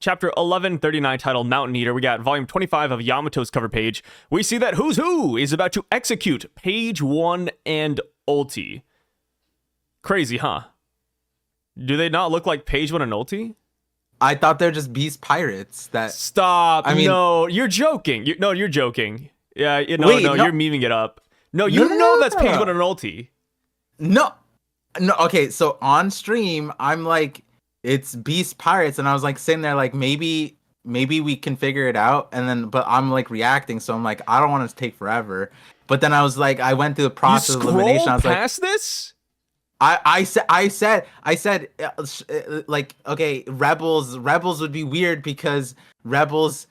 chapter 1139 titled Mountain Eater. We got volume 25 of Yamato's cover page. We see that Who's Who is about to execute Page 1 and Ulti. Crazy, huh? Do they not look like Page 1 and Ulti? I thought they're just beast pirates. Stop. No, you're joking. You're joking. Yeah, you're memeing it up. No, that's Page 1 and Ulti. No, okay, so on stream, I'm like, it's beast pirates, and I was like sitting there like, maybe we can figure it out, and then, but I'm like reacting, so I'm like, I don't want it to take forever. But then I was like, I went through the process of elimination. I was past this? I said, like, okay, rebels would be weird because rebels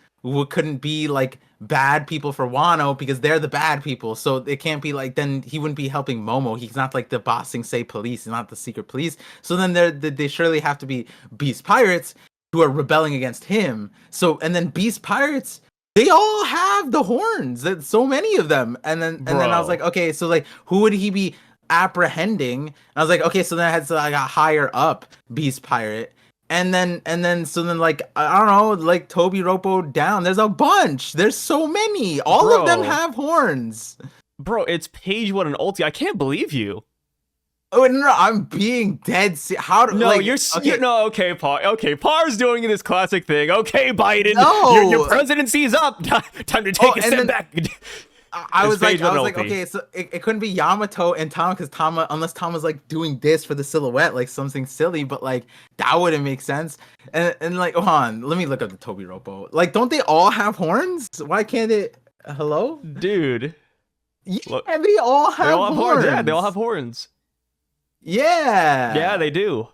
couldn't be like bad people for Wano because they're the bad people. So it can't be like, then he wouldn't be helping Momo. He's not like the Bossing Say police. He's not the secret police. So then they surely have to be beast pirates who are rebelling against him. So, and then beast pirates, they all have the horns. There's so many of them. And then I was like, okay, so like, who would he be apprehending? And I was like, okay, so then I had to like a higher up beast pirate, and then like, I don't know, like Toby Ropo down. There's a bunch. There's so many. All of them have horns. Bro, it's Page 1 and Ulti. I can't believe you. Oh no, I'm being dead. How do? No, like, you're okay. No. Okay, Par. Okay, Par's doing this classic thing. Okay, Biden, no. your presidency is up. Time to take a step back. I was like, okay, so it couldn't be Yamato and Tama, because unless Tama's like doing this for the silhouette, like something silly, but like that wouldn't make sense. And like, hold on, let me look up the Toby Ropo. Like, don't they all have horns? Why can't it? Hello, dude. Yeah, look, they all have horns. Yeah, they all have horns. Yeah, they do.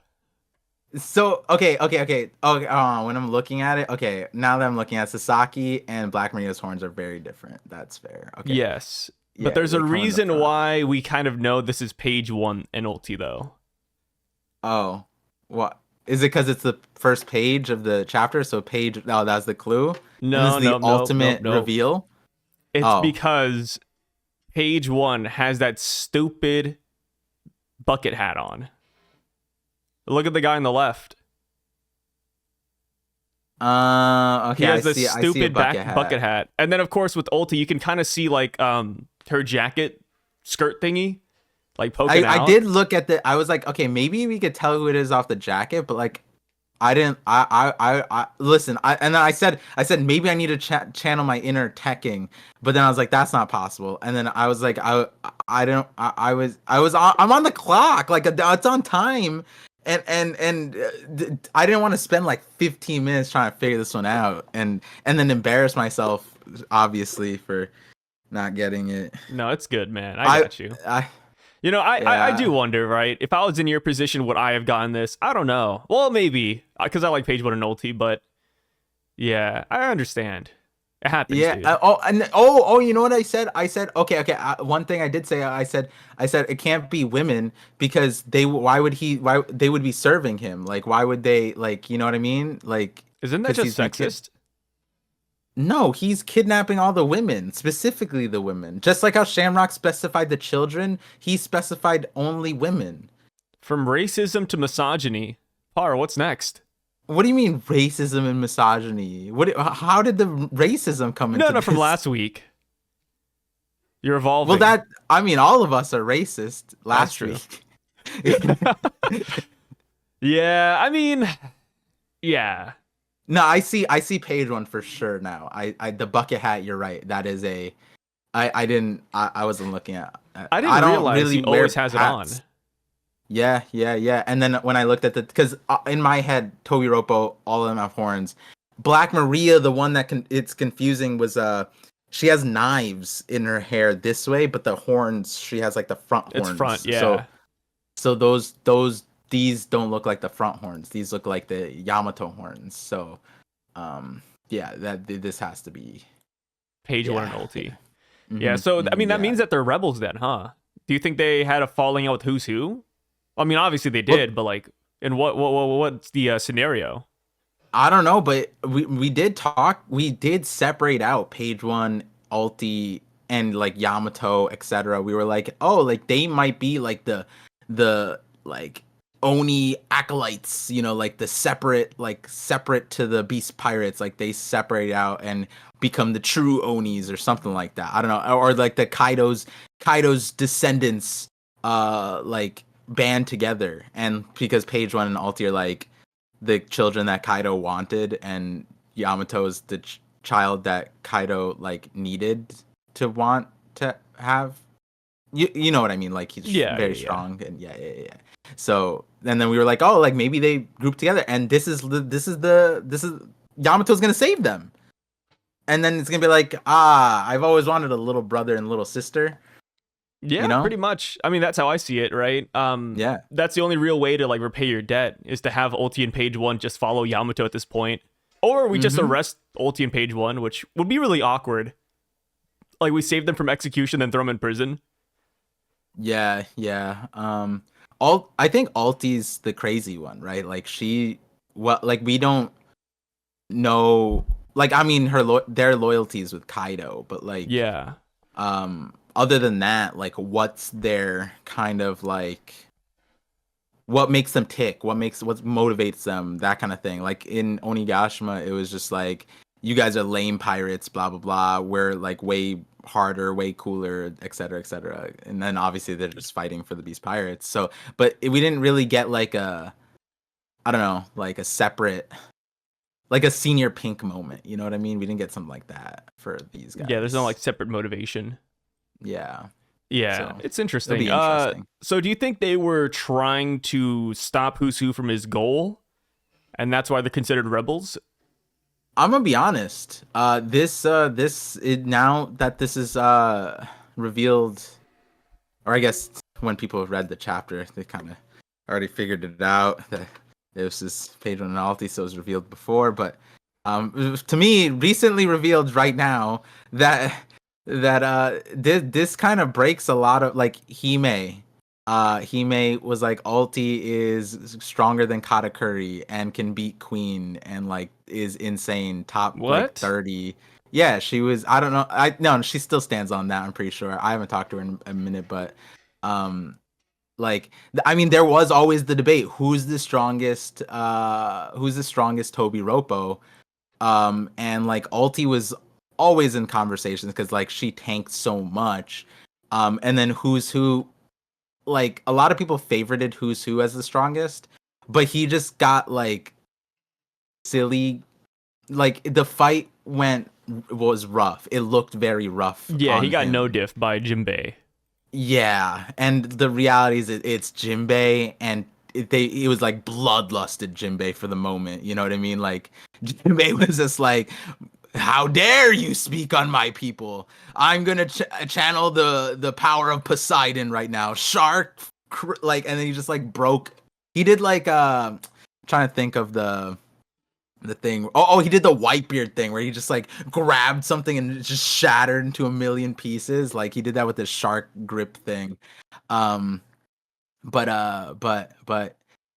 So okay. When I'm looking at it, okay, now that I'm looking at Sasaki and Black Maria's horns are very different. That's fair. Okay. Yes, yeah, but there's a reason why we kind of know this is Page 1 and Ulti, though. Oh, what is it? Because it's the first page of the chapter, so page. Oh, that's the clue. No, this is the ultimate reveal. It's because Page 1 has that stupid bucket hat on. Look at the guy on the left. Okay. He has this stupid bucket hat. And then, of course, with Ulti, you can kind of see, like, her jacket skirt thingy, like, poking out. I did look at I was like, okay, maybe we could tell who it is off the jacket, but, like, I didn't. Listen. And then I said maybe I need to channel my inner teching, but then I was like, that's not possible. And then I was like, I'm on the clock, like it's on time. And I didn't want to spend like 15 minutes trying to figure this one out and then embarrass myself, obviously, for not getting it. No, it's good, man. I got you. I do wonder, right? If I was in your position, would I have gotten this? I don't know. Well, maybe, because I like Page 1 and Ulti, but yeah, I understand. It happens. Yeah. Dude. You know what I said? I said, okay. One thing I did say, I said it can't be women because they would be serving him? Like, why would they, like, you know what I mean? Like, isn't that just sexist? No, he's kidnapping all the women, specifically the women. Just like how Shamrock specified the children, he specified only women. From racism to misogyny. Par, what's next? What do you mean racism and misogyny? How did the racism come into this? From last week. You're evolving. Well, all of us are racist last week. Yeah, yeah. No, I see Page 1 for sure now. The bucket hat, you're right. That is I wasn't looking at. I didn't realize he always has hats. It on. Yeah. And then when I looked at because in my head, Toby Ropo, all of them have horns. Black Maria, the one that it's confusing, was she has knives in her hair this way, but the horns, she has like the front horns. It's front, yeah. So these don't look like the front horns. These look like the Yamato horns. So, this has to be Page 1 and Ulti. Mm-hmm. Yeah. So that means that they're rebels then, huh? Do you think they had a falling out with Who's Who? Obviously they did, but like, in what's the scenario? I don't know, but we did talk. We did separate out Page 1, Ulti, and like Yamato, etc. We were like, oh, like they might be like the like Oni acolytes, like the separate to the Beast Pirates, like they separate out and become the true Onis or something like that. I don't know, or like the Kaido's descendants, like band together, and because Page One and Ulti are like the children that Kaido wanted, and Yamato's the child that Kaido like needed to want to have. You know what I mean? Like he's very strong, and yeah. So and then we were like, oh, like maybe they group together, and this is Yamato's gonna save them, and then it's gonna be like, I've always wanted a little brother and little sister. Yeah, pretty much. I mean, that's how I see it, right? Yeah, that's the only real way to like repay your debt is to have Ulti and Page One just follow Yamato at this point, or we just arrest Ulti and Page One, which would be really awkward. Like we save them from execution, then throw them in prison. Yeah. I think Alti's the crazy one, right? Like we don't know. Like I mean, their loyalties with Kaido, but like other than that, like what's their kind of like what makes them tick? What motivates them? That kind of thing. Like in Onigashima, it was just like you guys are lame pirates, blah blah blah. We're like way harder, way cooler, etc etc. And then obviously they're just fighting for the Beast Pirates. So but we didn't really get like I don't know, like a separate, like a senior Pink moment, you know what I mean? We didn't get something like that for these guys. Yeah, there's no like separate motivation. Yeah, so it's interesting. It'll be interesting. So do you think they were trying to stop Who's Who from his goal, and that's why they're considered rebels? I'm gonna be honest. Now that this is revealed, or I guess when people read the chapter, they kind of already figured it out that this is Page One and Ulti, so it was revealed before. But to me, recently revealed right now that this kind of breaks a lot of like Hime. Hime was like Ulti is stronger than Katakuri and can beat Queen and like is insane, top like 30. Yeah, she was. I don't know. No, she still stands on that. I'm pretty sure. I haven't talked to her in a minute, but like I mean, there was always the debate: who's the strongest Toby Roppo? And like Ulti was always in conversations because like she tanked so much. And then Who's Who, like a lot of people favorited Who's Who as the strongest, but he just got like silly. Like the fight was rough. It looked very rough. Yeah, he got no diff by Jinbei. Yeah, and the reality is it's Jinbei, and it was like bloodlusted Jinbei for the moment. You know what I mean? Like Jinbei was just like, how dare you speak on my people? I'm gonna channel the power of Poseidon right now. Shark, like, and then he just like broke. He did like trying to think of the thing. Oh, he did the Whitebeard thing where he just like grabbed something and it just shattered into a million pieces. Like he did that with the shark grip thing. But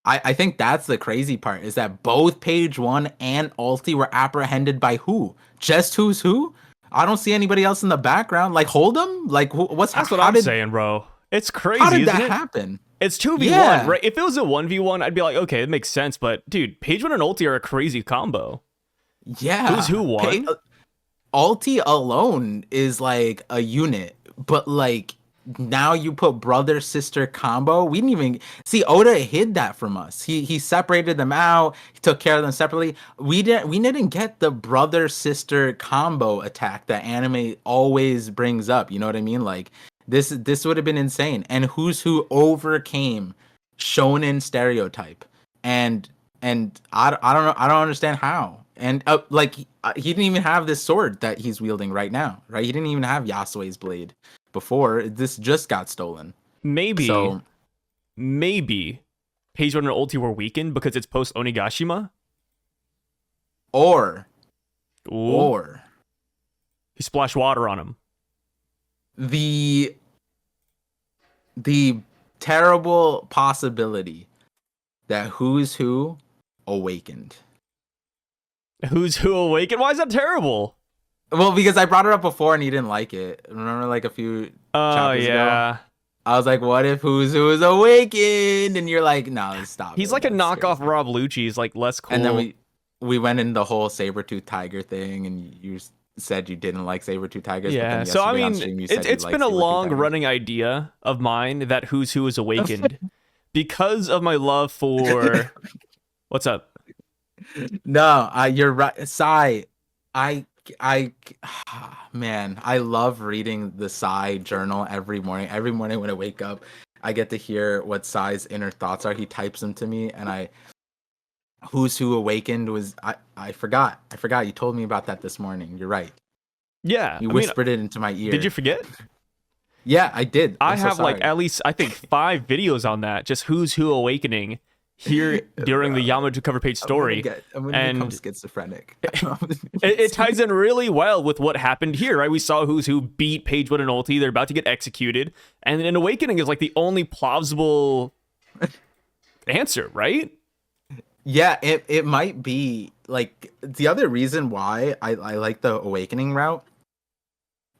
I think that's the crazy part is that both Page One and Ulti were apprehended by who? Just Who's Who? I don't see anybody else in the background. Like Hold'em? Like that's what I'm saying, bro. It's crazy. How did that happen? It's 2v1, right? If it was a 1v1, I'd be like, okay, it makes sense. But dude, Page One and Ulti are a crazy combo. Yeah. Who's Who won? Ulti alone is like a unit, but like now you put brother sister combo. We didn't even see Oda hid that from us. He separated them out. He took care of them separately. We didn't get the brother sister combo attack that anime always brings up. You know what I mean? Like this would have been insane. And Who's Who overcame shonen stereotype. And I don't know. I don't understand how. And like he didn't even have this sword that he's wielding right now, right? He didn't even have Yasue's blade before. This just got stolen. Maybe Page One and Ulti were weakened because it's post Onigashima. Or he splashed water on him. The terrible possibility that Who's Who awakened. Who's Who awakened? Why is that terrible? Well, because I brought it up before and you didn't like it. Remember, like a few chapters ago? I was like, what if Who's Who is awakened? And you're like, no, stop He's it. like a That's knockoff crazy. Rob Lucci. He's like less And then cool. we went in the whole saber-tooth tiger thing, and you said you didn't like saber-tooth tigers, but Yeah. then So I yesterday on mean, stream you it's said you it's like been a saber-tooth long tigers. running idea of mine that Who's Who is awakened because of my love for what's up? No, you're right. Sai, I, I, man, I love reading the Sai journal every morning. Every morning when I wake up, I get to hear what Sai's inner thoughts are. He types them to me, and Who's Who Awakened was, I forgot. I forgot. You told me about that this morning. You're right. Yeah. You I mean, whispered it into my ear. did you forget? Yeah, I did. I I'm so have like sorry. at least I think 5 videos on that, just Who's Who awakening here during the Yamato cover page story. I'm gonna become And schizophrenic. it ties in really well with what happened here, right? We saw Who's Who beat Page One and Ulti. They're about to get executed. And an awakening is like the only plausible answer, right? Yeah, it might be like the other reason why I like the awakening route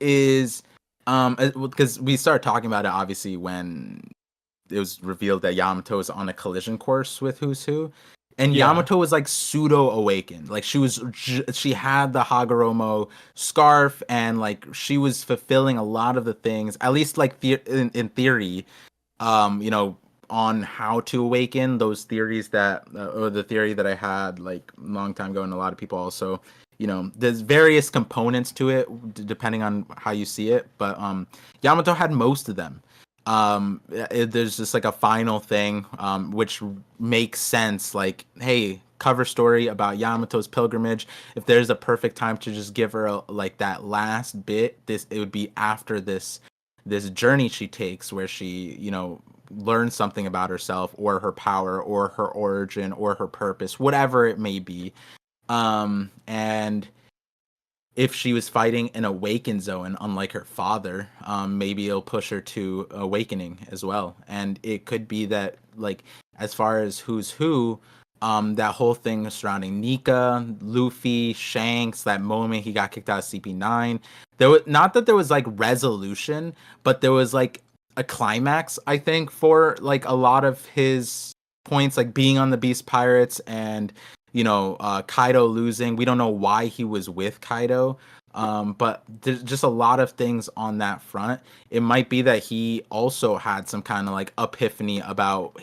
is because we started talking about it obviously when it was revealed that Yamato was on a collision course with Who's Who, and Yeah. Yamato was like pseudo awakened. Like she had the Hagoromo scarf, and like she was fulfilling a lot of the things, at least like in theory, you know, on how to awaken those theories that or the theory that I had like a long time ago, and a lot of people also, you know, there's various components to it depending on how you see it, but Yamato had most of them. There's just like a final thing which makes sense, like, hey, cover story about Yamato's pilgrimage. If there's a perfect time to just give her like that last bit, it would be after this journey she takes where she, you know, learns something about herself or her power or her origin or her purpose, whatever it may be. And if she was fighting an awakened Zoan, unlike her father, maybe it'll push her to awakening as well. And it could be that, like, as far as Who's Who, that whole thing surrounding Nika, Luffy, Shanks, that moment he got kicked out of CP9, there was not that there was like resolution, but there was like a climax, I think, for like a lot of his points, like being on the Beast Pirates and, you know, Kaido losing. We don't know why he was with Kaido, but there's just a lot of things on that front. It might be that he also had some kind of like epiphany about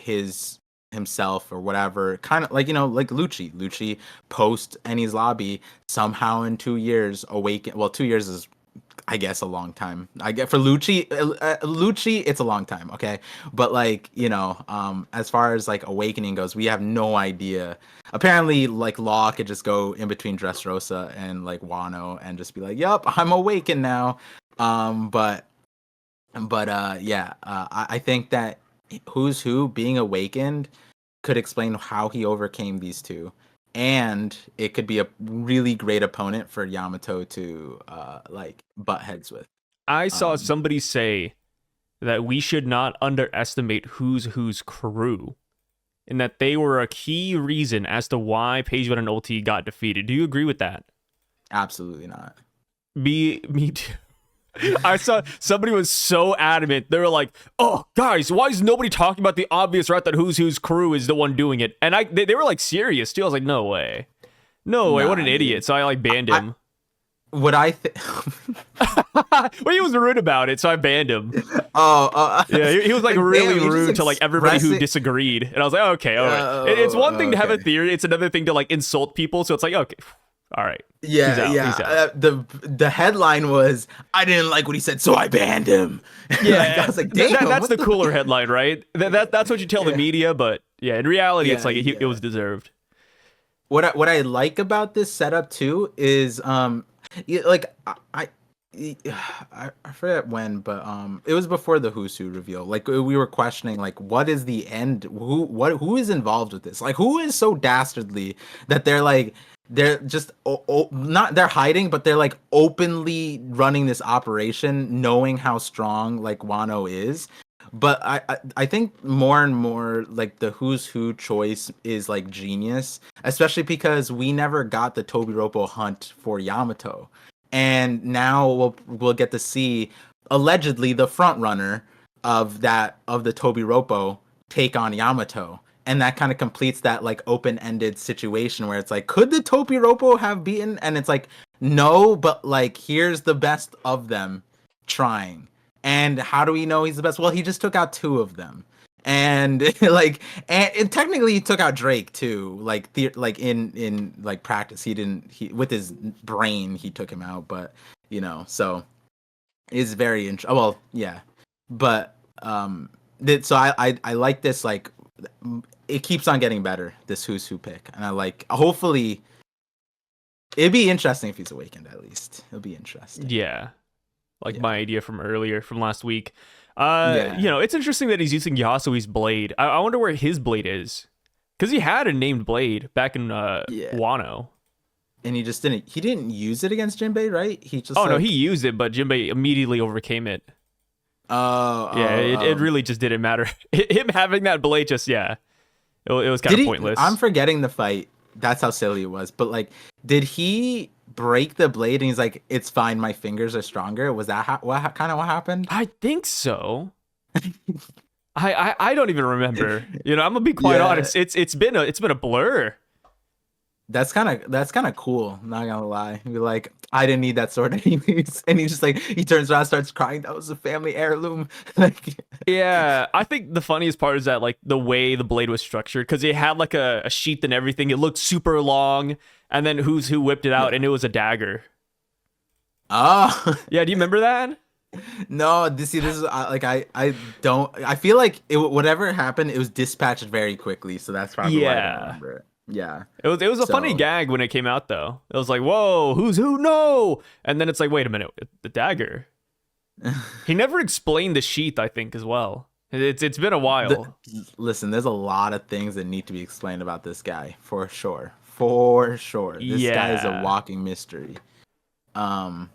himself or whatever, kind of like, you know, like Lucci post Eni's lobby somehow in 2 years awaken. Well, 2 years is, I guess, a long time. I get for Lucci, it's a long time, okay? But like, you know, as far as like awakening goes, we have no idea. Apparently, like Law could just go in between Dressrosa and like Wano and just be like, "Yup, I'm awakened now." But yeah, I think that Who's Who being awakened could explain how he overcame these two, and it could be a really great opponent for Yamato to like butt heads with. I saw Um, somebody say that we should not underestimate Who's Who's crew and that they were a key reason as to why Page One and Ulti got defeated. Do you agree with that? Absolutely not. Me too. I saw somebody was so adamant. They were like, "Oh, guys, why is nobody talking about the obvious route that Who's Who's crew is the one doing it?" And they were like serious too. I was like, "No way, no way, what Nah, an dude. idiot!" So I like banned him. What I think. Well, he was rude about it, so I banned him. Yeah, he was like damn, really you're just rude to like everybody who expressing- disagreed, and I was like, okay, all right. It's one thing to have a okay. theory; it's another thing to like insult people. So it's like, okay, all right, Yeah, he's out, yeah. he's out. The headline was, "I didn't like what he said, so I banned him." Yeah, Like, I was like, "Damn, that's what the cooler headline, right? That's what you tell the Yeah. media, but yeah, in reality, it's Yeah, like it yeah. was deserved. What I like about this setup too is like I forget when, but it was before the Who's Who reveal. Like we were questioning like what is the end? Who is involved with this? Like who is so dastardly that they're just not they're hiding, but they're like openly running this operation, knowing how strong like Wano is. But I think more and more like the Who's Who choice is like genius, especially because we never got the Tobiropo hunt for Yamato, and now we'll get to see allegedly the front runner of the Tobiropo take on Yamato. And that kind of completes that like open-ended situation where it's like, could the Tobiropo have beaten? And it's like, no, but like here's the best of them trying. And how do we know he's the best? Well, he just took out 2 of them. And and technically he took out Drake too. Like in like practice, he with his brain he took him out, but so it's very interesting. Well, yeah. But so I like this, like it keeps on getting better, this Who's Who pick, and I like, hopefully it'd be interesting if he's awakened. At least it'll be interesting. Yeah, like my idea from last week. It's interesting that he's using Yasui's blade. I wonder where his blade is, because he had a named blade back in Wano. And he didn't use it against Jinbei, right? No, he used it, but Jinbei immediately overcame it. It really just didn't matter. Him having that blade it was kind of pointless. I'm forgetting the fight. That's how silly it was. But like, did he break the blade and he's like, it's fine, my fingers are stronger? Was that what happened? I think so. I don't even remember. I'm gonna be quite honest. It's been a blur. That's kind of cool. Not gonna lie. Be like, I didn't need that sword anyways, and he just like, he turns around, starts crying. That was a family heirloom. Like, yeah, I think the funniest part is that like the way the blade was structured, because it had like a sheath and everything. It looked super long, and then Who's Who whipped it out, and it was a dagger. Oh, yeah. Do you remember that? No, this is like I don't. I feel like whatever happened, it was dispatched very quickly, so that's probably why I don't remember it. Yeah, it was a funny gag when it came out, though. It was like, whoa, Who's Who? No, and then it's like, wait a minute, the dagger. He never explained the sheath, I think, as well. It's been a while. Listen, there's a lot of things that need to be explained about this guy, for sure. This guy is a walking mystery. So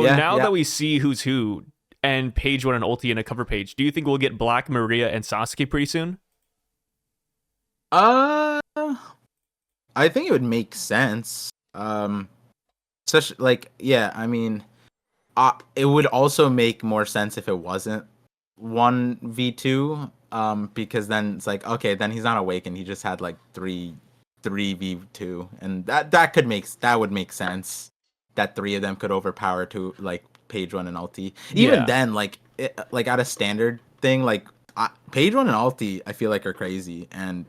now that we see Who's Who and Page 1 and Ulti in a cover page, do you think we'll get Black Maria and Sasuke pretty soon? I think it would make sense. Especially like, I mean, it would also make more sense if it wasn't 1v2. Because then it's like, okay, then he's not awakened. He just had like 3v2, and that would make sense. That 3 of them could overpower to like Page 1 and Ulti. Even then, like at a standard thing, like Page 1 and Ulti, I feel like are crazy, and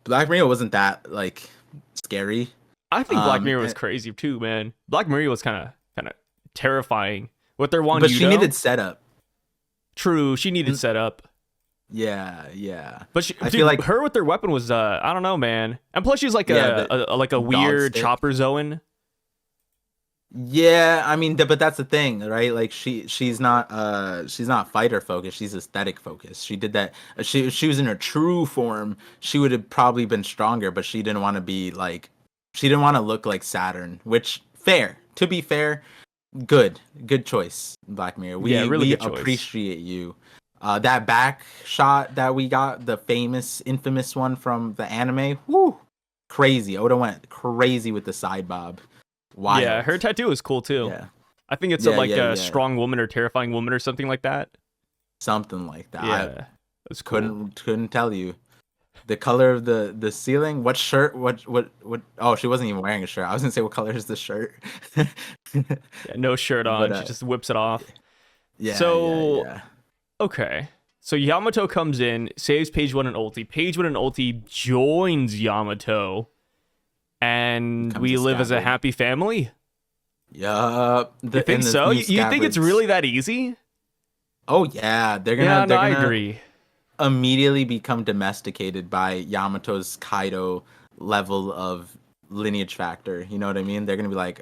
Black Maria wasn't that like scary. I think Black Maria was crazy too, man. Black Maria was kind of terrifying with their one. But she needed setup. True, she needed setup. Yeah. But I feel like her with their weapon was I don't know, man. And plus she's like a weird chopper zone. Yeah, I mean, but that's the thing, right? Like she's not fighter focused. She's aesthetic focused. She did that. She was in her true form. She would have probably been stronger, but she didn't want to be like. She didn't want to look like Saturn. Which fair. To be fair, good choice, Black Mirror. We really appreciate you. That back shot that we got, the infamous one from the anime. Whoo, crazy. Oda went crazy with the side bob. Wild. Yeah, her tattoo is cool too. Yeah. I think it's a strong woman or terrifying woman or something like that. Something like that. Yeah, that's cool. Couldn't tell you. The color of the ceiling. What shirt? What? Oh, she wasn't even wearing a shirt. I was gonna say, what color is the shirt? No shirt on. She just whips it off. Yeah. So okay. So Yamato comes in, saves Page 1 and Ulti. Page 1 and Ulti joins Yamato. And we live as a happy family? Yup. You think so? You think it's really that easy? Oh, yeah. They're gonna I agree. Immediately become domesticated by Yamato's Kaido level of lineage factor. You know what I mean? They're going to be like,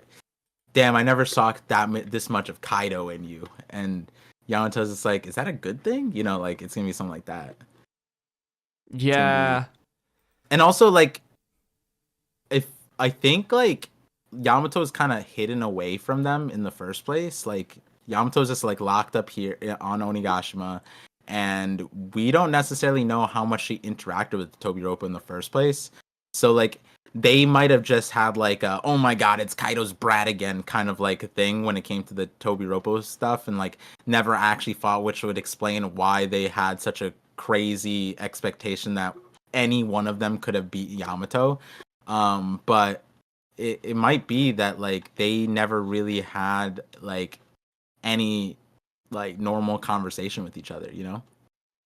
damn, I never saw this much of Kaido in you. And Yamato's just like, is that a good thing? Like, it's going to be something like that. Yeah. And also, like, I think like Yamato's kind of hidden away from them in the first place. Like Yamato's just like locked up here on Onigashima, and we don't necessarily know how much she interacted with Tobiropo in the first place. So like they might have just had like a, oh my god, it's Kaido's brat again kind of like a thing when it came to the Toby Roppo stuff, and like never actually fought, which would explain why they had such a crazy expectation that any one of them could have beat Yamato. But it might be that like they never really had like any like normal conversation with each other, you know?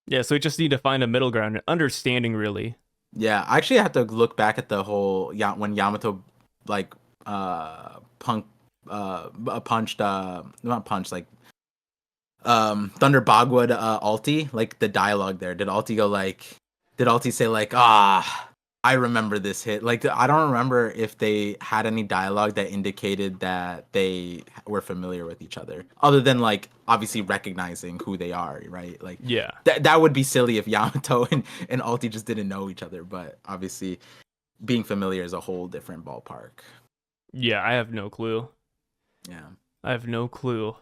Yeah, so we just need to find a middle ground, an understanding, really. Yeah, I actually have to look back at the whole when Yamato like punched not punched like Thunder Bogwood Alti, like the dialogue there. Did Alti say like, I remember this hit? Like I don't remember if they had any dialogue that indicated that they were familiar with each other, other than like obviously recognizing who they are, right? Like Yeah. that would be silly if Yamato and Alti just didn't know each other, but obviously being familiar is a whole different ballpark. Yeah, I have no clue. Yeah. I have no clue.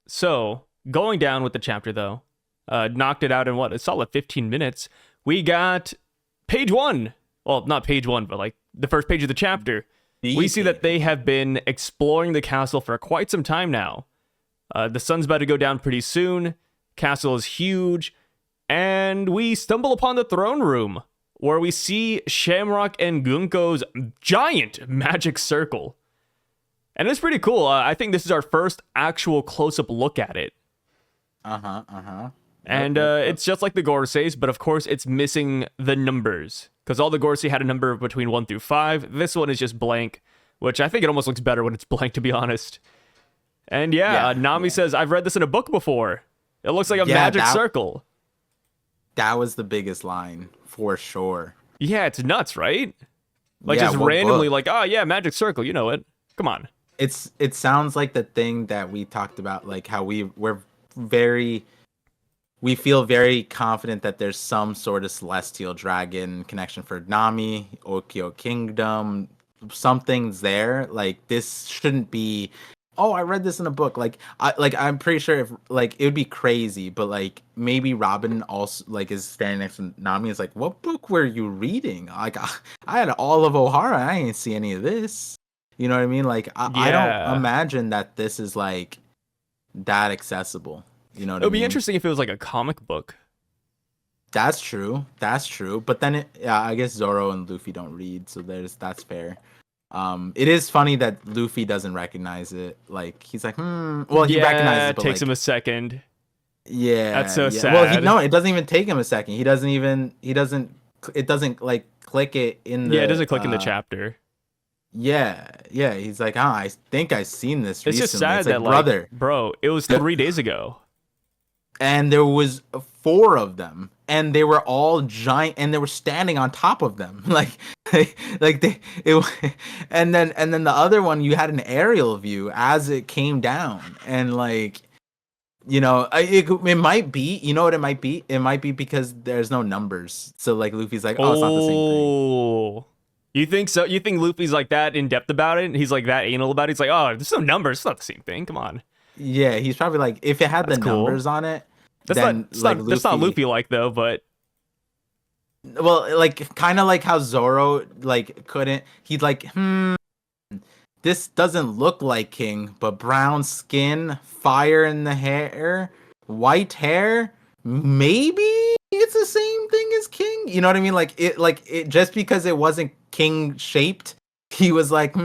So, going down with the chapter, though, knocked it out in what? A solid 15 minutes. We got page 1. Well, not page 1, but like the first page of the chapter. We see that they have been exploring the castle for quite some time now. The sun's about to go down pretty soon. Castle is huge. And we stumble upon the throne room, where we see Shamrock and Gunko's giant magic circle. And it's pretty cool. I think this is our first actual close-up look at it. And it's just like the Gorseis, but of course it's missing the numbers. Because all the Gorsei had a number between 1 through 5. This one is just blank, which I think it almost looks better when it's blank, to be honest. And Nami says, I've read this in a book before. It looks like a magic circle. That was the biggest line, for sure. Yeah, it's nuts, right? Like just randomly book? like, oh yeah, magic circle, you know it. Come on. It sounds like the thing that we talked about, like how we feel very confident that there's some sort of celestial dragon connection for Nami, Okio Kingdom, something's there. Like this shouldn't be, oh, I read this in a book. I'm pretty sure if like it would be crazy, but like maybe Robin also like is standing next to Nami is like, what book were you reading? Like I had all of Ohara, I didn't see any of this. You know what I mean? Like I don't imagine that this is like that accessible. You know what I mean? It would be interesting if it was like a comic book. That's true. But then I guess Zoro and Luffy don't read, so that's fair. It is funny that Luffy doesn't recognize it. Like he's like, Well, he recognizes it, but takes like, him a second. Yeah, that's so sad. Well, it doesn't even take him a second. It doesn't like click it in the. Yeah, it doesn't click in the chapter. Yeah. He's like, I think I've seen this recently. It's just sad that, like, brother, bro, it was 3 days ago. And there was 4 of them, and they were all giant, and they were standing on top of them, and then the other one, you had an aerial view as it came down, and like, you know, it might be, you know what it might be? It might be because there's no numbers, so like Luffy's like, oh, it's not the same thing. You think so? You think Luffy's like that in depth about it? And he's like that anal about it? He's like, oh, there's no numbers. It's not the same thing. Come on. Yeah, he's probably like, if it had the numbers on it, that's not Luffy like though, but well, like kind of like how Zoro like couldn't. He'd like, this doesn't look like King, but brown skin, fire in the hair, white hair, maybe it's the same thing as King. You know what I mean? Like it just because it wasn't King shaped, he was like,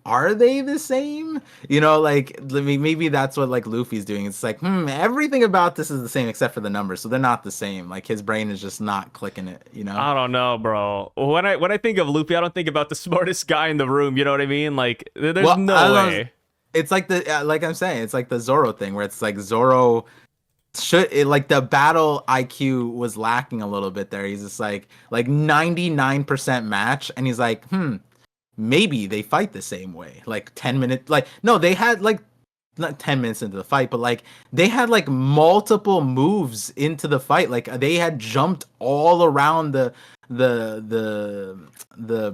are they the same? You know, like maybe that's what like Luffy's doing. It's like, everything about this is the same except for the numbers, so they're not the same. Like his brain is just not clicking it. You know? I don't know, bro. When I think of Luffy, I don't think about the smartest guy in the room. You know what I mean? Like there's no way. It's like like I'm saying, it's like the Zoro thing where it's like Zoro like the battle IQ was lacking a little bit there. He's just like 99% match, and he's like, maybe they fight the same way. Like 10 minutes, like no, they had like not 10 minutes into the fight, but like they had like multiple moves into the fight. Like they had jumped all around the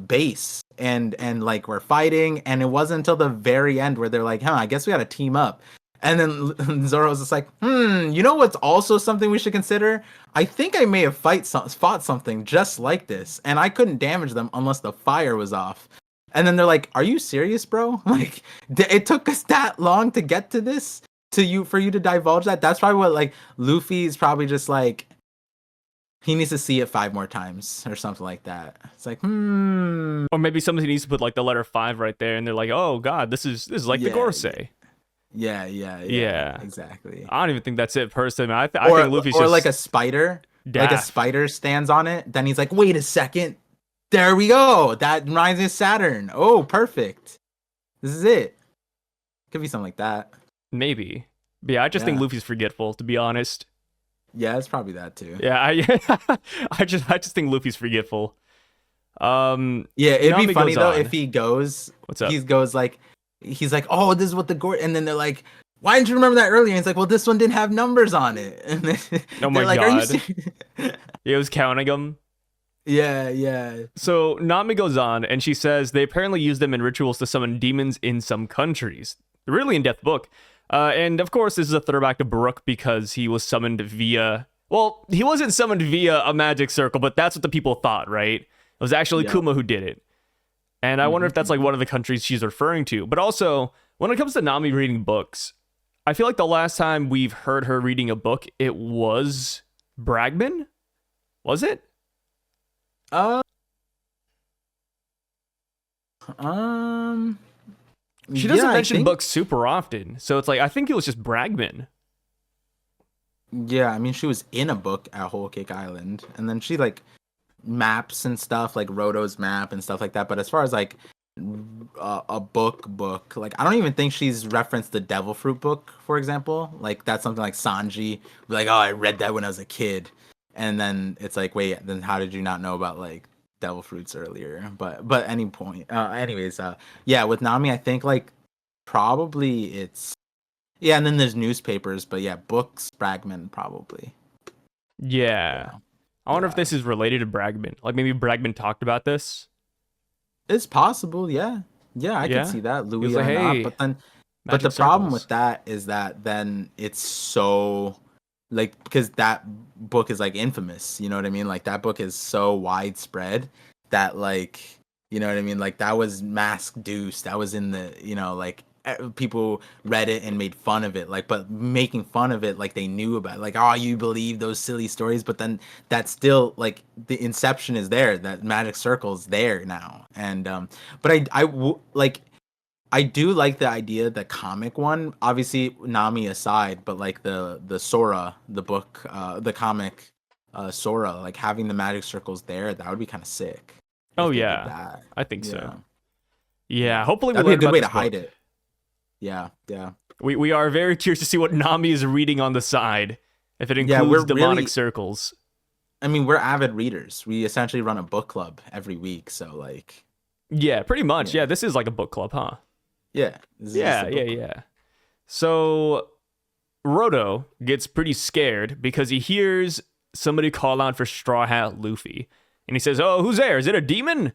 base and like we're fighting, and it wasn't until the very end where they're like, I guess we gotta team up. And then Zoro was just like, you know what's also something we should consider? I think I may have fought something just like this, and I couldn't damage them unless the fire was off. And then they're like, "Are you serious, bro? Like, it took us that long to get to this, for you to divulge that? That's probably what like Luffy is probably just like, he needs to see it 5 more times or something like that. It's like, Or maybe somebody needs to put like the letter 5 right there, and they're like, "Oh God, this is like the yeah, Gorosei." yeah, exactly. I don't even think that's it personally. I think Luffy's or just like a spider, like a daft. spider stands on it. Then he's like, "Wait a second, there we go. That reminds me of Saturn. Oh, perfect. This is it. Could be something like that." Maybe. But yeah, I just think Yeah. Luffy's forgetful, to be honest. Yeah, it's probably that too. Yeah, I just think Luffy's forgetful. Yeah, it'd be Nami funny goes though on. if he goes. What's up? He goes like, he's like, "Oh, this is what the gore," and then they're like, "Why didn't you remember that earlier?" And he's like, "Well, this one didn't have numbers on it." And then Oh my they're like, "Are you God. serious?" He was counting them. Yeah. So Nami goes on, and she says they apparently use them in rituals to summon demons in some countries. Really in-depth book. And of course, this is a throwback to Brook because he was summoned via... Well, he wasn't summoned via a magic circle, but that's what the people thought, right? It was actually Yep. Kuma who did it. And I wonder if that's like one of the countries she's referring to. But also, when it comes to Nami reading books, I feel like the last time we've heard her reading a book, it was Bragman? Was it? Uh, She doesn't yeah, mention books super often. So it's like, I think it was just Bragman. Yeah, I mean, she was in a book at Whole Cake Island, and then she like maps and stuff, like Roto's map and stuff like that. But as far as like a book, like I don't even think she's referenced the Devil Fruit book, for example. Like that's something like Sanji, be like, "Oh, I read that when I was a kid," and then it's like, "Wait, then how did you not know about like Devil Fruits earlier?" But any point, anyways, yeah, with Nami, I think like probably it's. Yeah, and then there's newspapers, but yeah, books, Bragman probably. Yeah. I wonder if this is related to Bragman. Like maybe Bragman talked about this. It's possible, yeah. Yeah, I Yeah. can see that. He Louis was like, or hey, not. But magic the problem circles. with that is that then it's so like because that book is like infamous, you know what I mean? Like that book is so widespread that like you know what I mean? Like that was Mask Deuce. That was in the, like people read it and made fun of it, like but making fun of it like they knew about it. Like, oh, you believe those silly stories, but then that's still like the inception is there, that magic circle's there now. And but like I do like the idea, the comic one, obviously Nami aside, but like the Sora, the book, the comic, Sora, like having the magic circles there, that would be kind of sick Oh if they did yeah. that. I think Yeah. so. Yeah. Hopefully we That'd be a learn good about way this to hide book. it. Yeah. We are very curious to see what Nami is reading on the side. If it Yeah, includes we're demonic really, circles. I mean, we're avid readers. We essentially run a book club every week, so like, Yeah, pretty much. yeah, Yeah, this is like a book club, huh? yeah, this is just a book club. Yeah. So Roto gets pretty scared because he hears somebody call out for Straw Hat Luffy. And he says, "Oh, who's there? Is it a demon?"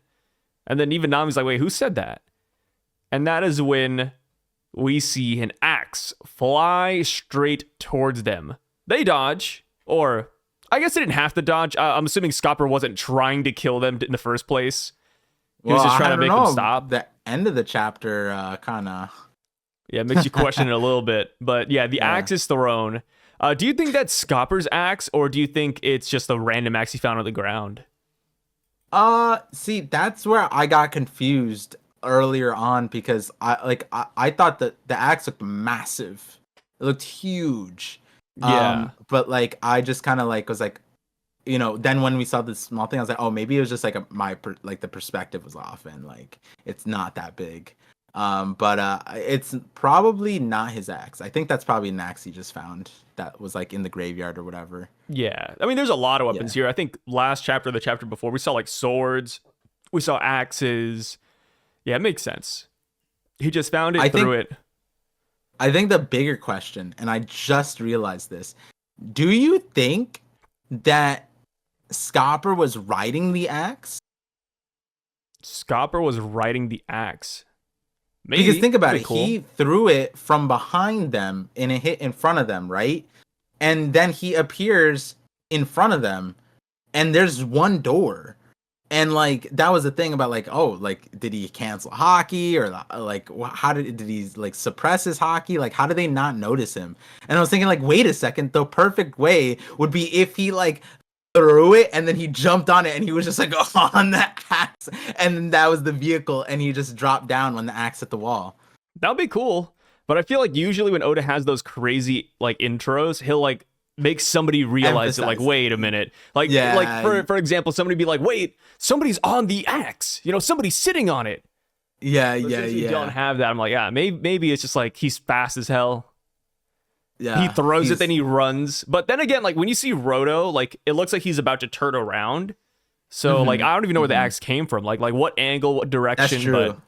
And then even Nami's like, "Wait, who said that?" And that is when we see an axe fly straight towards them. They dodge, or I guess they didn't have to dodge. I'm assuming Scopper wasn't trying to kill them in the first place. He was just trying to make them stop. The end of the chapter, kind of. Yeah, it makes you question it a little bit. But yeah, the Yeah. axe is thrown. Do you think that's Scopper's axe, or do you think it's just a random axe he found on the ground? See, that's where I got confused earlier on because I thought that the axe looked massive. It looked huge. Yeah. But like I just kind of like was like, then when we saw this small thing, I was like, oh, maybe it was just like the perspective was off and like it's not that big. But it's probably not his axe. I think that's probably an axe he just found that was like in the graveyard or whatever. Yeah. I mean, there's a lot of weapons Yeah. here. I think last chapter, the chapter before, we saw like swords, we saw axes. Yeah, it makes sense. He just found it, threw it. I think the bigger question, and I just realized this, do you think that Scopper was riding the axe? Scopper was riding the axe. Maybe. Because think about That'd it, be cool. he threw it from behind them and it hit in front of them, right? And then he appears in front of them, and there's one door. And like that was the thing about like, oh, like did he cancel hockey, or like how did he like suppress his hockey? Like how did they not notice him? And I was thinking like, wait a second, the perfect way would be if he like threw it and then he jumped on it and he was just like on the axe, and then that was the vehicle and he just dropped down when the axe hit the wall. That would be cool. But I feel like usually when Oda has those crazy like intros, he'll like make somebody realize it, like, Emphasize. wait a minute. Like Yeah. for example, somebody be like, wait, somebody's on the axe. You know, somebody's sitting on it. Yeah, But yeah, since we yeah. don't have that, I'm like, yeah, maybe it's just like he's fast as hell. Yeah. He throws he's- it, then he runs. But then again, like when you see Roto, like it looks like he's about to turn around. So like I don't even know where the axe came from. Like what angle, what direction. That's true. But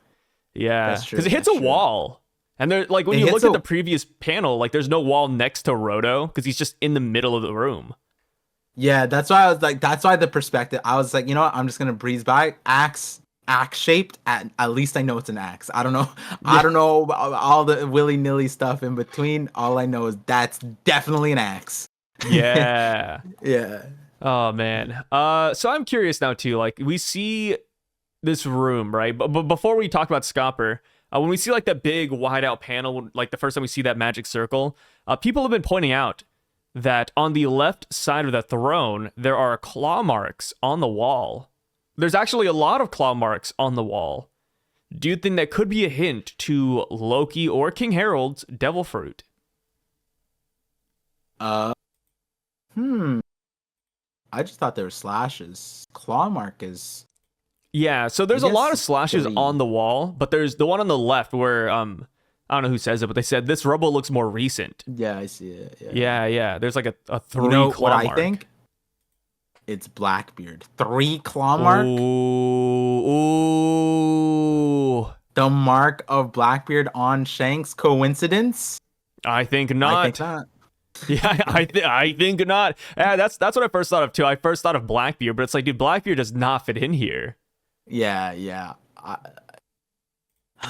yeah, That's true, because it hits that's a true. wall. And there, like when It you hits look at a- the previous panel, like there's no wall next to Roto because he's just in the middle of the room. Yeah, that's why I was like, that's why the perspective. I was like, you know what? I'm just gonna breeze by. Axe shaped. At least I know it's an axe. I don't know. I don't know about all the willy nilly stuff in between. All I know is that's definitely an axe. Yeah. Yeah. Oh man. So I'm curious now too. Like we see this room, right? But before we talk about Scopper, when we see like that big wide out panel, like the first time we see that magic circle, people have been pointing out that on the left side of the throne there are claw marks on the wall. There's actually a lot of claw marks on the wall. Do you think that could be a hint to Loki or King Harold's devil fruit? I just thought there were slashes. Claw mark is. Yeah, so there's a guess lot of slashes pretty- on the wall, but there's the one on the left where I don't know who says it, but they said this rubble looks more recent. Yeah, I see it. Yeah. Yeah. There's like a three You know claw what I mark. think? It's Blackbeard. 3 claw mark. Ooh. The mark of Blackbeard on Shanks. Coincidence? I think not. I think not. Yeah, I think not. Yeah, that's what I first thought of too. I first thought of Blackbeard, but it's like, dude, Blackbeard does not fit in here. Yeah.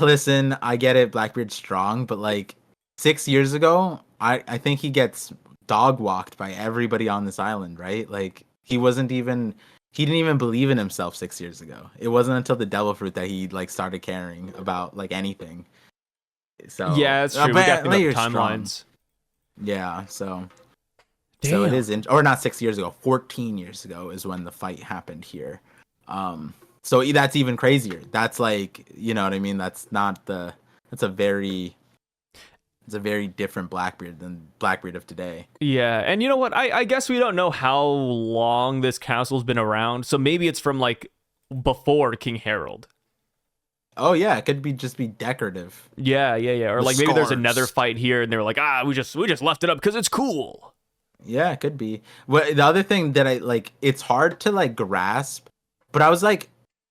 Listen, I get it. Blackbeard's strong, but like 6 years ago, I think he gets dog walked by everybody on this island, right? Like he didn't even believe in himself 6 years ago. It wasn't until the devil fruit that he like started caring about like anything. So Yeah, that's true. We but got to like, think you're about strong. timelines. Yeah, so Damn. it is or not 6 years ago, 14 years ago is when the fight happened here. So that's even crazier. That's like, you know what I mean? It's a very different Blackbeard than Blackbeard of today. Yeah, and you know what? I guess we don't know how long this castle's been around, so maybe it's from like before King Harold. Oh yeah, it could just be decorative. Yeah. Or The like maybe there's scars. another fight here, and they were like, we just left it up because it's cool. Yeah, it could be. Well, the other thing that I like, it's hard to like grasp, but I was like,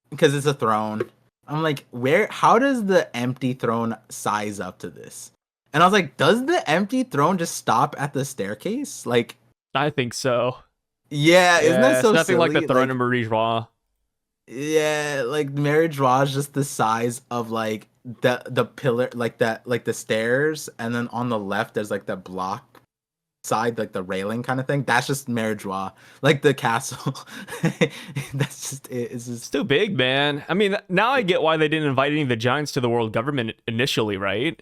because it's a throne. I'm like, how does the empty throne size up to this? And I was like, does the empty throne just stop at the staircase? Like, I think so. yeah, isn't that so it's nothing like the silly? throne Like, of Marie Joie. yeah, like Marriage Raw is just the size of like the pillar, like the stairs, and then on the left there's like the block side, like the railing kind of thing. That's just Marriage Raw, like the castle. That's just it. It's It's just too big, man. I mean, now I get why they didn't invite any of the giants to the world government initially, right?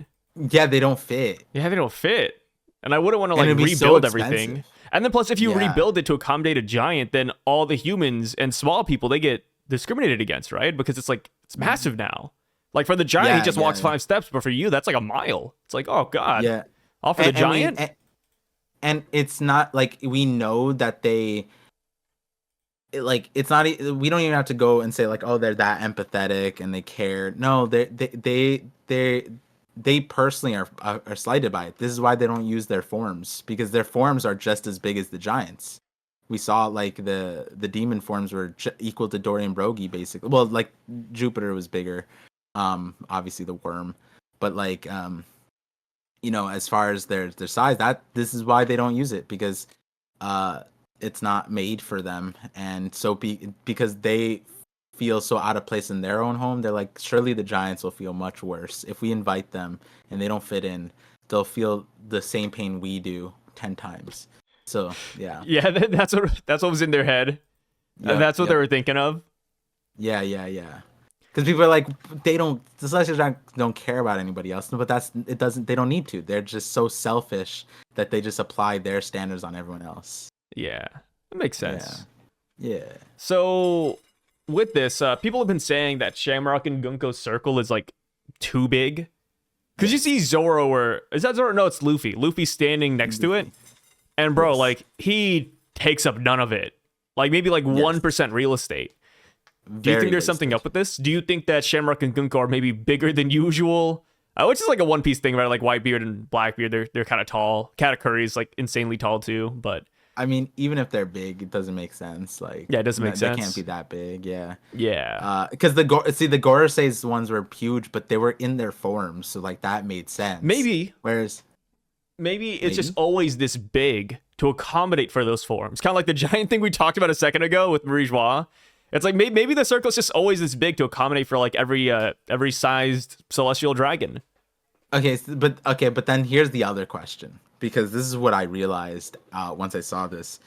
yeah, they don't fit. Yeah, they don't fit. And I wouldn't want to And like it'd be so rebuild expensive. everything. And then plus, if you Yeah. rebuild it to accommodate a giant, then all the humans and small people, they get discriminated against, right? Because it's like, it's massive now. Like for the giant, he Yeah, just yeah, walks yeah. 5 steps, but for you, that's like a mile. It's like, oh God. Yeah, All for the And- giant? and it's not like we know that it's not. We don't even have to go and say like, oh, they're that empathetic and they care. No, they personally are slighted by it. This is why they don't use their forms, because their forms are just as big as the giants. We saw like the demon forms were equal to Dorian Broggie basically. Well, like Jupiter was bigger, obviously the worm, but like as far as their size, this is why they don't use it, because it's not made for them, and so because they feel so out of place in their own home. They're like, surely the Giants will feel much worse if we invite them and they don't fit in. They'll feel the same pain we do 10 times. So yeah, Yeah, that's what was in their head. Yep, That's what yep. they were thinking of. Yeah. Because people are like, the Celestials don't care about anybody else, but they don't need to. They're just so selfish that they just apply their standards on everyone else. Yeah, that makes sense. Yeah. So with this, people have been saying that Shamrock and Gunko's circle is like too big. Because you see Zoro, or is that Zoro? No, it's Luffy. Luffy standing next to it. And bro, Yes. like, he takes up none of it. Like, maybe like 1% real estate. Do you think there's something up with this? Do you think that Shamrock and Gunko are maybe bigger than usual? Which is like a One Piece thing about it, like Whitebeard and Blackbeard. They're kind of tall. Katakuri's like insanely tall too, but I mean, even if they're big, it doesn't make sense. Like, yeah, it doesn't make sense. They can't be that big. Yeah. Yeah. Because the Gorosei's ones were huge, but they were in their forms, so like that made sense. Maybe it's just always this big to accommodate for those forms. Kind of like the giant thing we talked about a second ago with Marie Joie. It's like maybe the circle's just always this big to accommodate for like every sized celestial dragon. But then here's the other question, because this is what I realized once I saw this.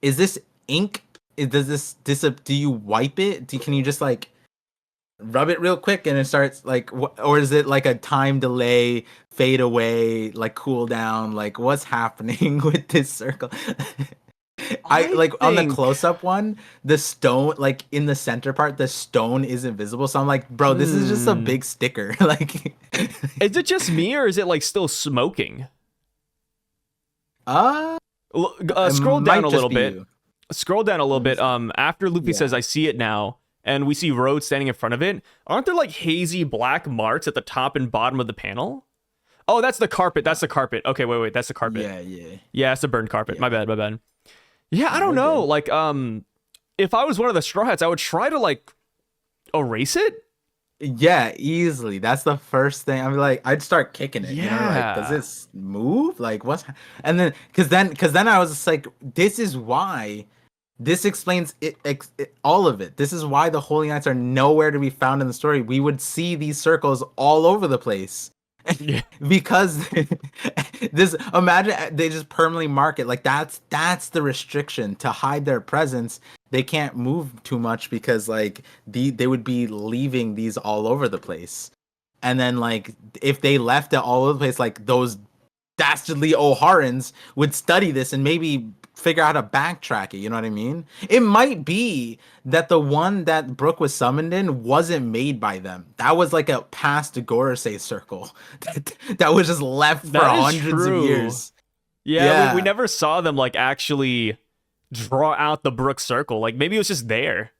Is this ink? Do you wipe it? Can you just like rub it real quick and it starts like, or is it like a time delay, fade away, like cool down? Like, what's happening with this circle? On the close-up one, the stone, like in the center part, the stone is invisible. So I'm like, bro, this is just a big sticker. Like, is it just me, or is it like still smoking? Scroll down a little bit. Scroll down a little bit. After Luffy says, "I see it now," and we see Road standing in front of it, aren't there like hazy black marks at the top and bottom of the panel? Oh, that's the carpet. That's the carpet. Okay, wait, that's the carpet. Yeah, it's the burned carpet. My bad. Yeah, I don't know. Like, if I was one of the Straw Hats, I would try to like erase it. Yeah, easily. That's the first thing. I'd start kicking it. Yeah. You know, like, does this move? Like, what's? And then, because then I was just like, this is why. This explains all of it. This is why the Holy Knights are nowhere to be found in the story. We would see these circles all over the place. Yeah. Because imagine they just permanently mark it. Like that's the restriction to hide their presence. They can't move too much because like they would be leaving these all over the place. And then like if they left it all over the place, like those dastardly O'Harans would study this and maybe figure out how to backtrack it. You know what I mean? It might be that the one that Brook was summoned in wasn't made by them. That was like a past Gorosei circle that was just left for hundreds of years. Yeah. We never saw them like actually draw out the Brook circle. Like maybe it was just there.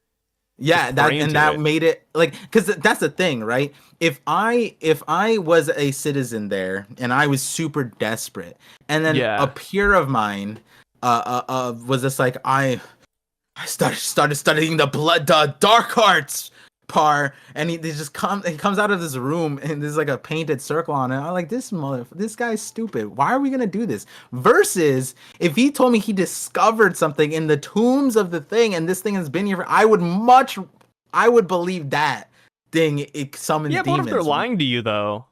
Yeah, that made it like, because that's the thing, right? If I was a citizen there and I was super desperate, and then a peer of mine was just like, I started studying the dark arts, Par, and he comes out of this room and there's like a painted circle on it. I'm like, this guy's stupid. Why are we gonna do this? Versus if he told me he discovered something in the tombs of the thing and this thing has been here, I would believe that thing. It summons demons. Yeah, but what if they're lying to you though?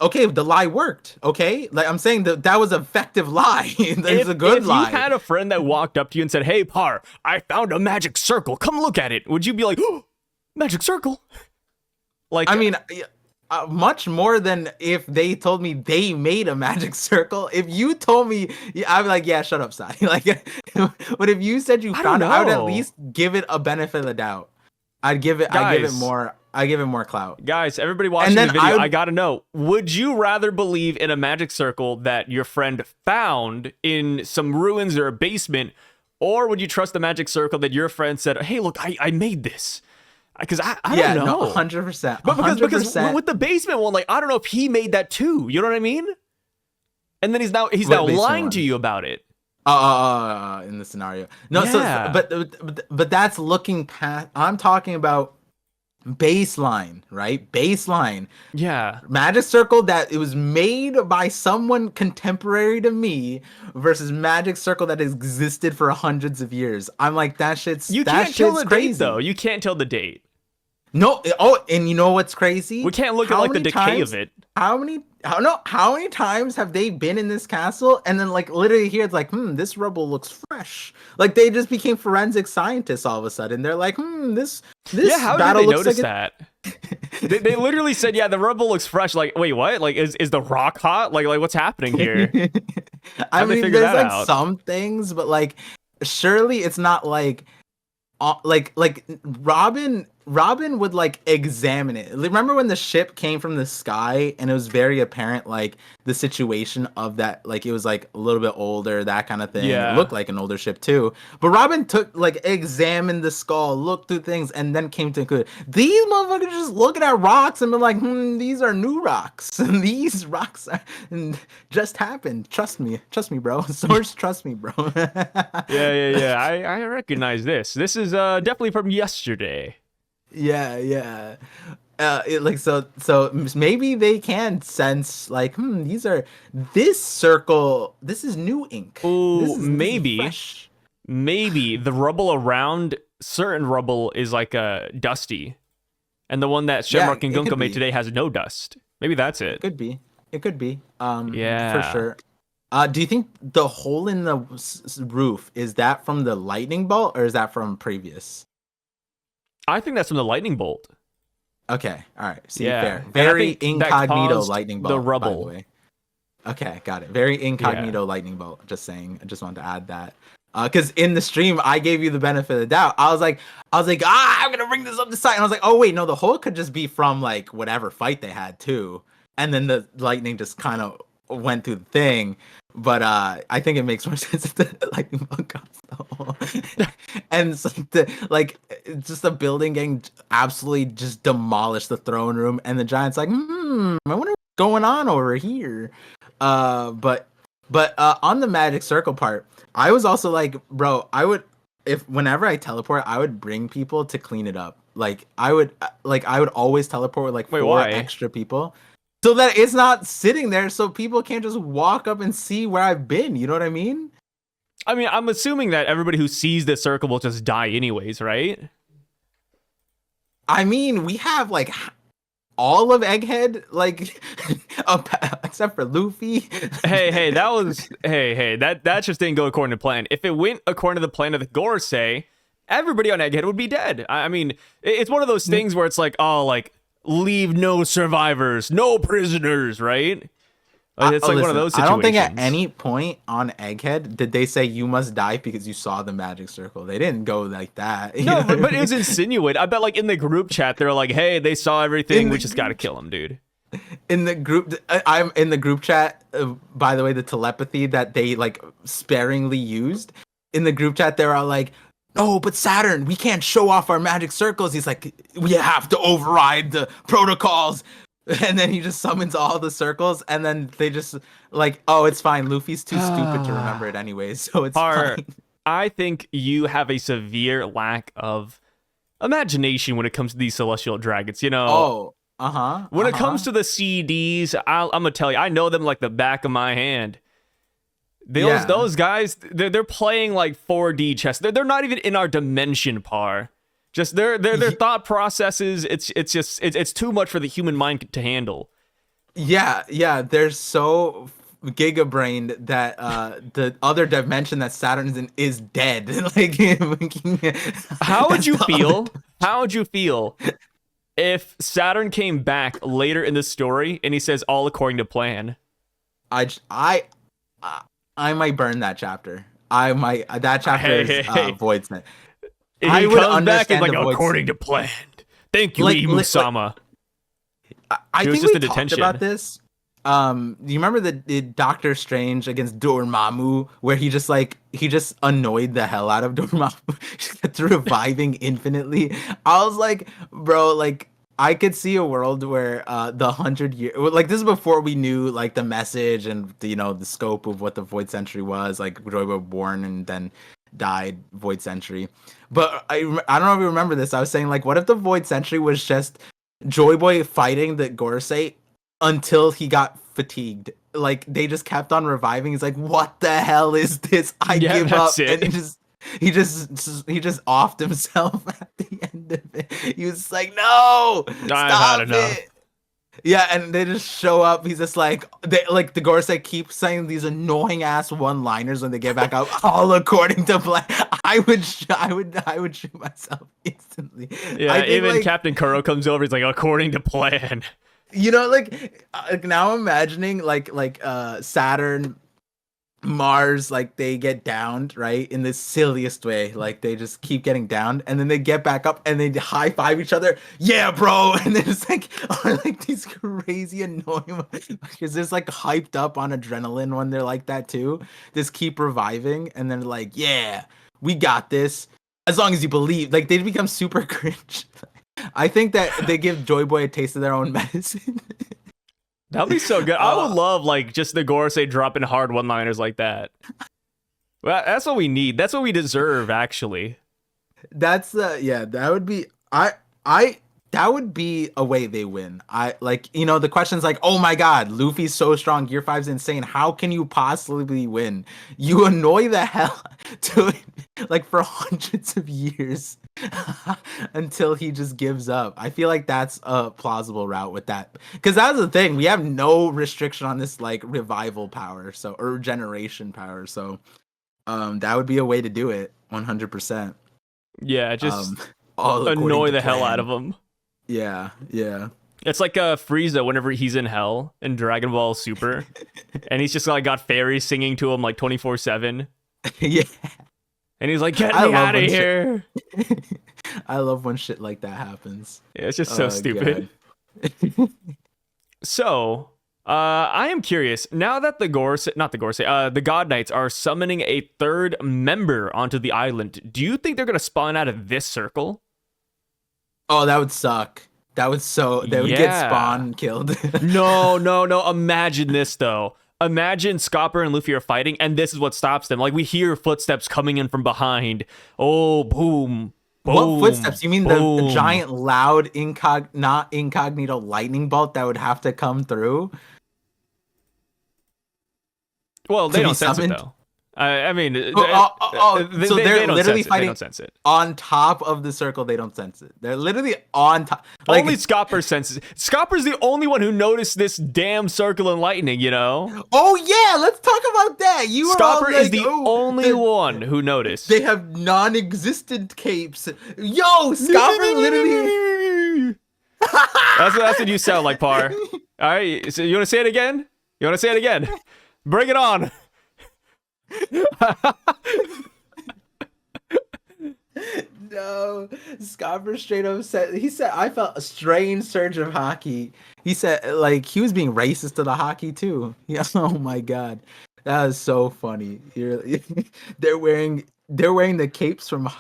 Okay, the lie worked. Okay, like I'm saying that was an effective lie. It's a good lie. If you had a friend that walked up to you and said, "Hey, Par, I found a magic circle. Come look at it," would you be like, "Oh, magic circle"? Like, I mean, much more than if they told me they made a magic circle. If you told me, I'd be like, "Yeah, shut up, Sai." Like, but if you said you found it, I would at least give it a benefit of the doubt. I'd give it more. I give it more clout. Guys, everybody watching the video, I gotta know, would you rather believe in a magic circle that your friend found in some ruins or a basement, or would you trust the magic circle that your friend said, "Hey, look, I made this"? Because I don't know. No, 100%. But because with the basement one, like, I don't know if he made that too. You know what I mean? And then he's now lying to you about it. In the scenario. No, yeah. So but that's looking past. I'm talking about baseline, right? Baseline. Yeah. Magic Circle that it was made by someone contemporary to me versus Magic Circle that existed for hundreds of years. I'm like, You that can't tell shit's the date though. crazy. You can't tell the date. No, oh, and you know what's crazy? We can't look at How like the many decay times? of it. How many times have they been in this castle? And then like literally here, it's like, this rubble looks fresh. Like they just became forensic scientists all of a sudden. They're like, this Yeah, how did battle they looks notice like that? They literally said, "Yeah, the rubble looks fresh." Like, wait, what? Like, is the rock hot? Like what's happening here? I How'd they mean, figure there's that like out? some things, but like surely it's not like like Robin would like examine it. Remember when the ship came from the sky and it was very apparent like the situation of that, like it was like a little bit older, that kind of thing. It Yeah. looked like an older ship too. But Robin took like examined the skull, looked through things, and then came to conclude. These motherfuckers just looking at rocks and be like, these are new rocks. And these rocks are, and just happened. Trust me, bro. Source, trust me, bro. Yeah. I recognize this. This is definitely from yesterday. Yeah. Like so maybe they can sense like these are this circle, this is new ink, Oh, this is maybe. fresh. Maybe the rubble around certain rubble is like dusty, and the one that Shamrock and It Gunko could made be, today has no dust. Maybe that's it. it could be for Yeah, sure. Do you think the hole in the roof is that from the lightning bolt or is that from previous? I think that's from the lightning bolt. Okay, all right, see, Yeah, fair, and I very think that incognito caused lightning the bolt, by the rubble. way. Okay, got it. Very Yeah. incognito lightning bolt. Just saying. I just wanted to add that. Because in the stream, I gave you the benefit of the doubt. I was like, I'm gonna bring this up to site. And I was like, oh wait, no, the hole could just be from like whatever fight they had too. And then the lightning just kind of went through the thing. But I think it makes more sense if the lightning bolt comes the hole. And it's like just the building getting absolutely just demolished, the throne room, and the giant's like, I wonder what's going on over here. But on the magic circle part, I was also like, bro, I would, if whenever I teleport, I would bring people to clean it up. I would always teleport with like Wait, four why? extra people, so that it's not sitting there, so people can't just walk up and see where I've been. You know what I mean? I mean, I'm assuming that everybody who sees this circle will just die anyways, right? I mean, we have like all of Egghead, like except for Luffy. Hey, that just didn't go according to plan. If it went according to the plan of the Gorosei, everybody on Egghead would be dead. I mean, it's one of those things where it's like, oh, like leave no survivors, no prisoners, right? Like, it's like Listen, one of those I situations. don't think at any point on Egghead did they say you must die because you saw the magic circle. They didn't go like that. You No, know what I but it was mean? insinuated. I bet, like in the group chat, they're like, "Hey, they saw everything. We just gotta kill them, dude." In the group, I'm in the group chat. By the way, the telepathy that they like sparingly used in the group chat, they're all like, "Oh, but Saturn, we can't show off our magic circles." He's like, "We have to override the protocols." And then he just summons all the circles, and then they just like, "Oh, it's fine. Luffy's too stupid to remember it anyways, so it's Par, fine." I think you have a severe lack of imagination when it comes to these celestial dragons. You know, Oh, when it comes to the CDs, I'm gonna tell you, I know them like the back of my hand. Those guys, they're playing like 4D chess. They're not even in our dimension, Par. Just their thought processes. It's too much for the human mind to handle. Yeah, they're so giga-brained that the other dimension that Saturn is in is dead. Like, How would that's you the feel? other- How would you feel if Saturn came back later in the story and he says all according to plan? I might burn that chapter. I might that chapter is Hey. void sent. And I he would comes back and understand like the voice. according to plan. Thank you, Like, Imu-sama. I It was think just we a talked detention. about this. Do you remember the Doctor Strange against Dormammu, where he just annoyed the hell out of Dormammu, just reviving infinitely? I was like, bro, like I could see a world where the 100 year, like this is before we knew like the message and the, the scope of what the Void Century was, like Joy was born and then died, Void Sentry. But I don't know if you remember this. I was saying, like, what if the Void Sentry was just Joy Boy fighting the Gorosei until he got fatigued? Like, they just kept on reviving. He's like, what the hell is this? I give up. It. And he just offed himself at the end of it. He was like, no, stop it. Yeah, and they just show up. He's just like, the Gorosei keep saying these annoying ass one-liners when they get back up, all according to plan. I would shoot myself instantly. Yeah, even like, Captain Kuro comes over. He's like, according to plan. You know, like now I'm imagining like Saturn, Mars, like they get downed, right, in the silliest way. Like they just keep getting downed, and then they get back up and they high five each other. Yeah, bro. And then it's like, like these crazy annoying, because it's like hyped up on adrenaline when they're like that too. Just keep reviving, and then like, yeah, we got this. As long as you believe, like they become super cringe. I think that they give Joy Boy a taste of their own medicine. That'd be so good. I would love like just the Gorosei dropping hard one-liners like that. Well, that's what we need. That's what we deserve, actually. That's yeah. That would be that would be a way they win. I like, you know, the question's like, oh my god, Luffy's so strong, Gear 5's insane. How can you possibly win? You annoy the hell to like for hundreds of years until he just gives up. I feel like that's a plausible route with that, because that's the thing, we have no restriction on this like revival power, so, or regeneration power, so that would be a way to do it. 100%. Yeah, just annoy the hell out of him. Yeah. It's like Frieza whenever he's in hell in Dragon Ball Super, and he's just like got fairies singing to him like 24/7. Yeah. And he's like, get me out of here. I love when shit like that happens. Yeah, it's just so stupid. So, I am curious, now that the God Knights are summoning a third member onto the island, do you think they're going to spawn out of this circle? Oh, that would suck. They would get spawned, killed. No. Imagine this, though. Imagine Scopper and Luffy are fighting, and this is what stops them. Like, we hear footsteps coming in from behind. Oh, boom. What footsteps? You mean the giant, loud, not incognito lightning bolt that would have to come through? Well, they don't sense it, though. I mean, so they're literally fighting. They don't sense it. On top of the circle, they don't sense it. They're literally on top. Like, only Scopper senses it. Scopper's the only one who noticed this damn circle and lightning, you know? Oh, yeah, let's talk about that. Scopper is the only one who noticed. They have non-existent capes. Yo, Scopper literally... That's what you sound like, Par. All right, so you want to say it again? Bring it on. No, Scopper straight up said, I felt a strange surge of hockey. He said, like, he was being racist to the hockey too. Yeah, oh my god, that was so funny. They're wearing the capes from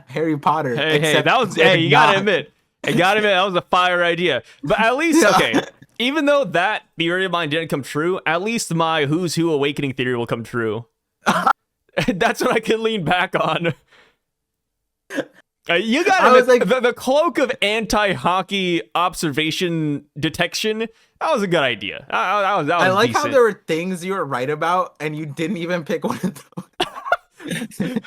Harry Potter. Hey, that was, you gotta admit, that was a fire idea. But at least, okay, even though that theory of mine didn't come true, at least my Who's Who Awakening theory will come true. That's what I can lean back on. You got it. Like, the cloak of anti-hockey observation detection. That was a good idea. That was I like decent. How there were things you were right about, and you didn't even pick one of those.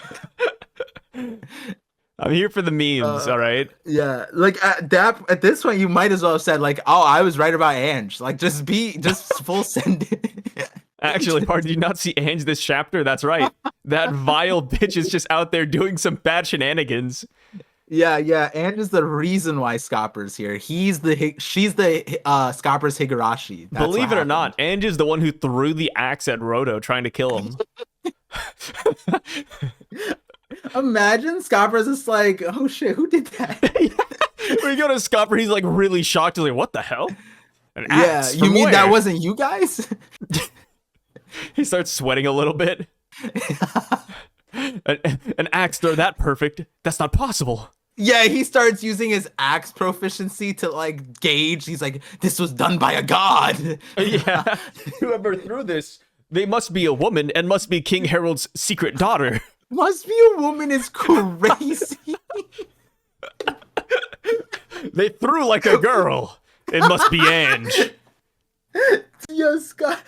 I'm here for the memes. All right. Yeah, like at this point, you might as well have said like, "Oh, I was right about Ange." Like, just full send it. Actually, Par, did you not see Ange this chapter? That's right. That vile bitch is just out there doing some bad shenanigans. Yeah. Ange is the reason why Scopper's here. She's the Scopper's Higurashi. That's Believe it or not, Ange is the one who threw the axe at Roto trying to kill him. Imagine Scopper's just like, oh shit, who did that? When you go to Scopper, he's like really shocked. He's like, what the hell? An axe? Yeah, you mean that wasn't you guys? He starts sweating a little bit. An axe throw that perfect? That's not possible. Yeah, he starts using his axe proficiency to like gauge. He's like, this was done by a god. Yeah. Whoever threw this, they must be a woman and must be King Harold's secret daughter. Must be a woman is crazy. They threw like a girl. It must be Ange. Yo, Scott.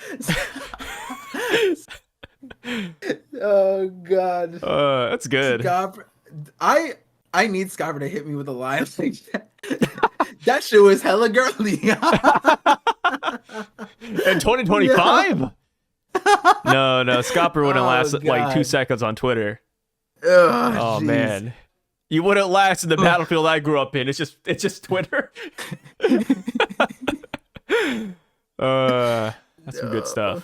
Oh God. That's good. Scopper. I need Scopper to hit me with a line like that. That shit was hella girly. In 2025? No, Scopper wouldn't last like 2 seconds on Twitter. Oh geez. man. You wouldn't last in the battlefield I grew up in. It's just Twitter. That's some good stuff.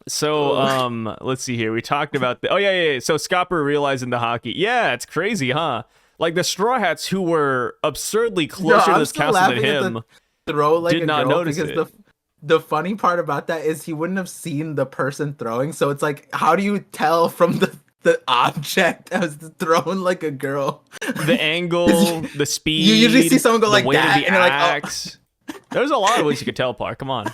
So, let's see here. We talked about oh yeah. So Scopper realizing the hockey. Yeah, it's crazy, huh? Like the Straw Hats who were absurdly closer to this castle than him throw like did not notice it. The funny part about that is he wouldn't have seen the person throwing. So it's like, how do you tell from the object that was thrown like a girl? The angle, the speed. You usually see someone go like that, and you're like, oh. There's a lot of ways you could tell, Par. Come on.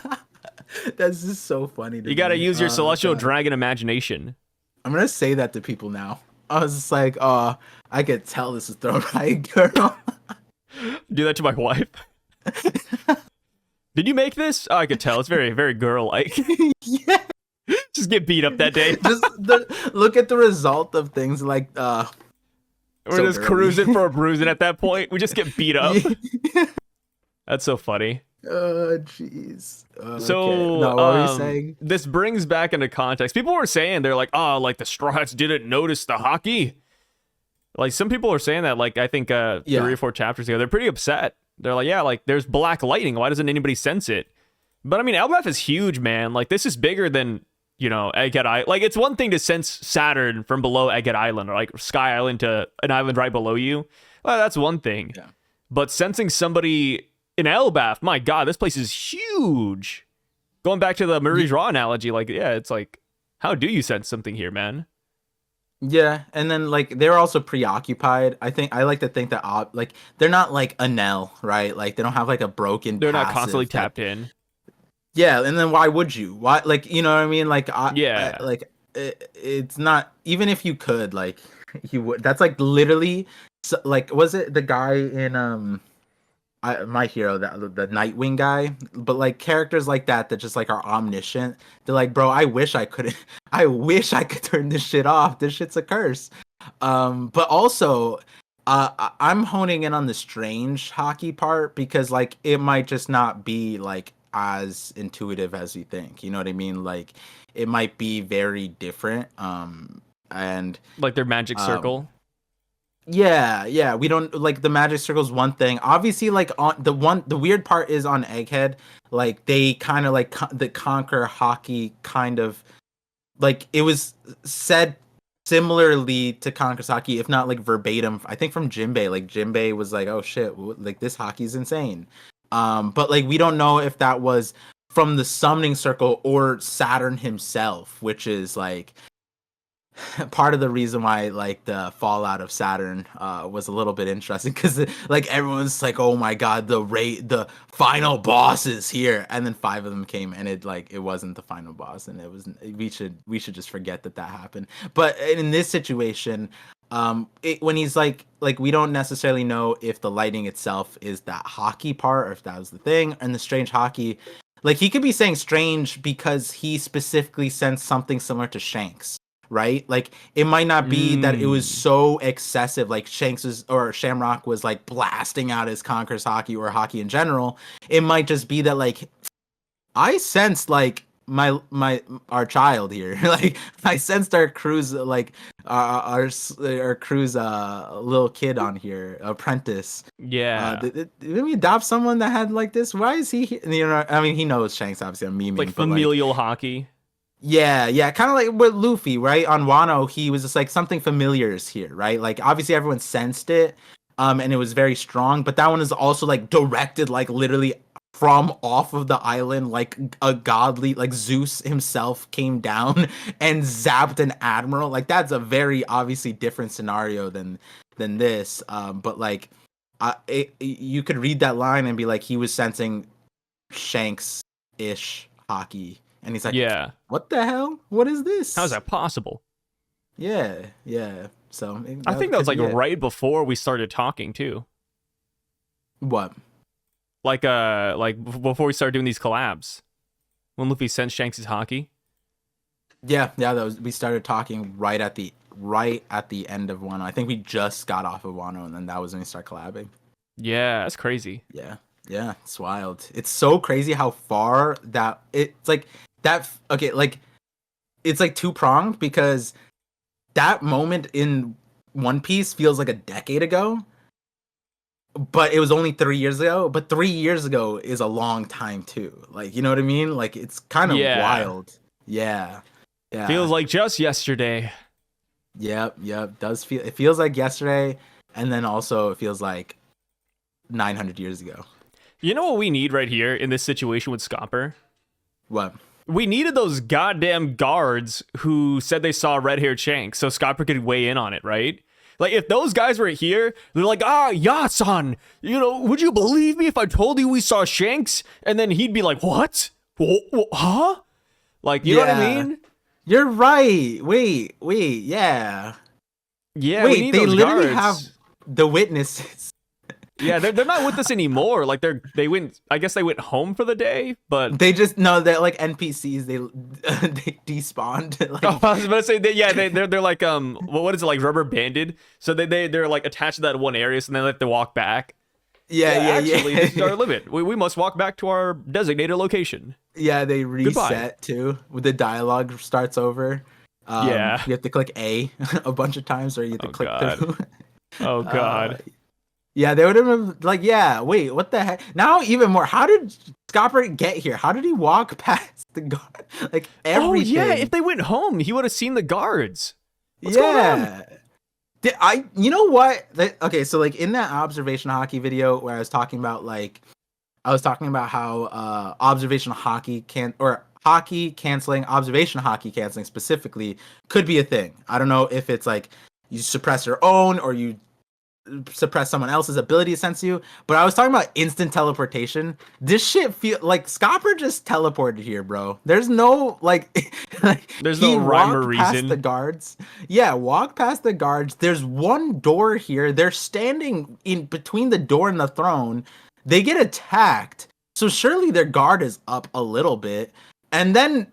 That's just so funny. You got to use your celestial dragon imagination. I'm gonna say that to people now. I was just like, oh, I could tell this is thrown by a girl. Do that to my wife. Did you make this? Oh, I could tell. It's very, very girl-like. Yeah. Just get beat up that day. Just look at the result of things like we're just cruising for a bruising at that point. We just get beat up. That's so funny. Oh, jeez. So, no, what were you saying? This brings back into context. People were saying, they're like, oh, like the Straw Hats didn't notice the hockey. Like, some people are saying that, like, I think 3 or 4 chapters ago. They're pretty upset. They're like, yeah, like, there's black lightning. Why doesn't anybody sense it? But, I mean, ELBAPH is huge, man. Like, this is bigger than, you know, Egghead Island. Like, it's one thing to sense Saturn from below Egghead Island or, like, Sky Island to an island right below you. Well, that's one thing. Yeah. But sensing somebody in ELBAPH, my God, this place is huge. Going back to the Murray's Raw analogy, like, yeah, it's like, how do you sense something here, man? Yeah, and then like they're also preoccupied. I like to think that like they're not like Anel, right? Like they don't have like a broken. They're not constantly tapped in. Yeah, and then why would you? Why, like, you know what I mean? Like, it's not, even if you could, like, you would. That's like literally, like, was it the guy in My Hero, the Nightwing guy? But like characters like that just like are omniscient. They're like, bro, I wish I could turn this shit off. This shit's a curse. But also, I'm honing in on the strange hockey part because like it might just not be like as intuitive as you think. You know what I mean? Like it might be very different. And like their magic circle. Yeah, we don't like the magic circle is one thing. Obviously, like on the weird part is on Egghead, like they kind of like the conquer hockey kind of like it was said similarly to conquer hockey, if not like verbatim. I think from Jinbei, like Jinbei was like, oh shit, like this hockey's insane. But like we don't know if that was from the summoning circle or Saturn himself, which is like part of the reason why like the fallout of Saturn was a little bit interesting because like everyone's like, oh my god, the final boss is here, and then 5 of them came and it wasn't the final boss, and it was we should just forget that happened. But in this situation, when he's like we don't necessarily know if the lighting itself is that hockey part or if that was the thing, and the strange hockey, like he could be saying strange because he specifically sensed something similar to Shanks. Right? Like it might not be that it was so excessive, like or Shamrock was like blasting out his Conqueror's hockey or hockey in general. It might just be that like I sensed like our child here. Like I sensed our crew's like our crew's little kid on here, apprentice. Yeah. Did we adopt someone that had like this? Why is he here? You know, I mean he knows Shanks, obviously I'm memeing. Like familial hockey. Yeah, kind of like with Luffy, right? On Wano, he was just like something familiar is here, right? Like obviously everyone sensed it, and it was very strong. But that one is also like directed, like literally from off of the island, like a godly, like Zeus himself came down and zapped an admiral. Like that's a very obviously different scenario than this. But like, you could read that line and be like, he was sensing Shanks-ish hockey. And he's like, yeah, what the hell? What is this? How is that possible? Yeah. So I think that was could like be it. right before we started talking too. What? Before we started doing these collabs. When Luffy sent Shanks his hockey. Yeah. That was, we started talking right at the end of Wano. I think we just got off of Wano, and then that was when we start collabing. Yeah, that's crazy. Yeah, it's wild. It's so crazy how far that it's like that. Okay, like it's like two-pronged, because that moment in One Piece feels like a decade ago, but it was only 3 years ago. But 3 years ago is a long time too. Like, you know what I mean? Like, it's kind of Yeah. wild. Yeah. Feels like just yesterday. Yep. Does feel, it feels like yesterday, and then also it feels like 900 years ago. You know what we need right here in this situation with Scopper? What? We needed those goddamn guards who said they saw red-haired Shanks so Scopper could weigh in on it, right? Like, if those guys were here, they're like, Yasan, would you believe me if I told you we saw Shanks? And then he'd be like, what? Huh? Like, you know what I mean? You're right. Wait, yeah. Yeah, we Wait, need they those literally guards. have the witnesses. Yeah, they're not with us anymore. Like, they went, I guess they went home for the day, but They just, no, they're like NPCs. They they despawned. Like, oh, I was about to say they're like what is it, like rubber banded? So they're like attached to that one area, so then they have to walk back. Actually, this is our limit. We must walk back to our designated location. Yeah, they reset Goodbye. too. With the dialogue starts over. Yeah. You have to click A a bunch of times, or you have to click God. through. Oh god. Yeah, they would have been like, yeah, wait, what the heck? Now even more. How did Scopper get here? How did he walk past the guard? Like, everything. Oh yeah, if they went home, he would have seen the guards. What's yeah. going on? You know what? Okay, so like in that observation hockey video where I was talking about how observation hockey hockey canceling, observation hockey canceling specifically could be a thing. I don't know if it's like you suppress your own or you suppress someone else's ability to sense you, but I was talking about instant teleportation. This shit feel like Scopper just teleported here, bro. There's no like, There's no rhyme or past reason. the guards. Yeah, walk past the guards. There's one door here. They're standing in between the door and the throne. They get attacked, so surely their guard is up a little bit, and then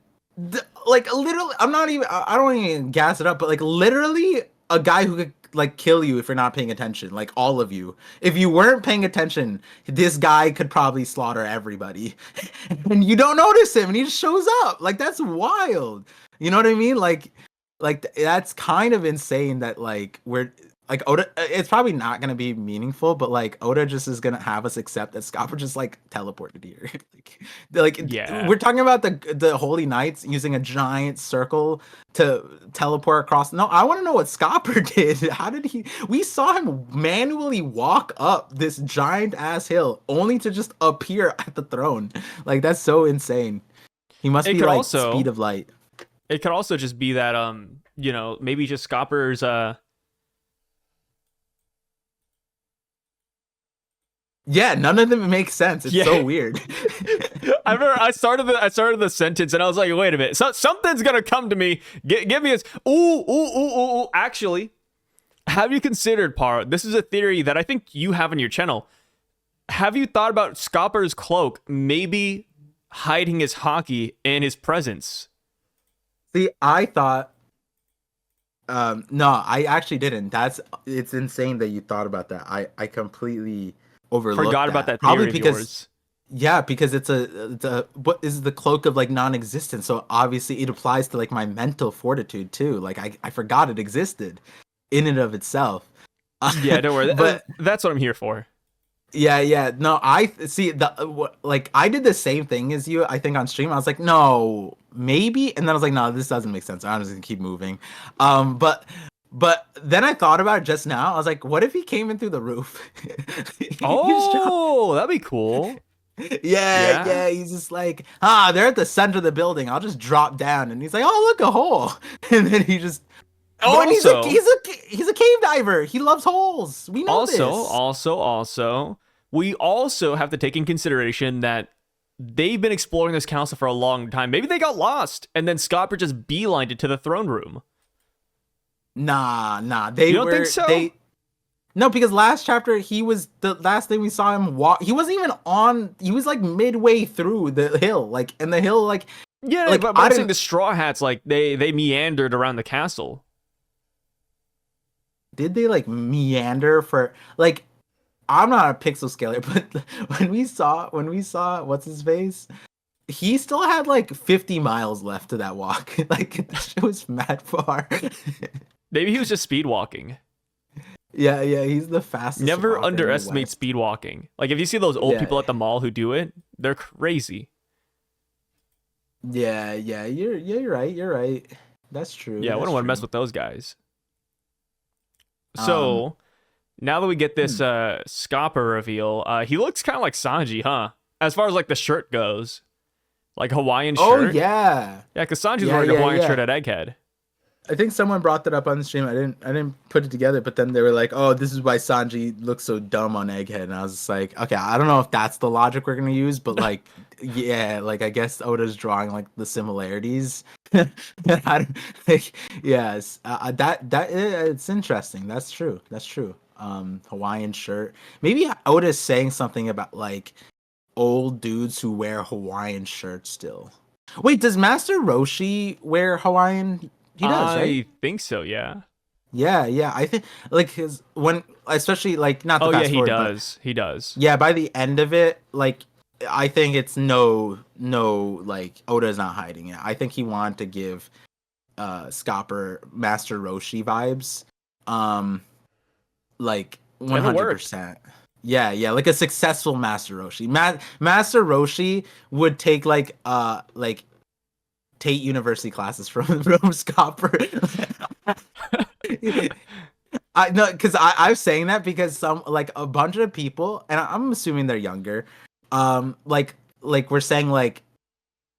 like literally, I don't even gas it up, but like literally a guy who could like kill you if you're not paying attention, like all of you. If you weren't paying attention, this guy could probably slaughter everybody. And you don't notice him and he just shows up. Like, that's wild. You know what I mean? Like that's kind of insane that like we're like Oda, it's probably not gonna be meaningful, but like Oda just is gonna have us accept that Scopper just like teleported here. Yeah. We're talking about the Holy Knights using a giant circle to teleport across. No, I want to know what Scopper did. How did he? We saw him manually walk up this giant ass hill only to just appear at the throne. Like, that's so insane. He must be like speed of light. It could also just be that maybe just Scopper's Yeah, none of them make sense. It's so weird. I started the sentence and I was like, wait a minute, something's gonna come to me. Give me this. Ooh. Actually, have you considered, Par? This is a theory that I think you have on your channel. Have you thought about Scopper's cloak maybe hiding his hockey and his presence? See, I thought. No, I actually didn't. It's insane that you thought about that. I completely Forgot about that probably theory because of yours. yeah, because it's what is the cloak of like non-existence, so obviously it applies to like my mental fortitude too. Like, I forgot it existed in and of itself. Yeah, don't worry, but that's what I'm here for. yeah, no, I see like I did the same thing as you, I think, on stream. I was like, no, maybe, and then I was like, no, this doesn't make sense. I'm just gonna keep moving. But then I thought about it just now. I was like, what if he came in through the roof? Oh, that'd be cool. Yeah. He's just like, they're at the center of the building. I'll just drop down. And he's like, oh, look, a hole. And then he just. Oh, and he's a cave diver. He loves holes. We know this. Also, we also have to take in consideration that they've been exploring this castle for a long time. Maybe they got lost, and then Scopper just beelined it to the throne room. Nah. You don't think so? No, because last chapter he was the last thing we saw him walk. He wasn't even on. He was like midway through the hill, like, and the hill, Yeah, like but I I'm saying didn't. the Straw Hats, like they meandered around the castle. Did they like meander for like? I'm not a pixel scaler, but when we saw what's his face, he still had like 50 miles left to that walk. Like that shit was mad far. Maybe he was just speed walking. Yeah, he's the fastest Never walker in the underestimate West. speed walking. Like if you see those old Yeah, people at the mall who do it, they're crazy. yeah. You're right. You're right. That's true. Yeah, I That's wouldn't want to mess true. with those guys. Um, So now that we get this hmm. Scopper reveal, he looks kind of like Sanji, huh? As far as like the shirt goes, like Hawaiian Oh shirt. yeah, Yeah, because Sanji's yeah, wearing a yeah, Hawaiian shirt yeah. at Egghead. I think someone brought that up on the stream. I didn't put it together, but then they were like, "Oh, this is why Sanji looks so dumb on Egghead," and I was just like, "Okay, I don't know if that's the logic we're gonna use, but like, yeah, like I guess Oda's drawing like the similarities." I don't, like, yes, it's interesting. That's true. That's true. Hawaiian shirt. Maybe Oda's saying something about like old dudes who wear Hawaiian shirts still. Wait, does Master Roshi wear Hawaiian? He does, right? I think so, yeah. Yeah. I think like his when especially like not to Oh yeah, fast he forward, but does. He does. yeah, by the end of it, like I think it's no like Oda's not hiding it. I think he wanted to give Scopper Master Roshi vibes. Um like And it worked. 100%. Yeah, like a successful Master Roshi. Master Roshi would take like Tate University classes from Scopper. I no, because I'm saying that because some like a bunch of people, and I'm assuming they're younger. Like we're saying like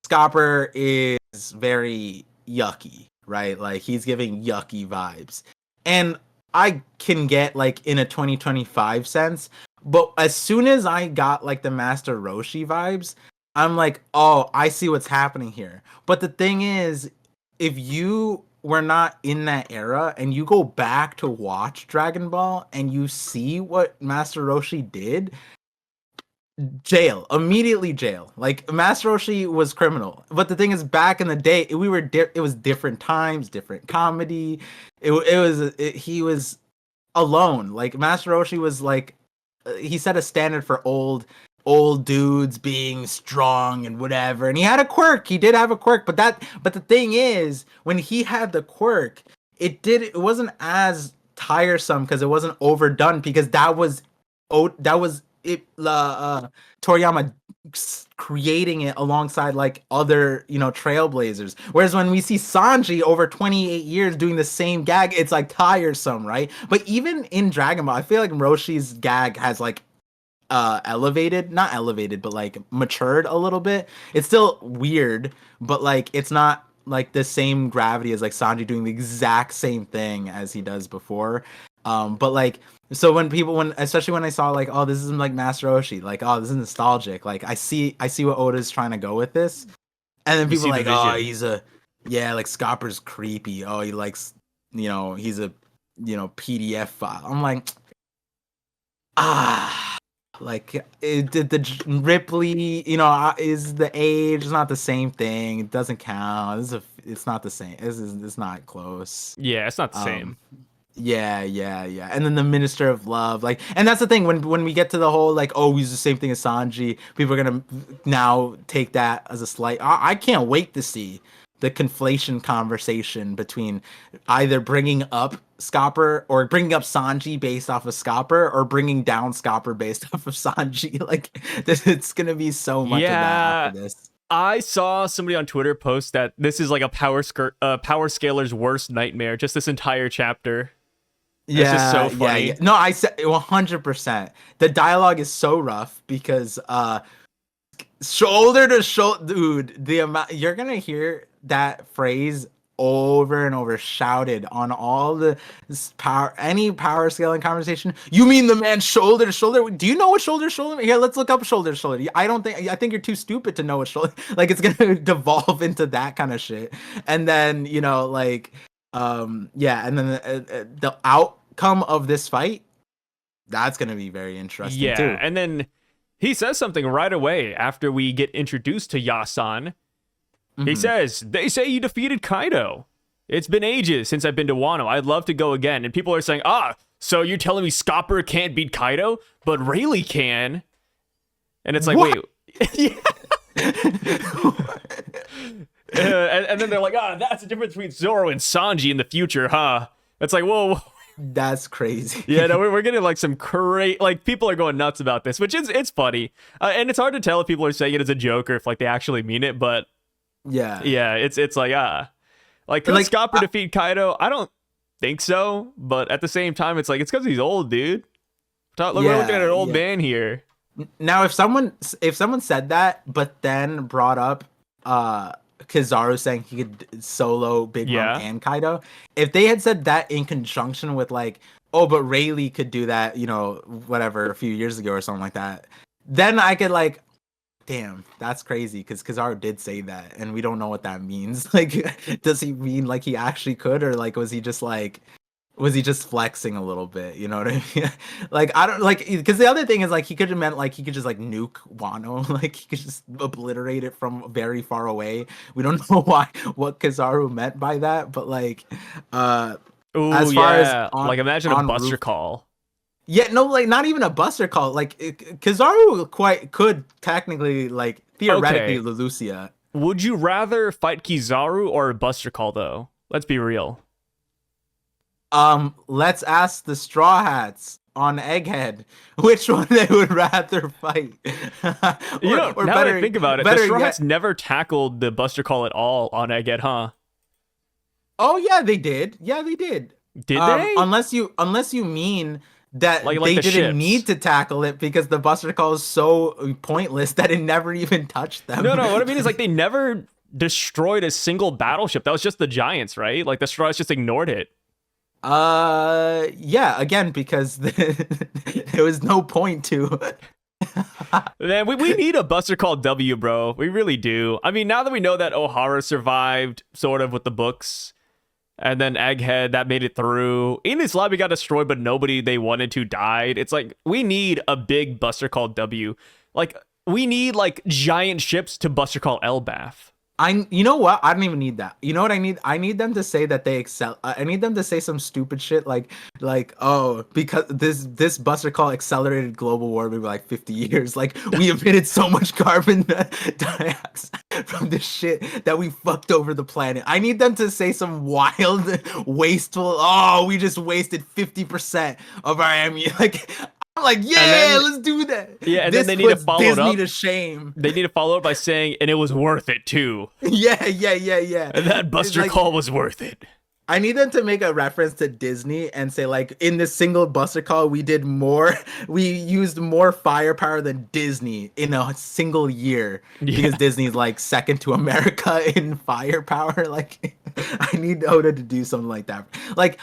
Scopper is very yucky, right? Like he's giving yucky vibes, and I can get like in a 2025 sense, but as soon as I got like the Master Roshi vibes, I'm like, oh, I see what's happening here. But the thing is, if you were not in that era and you go back to watch Dragon Ball and you see what Master Roshi did, jail, immediately jail. Like Master Roshi was criminal. But the thing is, back in the day, it was different times, different comedy. He was alone. Like Master Roshi was like he set a standard for old dudes being strong and whatever. And he had a quirk. He did have a quirk, but the thing is, when he had the quirk, it wasn't as tiresome because it wasn't overdone because that was it Toriyama creating it alongside like other trailblazers, whereas when we see Sanji over 28 years doing the same gag, it's like tiresome, right? But even in Dragon Ball, I feel like Roshi's gag has like elevated, not elevated, but like matured a little bit. It's still weird, but like it's not like the same gravity as like Sanji doing the exact same thing as he does before. But like so when especially when I saw like, oh, this is like Master Roshi, like, oh, this is nostalgic, like I see what Oda's trying to go with this. And then You people see are the like, oh, vision. yeah, like Scopper's creepy, oh, he likes, he's a PDF file. I'm like, ah, like the Ripley, is the age is not the same thing. It doesn't count. It's not the same. It's not close. Yeah, it's not the Um, same. yeah. And then the Minister of Love, like, and that's the thing when we get to the whole like, oh, he's the same thing as Sanji. People are gonna now take that as a slight. I can't wait to see the conflation conversation between either bringing up Scopper or bringing up Sanji based off of Scopper or bringing down Scopper based off of Sanji. Like, it's gonna be so much of that after Yeah, this. I saw somebody on Twitter post that this is like a power scaler's worst nightmare. Just this entire chapter. It's just so Yeah. funny. No, I said 100%. The dialogue is so rough because shoulder to shoulder, dude, the amount you're gonna hear that phrase over and over shouted on all the any power scaling conversation. You mean the man shoulder to shoulder? Do you know what shoulder to shoulder? Yeah, let's look up shoulder to shoulder. I think you're too stupid to know what shoulder, like it's gonna devolve into that kind of shit. And then, like Yeah, and then the outcome of this fight, that's gonna be very interesting too. And then he says something right away after we get introduced to Yasan. He says, "They say you defeated Kaido. It's been ages since I've been to Wano. I'd love to go again." And people are saying, so you're telling me Scopper can't beat Kaido, but Rayleigh can? And it's like, what? Wait. And then they're like, that's the difference between Zoro and Sanji in the future, huh? It's like, whoa. That's crazy. Yeah, no, we're getting like some crazy, like people are going nuts about this, which is, it's funny. And it's hard to tell if people are saying it as a joke or if like they actually mean it, but yeah, it's like could Scopper defeat Kaido? I don't think so, but at the same time, it's like, it's because he's old, dude. We're looking at an old man here. Now, if someone said that, but then brought up Kizaru saying he could solo Big Mom and Kaido, if they had said that in conjunction with like, oh, but Rayleigh could do that, you know, whatever, a few years ago or something like that, then I could like, damn, that's crazy, because Kizaru did say that, and we don't know what that means. Like, does he mean like he actually could, or like was he just flexing a little bit? You know what I mean? Like, I don't like, because the other thing is like he could have meant like he could just like nuke Wano, like he could just obliterate it from very far away. We don't know what Kizaru meant by that, but like, as far as like imagine a Buster Call. Yeah, no, like not even a Buster Call. Like Kizaru could technically, like theoretically, Leloucia. Would you rather fight Kizaru or a Buster Call though? Let's be real. Let's ask the Straw Hats on Egghead which one they would rather fight. Now that I think about it, the Straw Hats never tackled the Buster Call at all on Egghead, huh? Oh yeah, they did. Yeah, they did. Did they? Unless you mean that like they the didn't ships. need to tackle it because the Buster Call is so pointless that it never even touched them. No, what I mean is like they never destroyed a single battleship. That was just the Giants, right? Like the Straw Hats just ignored it. Yeah, again, because there was no point to. Man, we need a Buster Call W, bro. We really do. I mean, now that we know that O'Hara survived sort of with the books, and then Egghead, that made it through. Enies Lobby got destroyed, but nobody they wanted to died. It's like, we need a big Buster Call W. Like, we need, like, giant ships to Buster Call ELBAPH. You know what? I don't even need that. You know what I need? I need them to say that they excel. I need them to say some stupid shit like, oh, because this Buster Call accelerated global warming by like 50 years. Like, we emitted so much carbon dioxide from this shit that we fucked over the planet. I need them to say some wild, wasteful, oh, we just wasted 50% of our ammunition. Like, I'm like, let's do that. Yeah, and then they need to follow it up. Disney to shame. They need to follow it by saying, and it was worth it too. Yeah. And that Buster Call was worth it. I need them to make a reference to Disney and say, like, in this single Buster Call, we used more firepower than Disney in a single year. Yeah. Because Disney's like second to America in firepower. Like, I need Oda to do something like that. Like,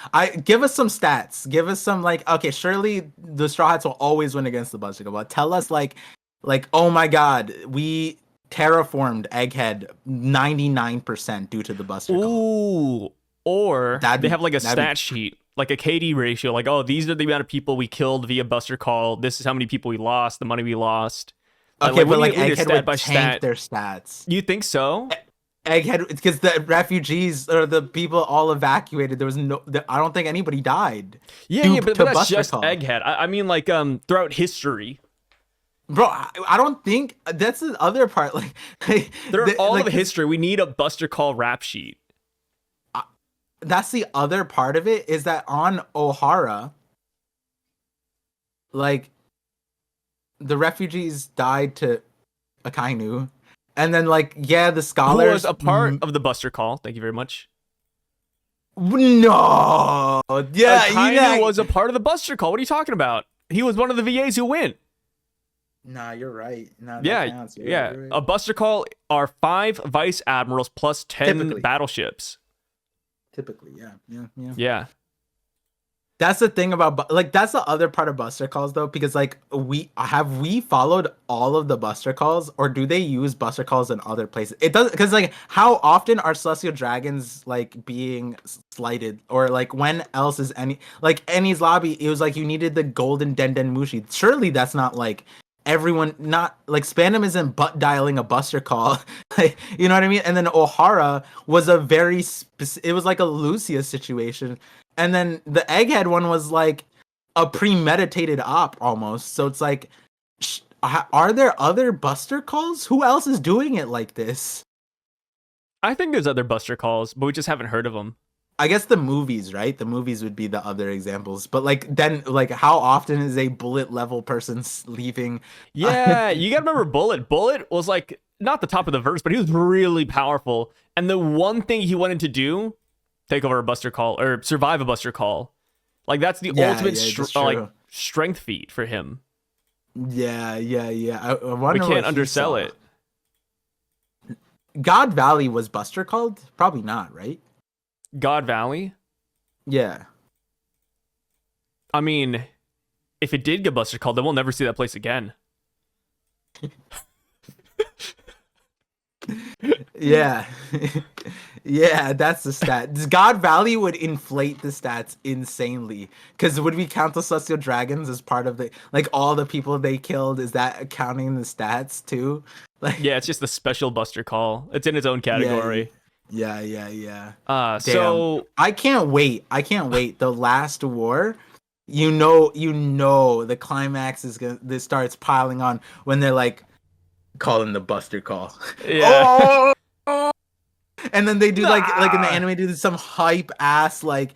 give us some stats. Give us some, like, okay, surely the Straw Hats will always win against the Buster Call, but tell us like, oh my God, we terraformed Egghead 99% due to the Buster Call. Ooh. Or they have like a stat sheet, like a KD ratio, like, oh, these are the amount of people we killed via Buster Call. This is how many people we lost, the money we lost. Okay, but like Egghead would tank their stats. You think so? Egghead, because the refugees or the people all evacuated. There was I don't think anybody died. Yeah, but that's just Egghead. I mean, like, throughout history. Bro, I don't think that's the other part. Like throughout all of history, we need a Buster Call rap sheet. That's the other part of it, is that on O'Hara, like, the refugees died to Akainu, and then, like, yeah, the scholars... Who was a part of the Buster Call, thank you very much. No! Yeah, Akainu was a part of the Buster Call, what are you talking about? He was one of the VAs who went. Nah, you're right. Nah, yeah. You're right. A Buster Call are 5 Vice Admirals plus 10 battleships. Typically, yeah. That's the thing about like that's the other part of Buster Calls though, because like we followed all of the Buster Calls, or do they use Buster Calls in other places? It does, because like how often are Celestial Dragons like being slighted, or like when else is Any's lobby? It was like you needed the golden Den Mushi. Surely that's not like everyone, not like Spandam isn't butt dialing a Buster Call, like, you know what I mean? And then O'Hara was a very it was like a Lucia situation. And then the Egghead one was like a premeditated op almost. So it's like, are there other Buster Calls? Who else is doing it like this? I think there's other Buster Calls, but we just haven't heard of them. I guess the movies, right? The movies would be the other examples. But like then, like how often is a bullet level person leaving? Yeah, you gotta remember Bullet. Bullet was like not the top of the verse, but he was really powerful. And the one thing he wanted to do, take over a Buster Call or survive a Buster Call. Like that's the ultimate like strength feat for him. Yeah. I wonder, we can't undersell it. God Valley was Buster called? Probably not, right? God Valley? Yeah. I mean, if it did get Buster called, then we'll never see that place again. Yeah. Yeah, that's the stat. God Valley would inflate the stats insanely. Because would we count the Celestial Dragons as part of the, like, all the people they killed? Is that counting the stats too? Like, yeah, it's just a special Buster Call. It's in its own category. Yeah. So I can't wait. The last war, you know, the climax is gonna. This starts piling on when they're like calling the Buster Call. Yeah. Oh! And then they do like in the anime, do some hype ass like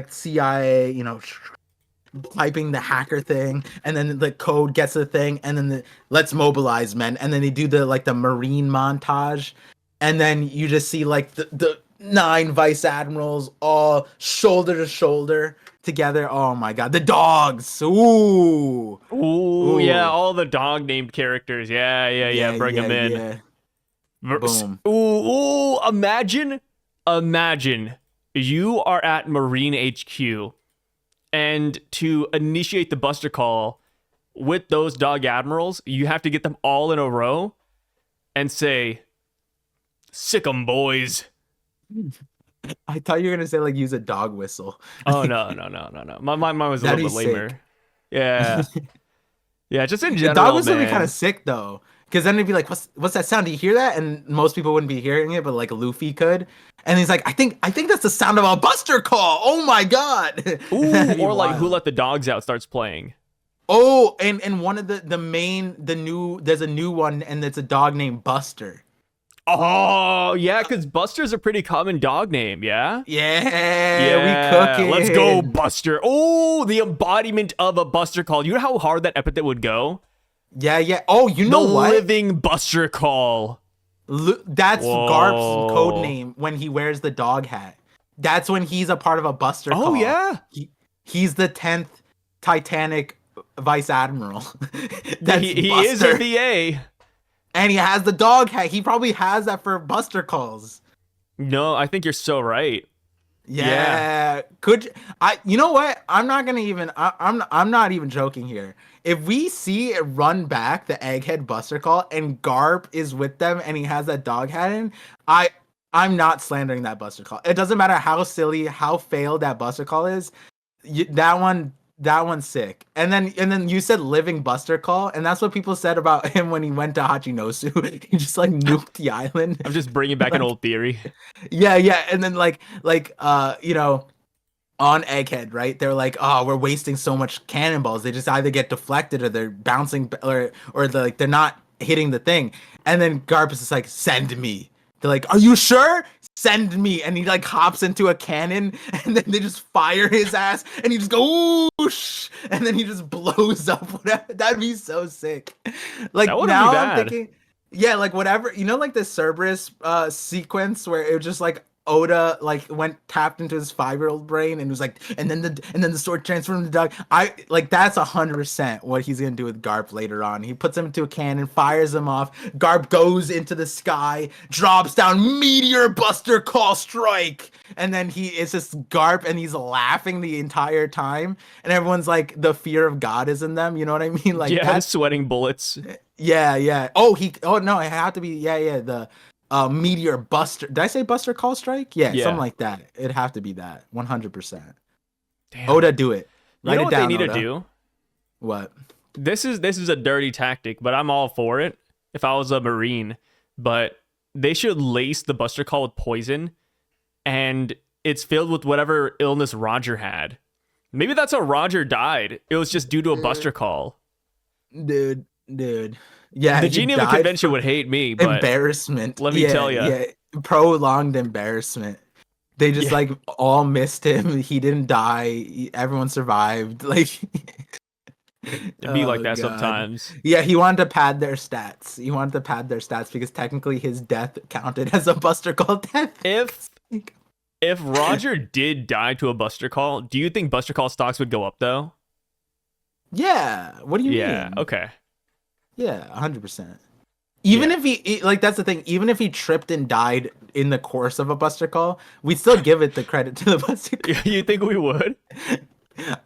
CIA, you know, typing the hacker thing, and then the code gets the thing, and then let's mobilize, men, and then they do the marine montage, and then you just see like the 9 vice admirals all shoulder to shoulder together. Oh my god, the dogs! Ooh, yeah, all the dog named characters. Yeah. Bring them in. Yeah. Boom. Ooh, imagine you are at Marine HQ, and to initiate the Buster Call with those dog admirals, you have to get them all in a row and say, "Sick 'em, boys." I thought you were gonna say like use a dog whistle. Oh no. Mine was a little bit lamer. Sick. Yeah, just in general. The dog whistle would be kind of sick though. Because then it'd be like, what's that sound? Do you hear that? And most people wouldn't be hearing it, but like Luffy could. And he's like, I think that's the sound of a Buster Call. Oh my god! Ooh, or like Who Let the Dogs Out starts playing. Oh, and one of there's a new one, and it's a dog named Buster. Oh yeah, because Buster's a pretty common dog name. Yeah, we cooking. Let's go, Buster. Oh, the embodiment of a Buster Call. You know how hard that epithet would go? Yeah. Oh, you know what? The living Buster Call. That's Garp's code name when he wears the dog hat. That's when he's a part of a Buster Call. Oh, yeah? He's the 10th Titanic Vice Admiral. He is a VA. And he has the dog hat. He probably has that for Buster Calls. No, I think you're so right. Yeah. You know what? I'm not gonna even. I'm not even joking here. If we see it run back the Egghead Buster Call and Garp is with them and he has that dog hat in, I'm not slandering that Buster Call. It doesn't matter how silly, how failed that Buster Call is. That one's sick. And then you said living Buster Call, and that's what people said about him when he went to Hachinosu. He just like nuked the island. I'm just bringing back an old theory. Yeah. And then you know, on Egghead, right? They're like, oh, we're wasting so much cannonballs. They just either get deflected or they're bouncing or they're not hitting the thing. And then Garp is just like, send me. They're like, are you sure? Send me. And he like hops into a cannon, and then they just fire his ass, and he just goes whoosh, and then he just blows up. Whatever. That'd be so sick. Like now I'm thinking, yeah, like whatever, you know, like the Cerberus sequence where it was just like Oda like tapped into his 5-year-old brain and was like, and then the sword transformed into dog. That's 100% what he's gonna do with Garp later on. He puts him into a cannon, fires him off. Garp goes into the sky, drops down, meteor Buster Call strike, and then it's just Garp, and he's laughing the entire time, and everyone's like, the fear of God is in them. You know what I mean? Like Yeah, that's sweating bullets. yeah. Oh no, it had to be the meteor buster. Did I say Buster Call Strike? Yeah, something like that. It'd have to be that 100%. Damn. Oda, do it. You know what down, they need Oda. to do? What? This is a dirty tactic, but I'm all for it if I was a Marine. But they should lace the Buster Call with poison, and it's filled with whatever illness Roger had. Maybe that's how Roger died. It was just due to a Buster Call. Dude. Yeah, the genie of the convention would hate me, but embarrassment. Let me tell you. Yeah, prolonged embarrassment. They just like all missed him. He didn't die. Everyone survived. Like it'd be like that sometimes. Yeah, he wanted to pad their stats. Because technically his death counted as a Buster Call death. If Roger did die to a Buster Call, do you think Buster Call stocks would go up though? Yeah. What do you mean? Yeah. Okay. Yeah, 100%. Even if he like, that's the thing. Even if he tripped and died in the course of a Buster Call, we'd still give it the credit to the Buster Call. You think we would?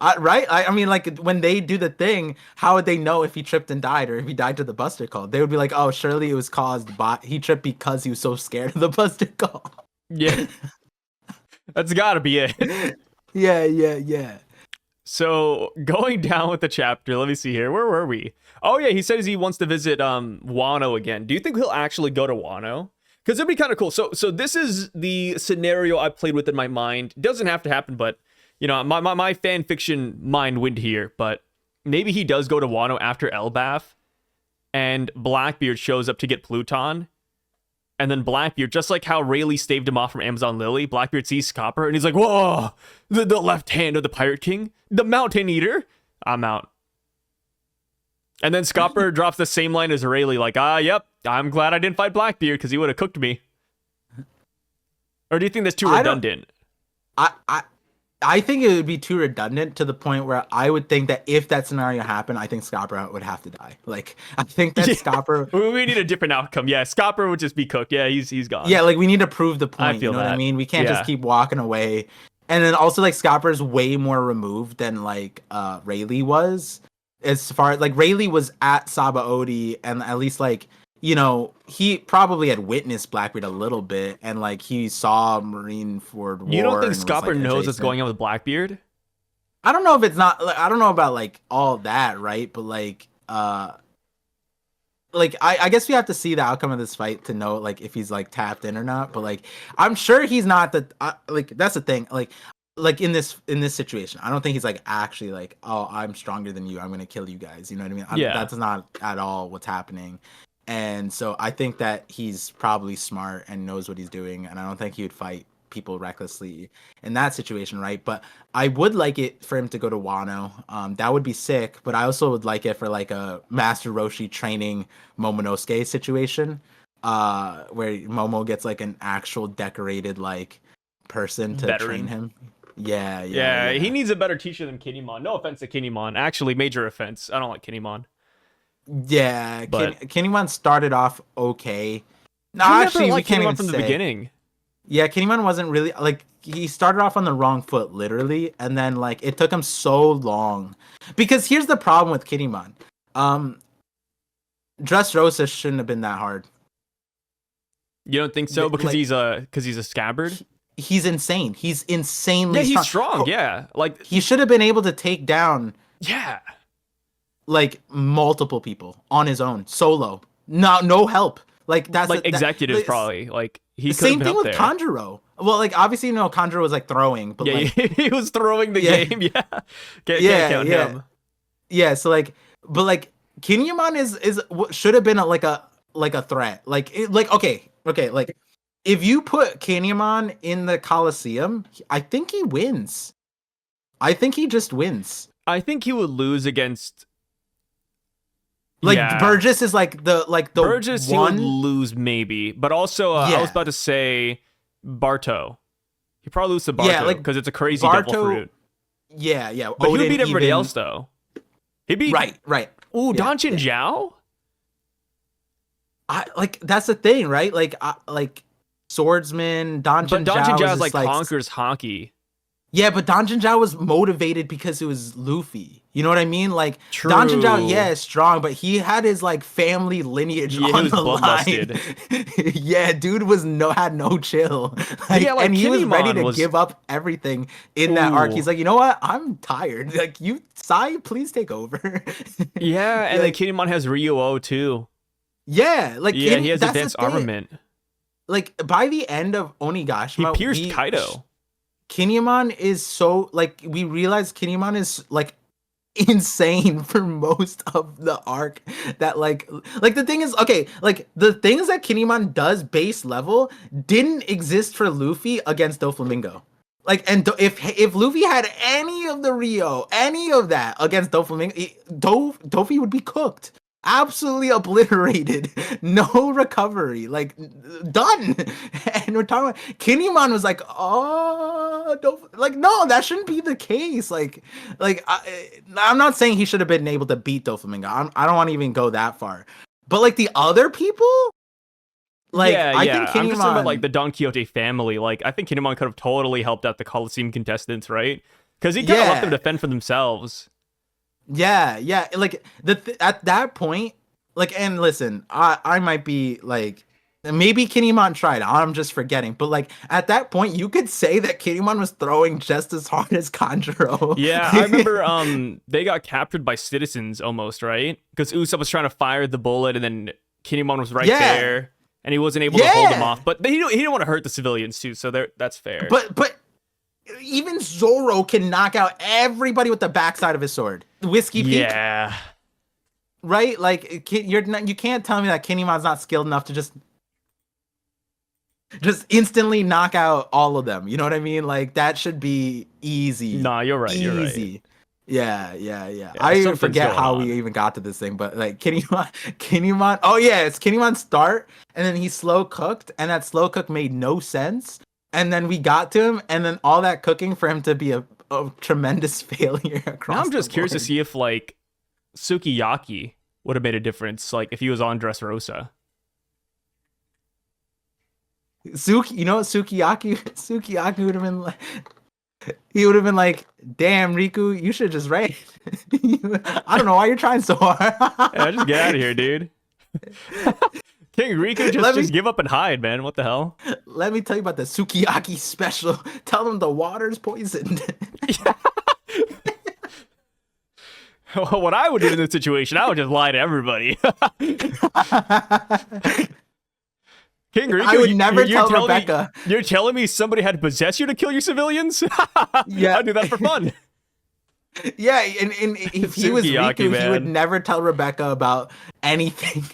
Right? I mean, like when they do the thing, how would they know if he tripped and died or if he died to the Buster Call? They would be like, "Oh, surely it was caused by he tripped because he was so scared of the Buster Call." Yeah, that's got to be it. Yeah. So going down with the chapter, let me see here. Where were we? Oh yeah, he says he wants to visit Wano again. Do you think he'll actually go to Wano? Because it'd be kind of cool. So this is the scenario I played with in my mind. It doesn't have to happen, but you know, my fan fiction mind went here. But maybe he does go to Wano after ELBAPH, and Blackbeard shows up to get Pluton. And then Blackbeard, just like how Rayleigh staved him off from Amazon Lily, Blackbeard sees Scopper and he's like, "Whoa, the left hand of the Pirate King, the Mountain Eater. I'm out." And then Scopper drops the same line as Rayleigh, like, yep, I'm glad I didn't fight Blackbeard because he would have cooked me. Or do you think that's too redundant? I think it would be too redundant to the point where I would think that if that scenario happened, I think Scopper would have to die. Like, I think that Scopper... We need a different outcome. Yeah, Scopper would just be cooked. Yeah, he's gone. Yeah, like, we need to prove the point. I feel what I mean? We can't just keep walking away. And then also, like, Scopper's way more removed than, like, Rayleigh was. As far as, like, Rayleigh was at Sabaody, and at least, like, you know, he probably had witnessed Blackbeard a little bit, and like he saw Marineford War. You don't think Scopper like, knows what's going on with Blackbeard? I don't know if it's not. Like, I don't know about like all that, right? But like I guess we have to see the outcome of this fight to know like if he's like tapped in or not. But like I'm sure he's not. Like that's the thing. Like in this situation, I don't think he's like actually like, "Oh, I'm stronger than you. I'm gonna kill you guys." You know what I mean? Yeah. That's not at all what's happening. And so I think that he's probably smart and knows what he's doing, and I don't think he would fight people recklessly in that situation, right? But I would like it for him to go to Wano. That would be sick, but I also would like it for like a Master Roshi training Momonosuke situation, where Momo gets like an actual decorated like person to train him. Yeah. He needs a better teacher than Kinemon. No offense to Kinemon. Actually, major offense. I don't like Kinemon. Yeah, but Kinemon started off okay. No, actually, we can't even from say. The beginning. Yeah, Kinemon wasn't really like he started off on the wrong foot, literally, and then like it took him so long. Because here's the problem with Kinemon. Dressrosa shouldn't have been that hard. You don't think so? Because he's a scabbard. He's insane. He's insanely. Yeah, he's strong. Yeah, like he should have been able to take down. Yeah. Like multiple people on his own, solo, no help. Like that's like executives probably. Like he same thing with Kanjuro. Well, like obviously Kanjuro was like throwing, but like he was throwing the game. Yeah, can't count him. Yeah, so like, but like Kinemon is should have been like a threat. Like okay, like if you put Kinemon in the Coliseum, I think he wins. I think he just wins. I think he would lose against. Like Burgess is like the Burgess one... he would lose maybe, but also I was about to say Barto. He probably lose to Barto because it's a crazy devil fruit. Yeah. But he would beat everybody else though. He'd beat right. Ooh, Danchin Zhao. I like that's the thing, right? Like swordsman. But Danjin Danjin Zhao Zhao is like like conquers hockey. yeah, but Danjin Zhao was motivated because it was Luffy. You know what I mean? Like Danjin Zhao, True. yeah, is strong, but he had his like family lineage Yeah, he on was the line. bloodlusted. Yeah, dude was had no chill. Like, Yeah, like and he was ready Kinemon to was. give up everything in that arc. Ooh. He's like, you know what? I'm tired. Like you, Sai, please take over. Yeah, and then Like, Kinemon has Ryuo too. yeah, like Yeah, he has that's the advanced thing. armament. Like by the end of He Onigashima, pierced Kaido. Kinemon is so like we realize Kinemon is like insane for most of the arc that like the thing is okay like the things that Kinemon does base level didn't exist for Luffy against Doflamingo. Like and if Luffy had any of the Rio, any of that against Doflamingo, Dofi would be cooked. Absolutely obliterated. No recovery. Like done. And we're talking about Kinemon was like, oh, don't like no, that shouldn't be the case. I'm not saying he should have been able to beat Doflamingo. I don't want to even go that far. But like the other people, like Yeah, I yeah. think I'm just talking about Kinemon, like the Don Quixote family. Like, I think Kinemon could have totally helped out the Coliseum contestants, right? Because he kind of let them defend for themselves. yeah. Like at that point, like, and listen, I might be like, maybe Kinemon tried. I'm just forgetting. But like at that point, you could say that Kinemon was throwing just as hard as Kanjuro. Yeah, I remember they got captured by citizens almost, right? Because Usopp was trying to fire the bullet, and then Kinemon was right there, and he wasn't able to hold him off. But he didn't want to hurt the civilians too, so that's fair. But even Zoro can knock out everybody with the backside of his sword. Whiskey Peak. Yeah. Right? Like you can't tell me that Kinemon's not skilled enough to just instantly knock out all of them. You know what I mean? Like that should be easy. Nah, you're right. Easy. You're right. Yeah. I even forget how on. we even got to this thing, but like Kinemon. Oh yeah, it's Kinemon's start, and then he slow cooked, and that slow cook made no sense. And then we got to him, and then all that cooking for him to be a tremendous failure across. Now I'm just the curious to board. see if like Sukiyaki would have made a difference, like if he was on Dressrosa. You know what Sukiyaki would have been like. He would have been like, "Damn, Riku, you should just raid." I don't know why you're trying so hard. Yeah, just get out of here, dude. King Riku, just give up and hide, man. What the hell? Let me tell you about the Sukiyaki special. Tell them the water's poisoned. What I would do in this situation, I would just lie to everybody. King Riku, I would never tell Rebecca. You're telling me somebody had to possess you to kill your civilians? Yeah. I'd do that for fun. Yeah, and if he was Sukiyaki, Riku, man. he would never tell Rebecca about anything.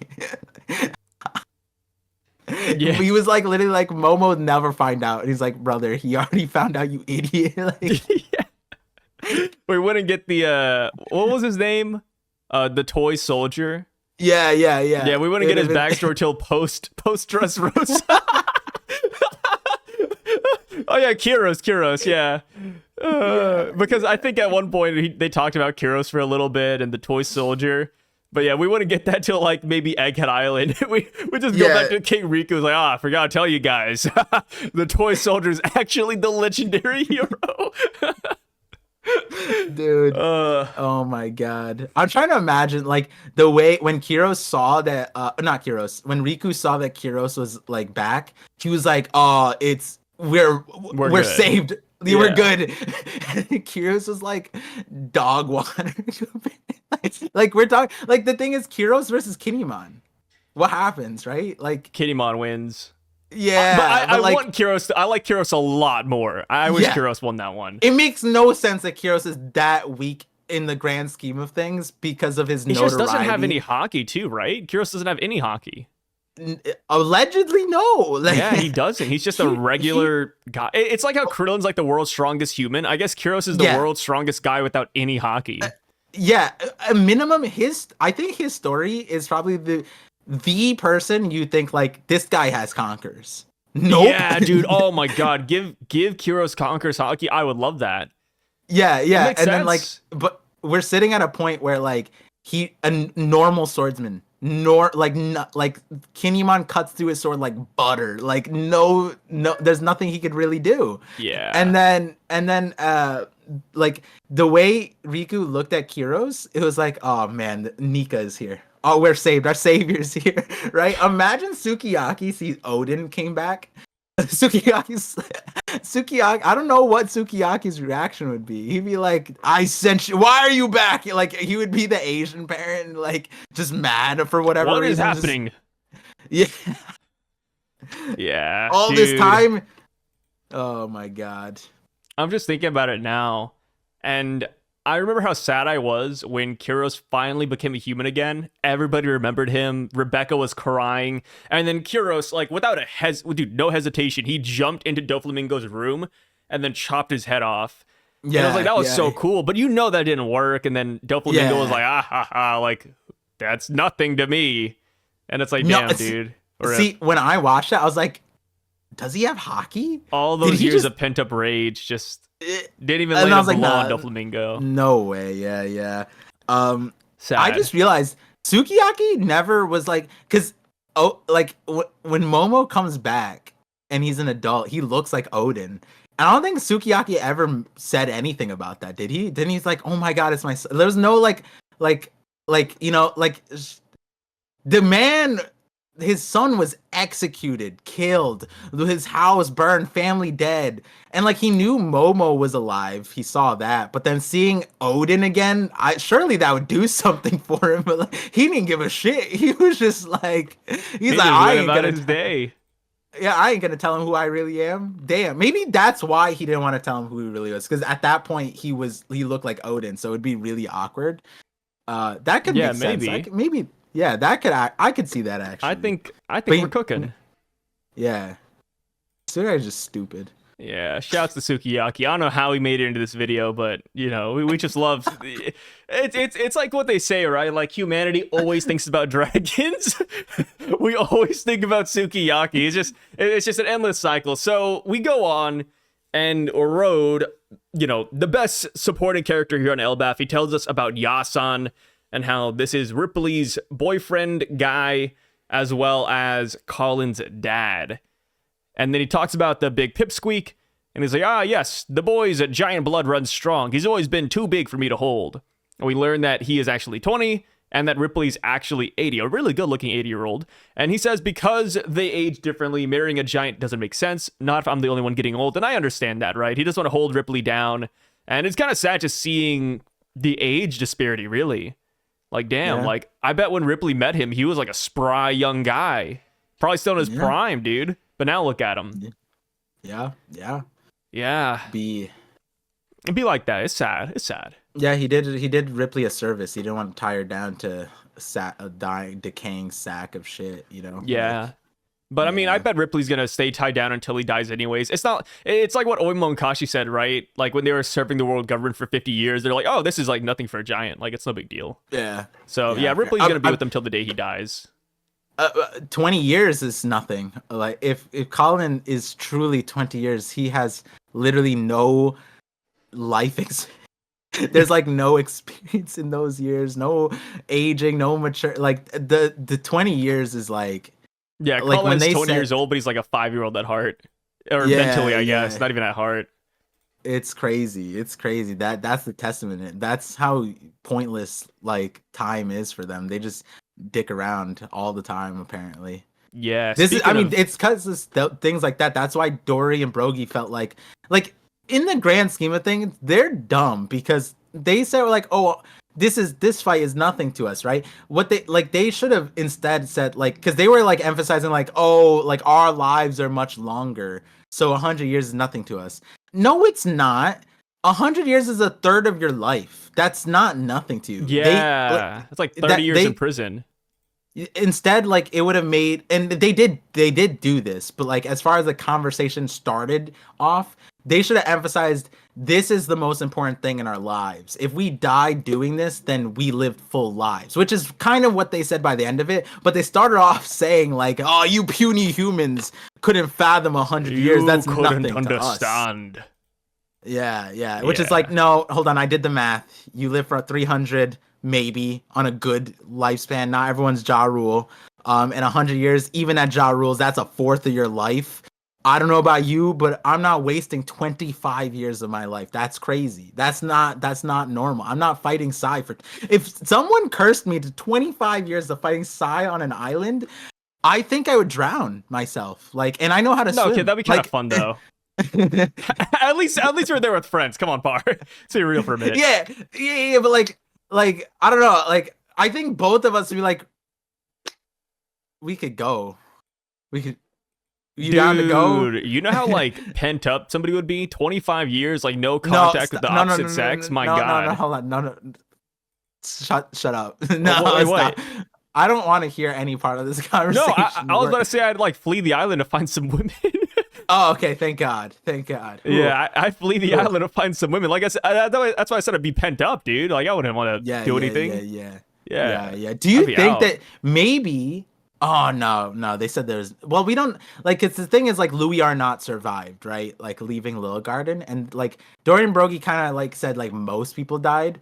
Yeah. He was like literally like Momo would never find out. And he's like, brother, he already found out, you idiot. Like, Yeah. We wouldn't get the what was his name? The toy soldier. yeah. Yeah, we wouldn't get his backstory till post Dressrosa. Oh yeah, Kyros, yeah. Because I think at one point they talked about Kyros for a little bit and the toy soldier. But yeah, we wouldn't get that till like maybe Egghead Island. we just go back to King Riku. Was like, I forgot to tell you guys, the toy soldier is actually the legendary hero. Dude. Oh my god. I'm trying to imagine like the way when Kyros saw that not Kyros, when Riku saw that Kyros was like back, he was like, "Oh, we're good. saved. Yeah. We're good." And Kyros was like dog water. Like we're talking like the thing is Kyros versus Kinemon. What happens, right? Like Kinemon wins. yeah, But I like, want Kyros. I like Kyros a lot more. I wish Kyros won that one. it makes no sense that Kyros is that weak in the grand scheme of things because of his He notoriety. just doesn't have any hockey too, right? Kyros doesn't have any hockey. Allegedly, no. Like, Yeah, he doesn't. He's just a regular guy. It's like how Krillin's like the world's strongest human. I guess Kyros is the world's strongest guy without any hockey. Yeah, a minimum. I think his story is probably the person you think like this guy has conkers. Nope. Yeah, dude. Oh my god. Give Kyros Conquers hockey. I would love that. Yeah. Makes And then sense. like, but we're sitting at a point where like a normal swordsman nor like no, like Kinemon cuts through his sword like butter. Like no, there's nothing he could really do. Yeah. And then like the way Riku looked at Kiros, it was like, oh man, Nika is here. Oh, we're saved. Our savior's here, right? Imagine Sukiyaki sees Odin came back. Sukiyaki. I don't know what Sukiyaki's reaction would be. He'd be like, "I sent you. Why are you back?" Like he would be the Asian parent, like just mad for whatever What reason. is happening? Yeah. Yeah. All dude. this time. Oh my god. I'm just thinking about it now, and I remember how sad I was when Kyros finally became a human again. Everybody remembered him. Rebecca was crying, and then Kyros, like without no hesitation, he jumped into Doflamingo's room and then chopped his head off. Yeah, and I was like, that was so cool, but that didn't work. And then Doflamingo was like, like that's nothing to me, and it's like, damn, dude. See, when I watched that, I was like, does he have hockey? All those years of pent up rage just didn't even lay the blow on Doflamingo. No way. Yeah. Sad. I just realized Sukiyaki never was like, because when Momo comes back and he's an adult, he looks like Odin. And I don't think Sukiyaki ever said anything about that, did he? Then he's like, oh my god, it's my son. There's no like the man. His son was executed, killed, his house burned, family dead. And like he knew Momo was alive. He saw that. But then seeing Odin again, surely that would do something for him. But like, he didn't give a shit. He was just like, he's like, I ain't gonna his day. Yeah, I ain't gonna tell him who I really am. Damn, maybe that's why he didn't want to tell him who he really was. Because at that point he looked like Odin, so it'd be really awkward. That could make sense. Maybe. Yeah, I could see that actually. I think we're cooking. Yeah. Sukiyaki is just stupid. Yeah, shouts to Sukiyaki. I don't know how he made it into this video, but we just love it's like what they say, right? Like humanity always thinks about dragons. We always think about Sukiyaki. It's just an endless cycle. So we go on, and Road, the best supporting character here on ELBAPH, he tells us about Yasan, and how this is Ripley's boyfriend guy, as well as Colin's dad. And then he talks about the big pipsqueak, and he's like, yes, the boy's a giant blood runs strong. He's always been too big for me to hold. And we learn that he is actually 20, and that Ripley's actually 80, a really good-looking 80-year-old. And he says because they age differently, marrying a giant doesn't make sense. Not if I'm the only one getting old, and I understand that, right? He doesn't want to hold Ripley down. And it's kind of sad just seeing the age disparity, really. Like, damn, like, I bet when Ripley met him, he was like a spry young guy. Probably still in his prime, dude. But now look at him. Yeah. It'd be like that. It's sad. Yeah, he did Ripley a service. He didn't want to tie her down to a decaying sack of shit, Yeah. Like, but I mean, I bet Ripley's gonna stay tied down until he dies anyways. It's like what Oimo and Kashi said, right? Like when they were serving the world government for 50 years, they're like, oh, this is like nothing for a giant. Like it's no big deal. Yeah. So yeah, Ripley's gonna be with them till the day he dies. 20 years is nothing. Like if Colin is truly 20 years, he has literally no life experience. There's like no experience in those years, no aging, no mature. Like the 20 years is like. Yeah, like Colin's 20 years old, but he's like a 5-year-old at heart. Or mentally, I guess. Not even at heart. It's crazy. That's the testament. That's how pointless like time is for them. They just dick around all the time, apparently. Yeah. It's because things like that. That's why Dory and Brogy felt like in the grand scheme of things, they're dumb because they said like, oh, this fight is nothing to us, right? What they should have instead said, like, because they were like emphasizing like, oh, like our lives are much longer, so 100 years is nothing to us. No, it's not. 100 years is a third of your life. That's not nothing to you. Yeah, it's like 30 years in prison. Instead, like it would have made, and they did do this, but like as far as the conversation started off, they should have emphasized this is the most important thing in our lives. If we die doing this, then we lived full lives, which is kind of what they said by the end of it. But they started off saying like, "Oh, you puny humans couldn't fathom 100 years. That's nothing understand." To us." Yeah. Which is like, no, hold on. I did the math. You live for 300 maybe on a good lifespan. Not everyone's Ja Rule. In 100 years, even at Ja Rules, that's a fourth of your life. I don't know about you, but I'm not wasting 25 years of my life. That's crazy. That's not normal. I'm not fighting Psy for. If someone cursed me to 25 years of fighting Psy on an island, I think I would drown myself. Like, and I know how to No, swim. okay, that'd be kind like, of fun though. at least we're there with friends. Come on, Par. Let's be real for a minute. Yeah, but like I don't know. Like, I think both of us would be like, we could go. We could. You down to go? You know how like pent up somebody would be? 25 years, like no contact with the opposite sex. My God. No, hold on, no. Shut up. No, wait. I don't want to hear any part of this conversation. No, I was about to say I'd like flee the island to find some women. Oh, okay. Thank God. Yeah, I flee the island to find some women. Like I said, that's why I said I'd be pent up, dude. Like I wouldn't want to do anything. Yeah. Do you think that maybe? Oh no. They said there's. Well, we don't like. It's the thing is like Louis Arnott survived, right? Like leaving Little Garden, and like Dorian Broggie kind of like said like most people died.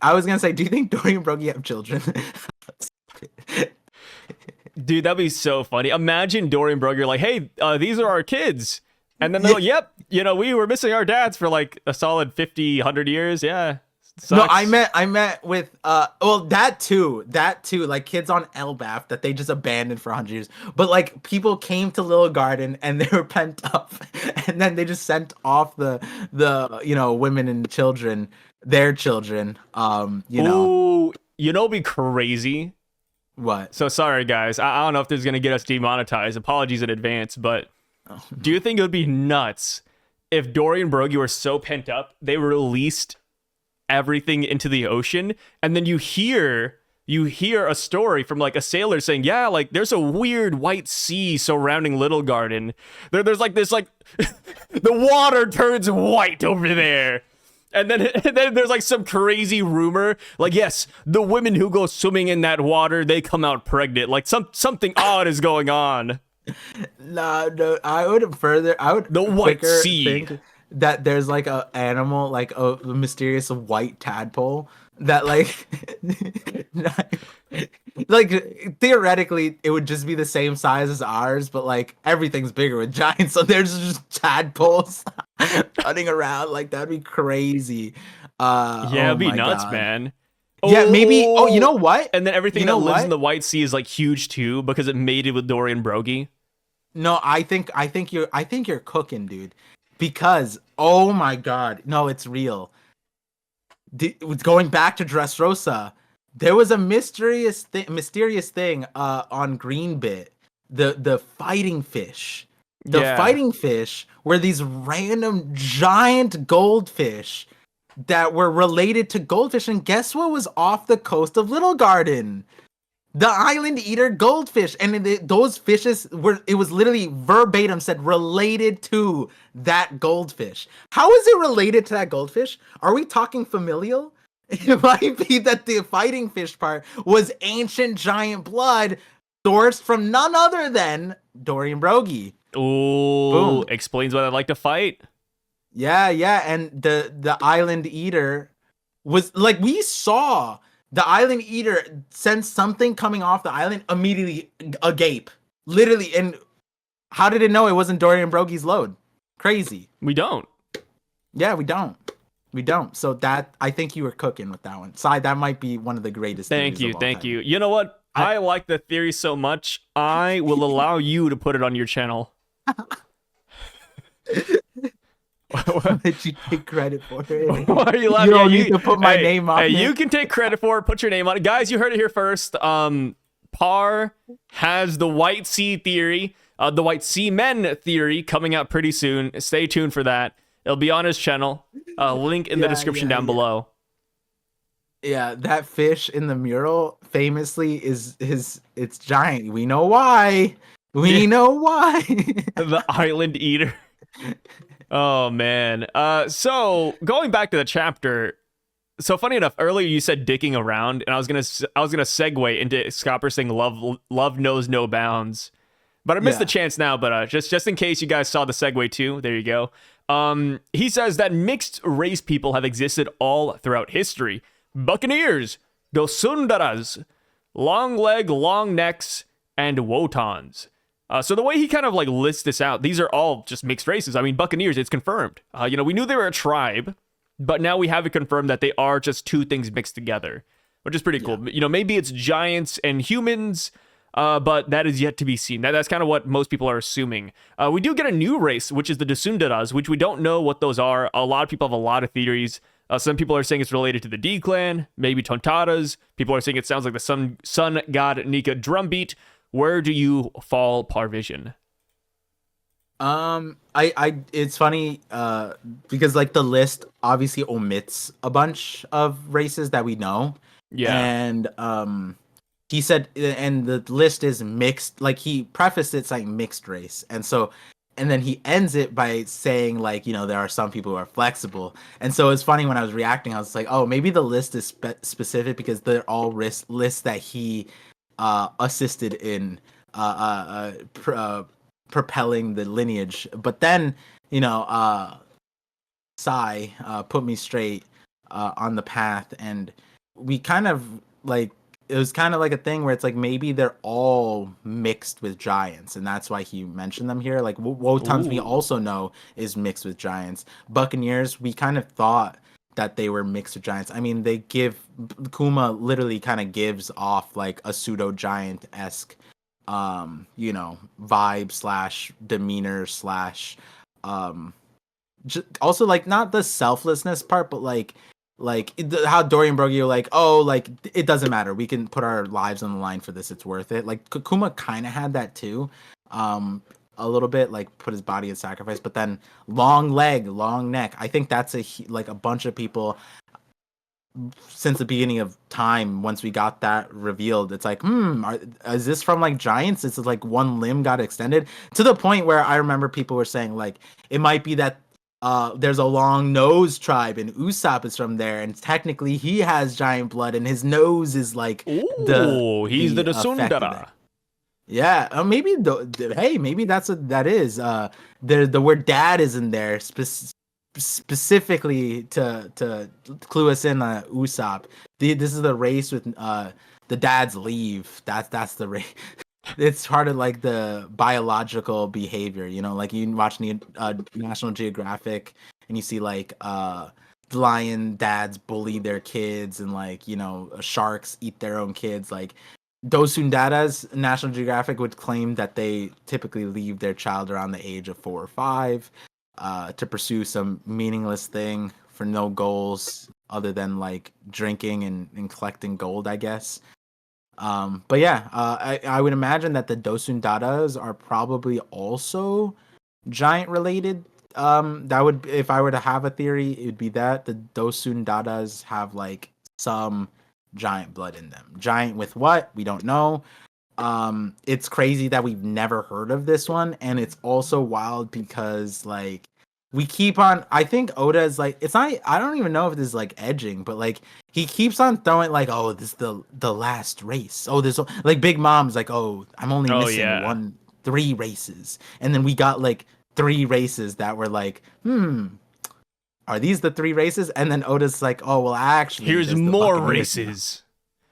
I was gonna say, do you think Dorian Broggie have children? Dude, that'd be so funny. Imagine Dorian Broggie like, hey, these are our kids. And then they're like, yep, we were missing our dads for like a solid 50, 100 years. Yeah. Sucks. No, I met with, well, that too, like kids on ELBAPH that they just abandoned for 100 years. But like people came to Little Garden and they were pent up and then they just sent off the women and children, their children, Ooh, it'd be crazy. What? So sorry, guys. I don't know if this is going to get us demonetized. Apologies in advance, but do you think it would be nuts if Dorian Broggie were so pent up, they released everything into the ocean, and then you hear a story from like a sailor saying, yeah, like there's a weird white sea surrounding Little Garden. There's like this, like the water turns white over there. And then there's like some crazy rumor, like, yes, the women who go swimming in that water, they come out pregnant. Like something odd is going on. No, I would the white sea. Think that there's like a animal, like a mysterious white tadpole that like like theoretically it would just be the same size as ours, but like everything's bigger with giants, so there's just tadpoles running around. Like that'd be crazy. It'd be nuts, man. Yeah, maybe. Oh, you know what? And then everything that lives in the White Sea is like huge too because it mated with Dorian Broggie. No, I think you're cooking, dude. Because oh my God, no, it's real. Going back to Dressrosa, there was a mysterious thing on Greenbit. The fighting fish. Fighting fish were these random giant goldfish that were related to goldfish, and guess what was off the coast of Little Garden? The island eater goldfish. And those fishes it was literally verbatim said related to that goldfish. How is it related to that goldfish? Are we talking familial? It might be that the fighting fish part was ancient giant blood sourced from none other than Dorian Broggie. Ooh, boom. Explains why I like to fight. Yeah, and the island eater was like, we saw the island eater sensed something coming off the island, immediately agape. Literally, and how did it know it wasn't Dorian Broggie's load? Crazy. We don't. Yeah, we don't. So that, I think you were cooking with that one. Sai, that might be one of the greatest. Thank you. You know what? I like the theory so much, I will allow you to put it on your channel. Did you take credit for it? Why are you laughing? You don't need to put my name on it. You can take credit for it. Put your name on it. Guys, you heard it here first. Par has the White Sea theory, the White Sea Men theory coming out pretty soon. Stay tuned for that. It'll be on his channel. Link in the description down below. Yeah, that fish in the mural famously it's giant. We know why. Know why. The island eater. Oh man. So going back to the chapter. So funny enough, earlier you said dicking around, and I was gonna segue into Scopper saying love knows no bounds, but I missed the chance now. But just in case you guys saw the segue too, there you go. He says that mixed race people have existed all throughout history. Buccaneers, Dosundaras, long leg, long necks, and Wotans. So the way he kind of like lists this out, these are all just mixed races. I mean, Buccaneers, it's confirmed. We knew they were a tribe, but now we have it confirmed that they are just two things mixed together, which is pretty cool. Maybe it's giants and humans, but that is yet to be seen. That's kind of what most people are assuming. We do get a new race, which is the Dosundaras, which we don't know what those are. A lot of people have a lot of theories. Some people are saying it's related to the D clan, maybe Tontaras. People are saying it sounds like the sun god Nika drumbeat. Where do you fall, Parvision? It's funny, because like the list obviously omits a bunch of races that we know. Yeah. And he said, and the list is mixed. Like he prefaced it saying mixed race, and then he ends it by saying like, there are some people who are flexible. And so it's funny when I was reacting, I was like, oh, maybe the list is specific because they're all lists that he assisted in propelling the lineage. But then, Sai put me straight on the path, and we kind of like, it was kind of like a thing where it's like maybe they're all mixed with giants, and that's why he mentioned them here. Like Wotans, we also know is mixed with giants. Buccaneers, we kind of thought that they were mixed with giants. I mean, Kuma literally kind of gives off like a pseudo giant-esque vibe / demeanor / also like not the selflessness part, but like how Dorian Broggie like, oh, like it doesn't matter, we can put our lives on the line for this, it's worth it. Like Kuma kind of had that too, a little bit, like put his body in sacrifice. But then long leg, long neck, I think that's a bunch of people since the beginning of time, once we got that revealed, it's like, is this from like giants? It's like one limb got extended to the point where I remember people were saying like it might be that there's a long nose tribe and Usopp is from there, and technically he has giant blood and his nose is like he's the Dosundara. Yeah, maybe maybe that's what that is. The word dad is in there specifically to clue us in on Usopp. This is the race with the dads leave. That's the race. It's part of like the biological behavior, like you watch National Geographic and you see like lion dads bully their kids, and like sharks eat their own kids. Like Dosundaras, National Geographic would claim that they typically leave their child around the age of 4 or 5 to pursue some meaningless thing for no goals other than like drinking and collecting gold, I guess. But yeah, I would imagine that the Dosundaras are probably also giant related. That would, if I were to have a theory, it would be that the Dosundaras have like some giant blood in them. Giant with what? We don't know. It's crazy that we've never heard of this one, and it's also wild because like we keep on, I think Oda is like, it's not, I don't even know if this is like edging, but like he keeps on throwing like, oh, this is the last race. Oh, there's like Big Mom's like, oh, I'm only missing 3 races. And then we got like 3 races that were like, are these the 3 races? And then Oda's like, oh, well, actually, here's more races.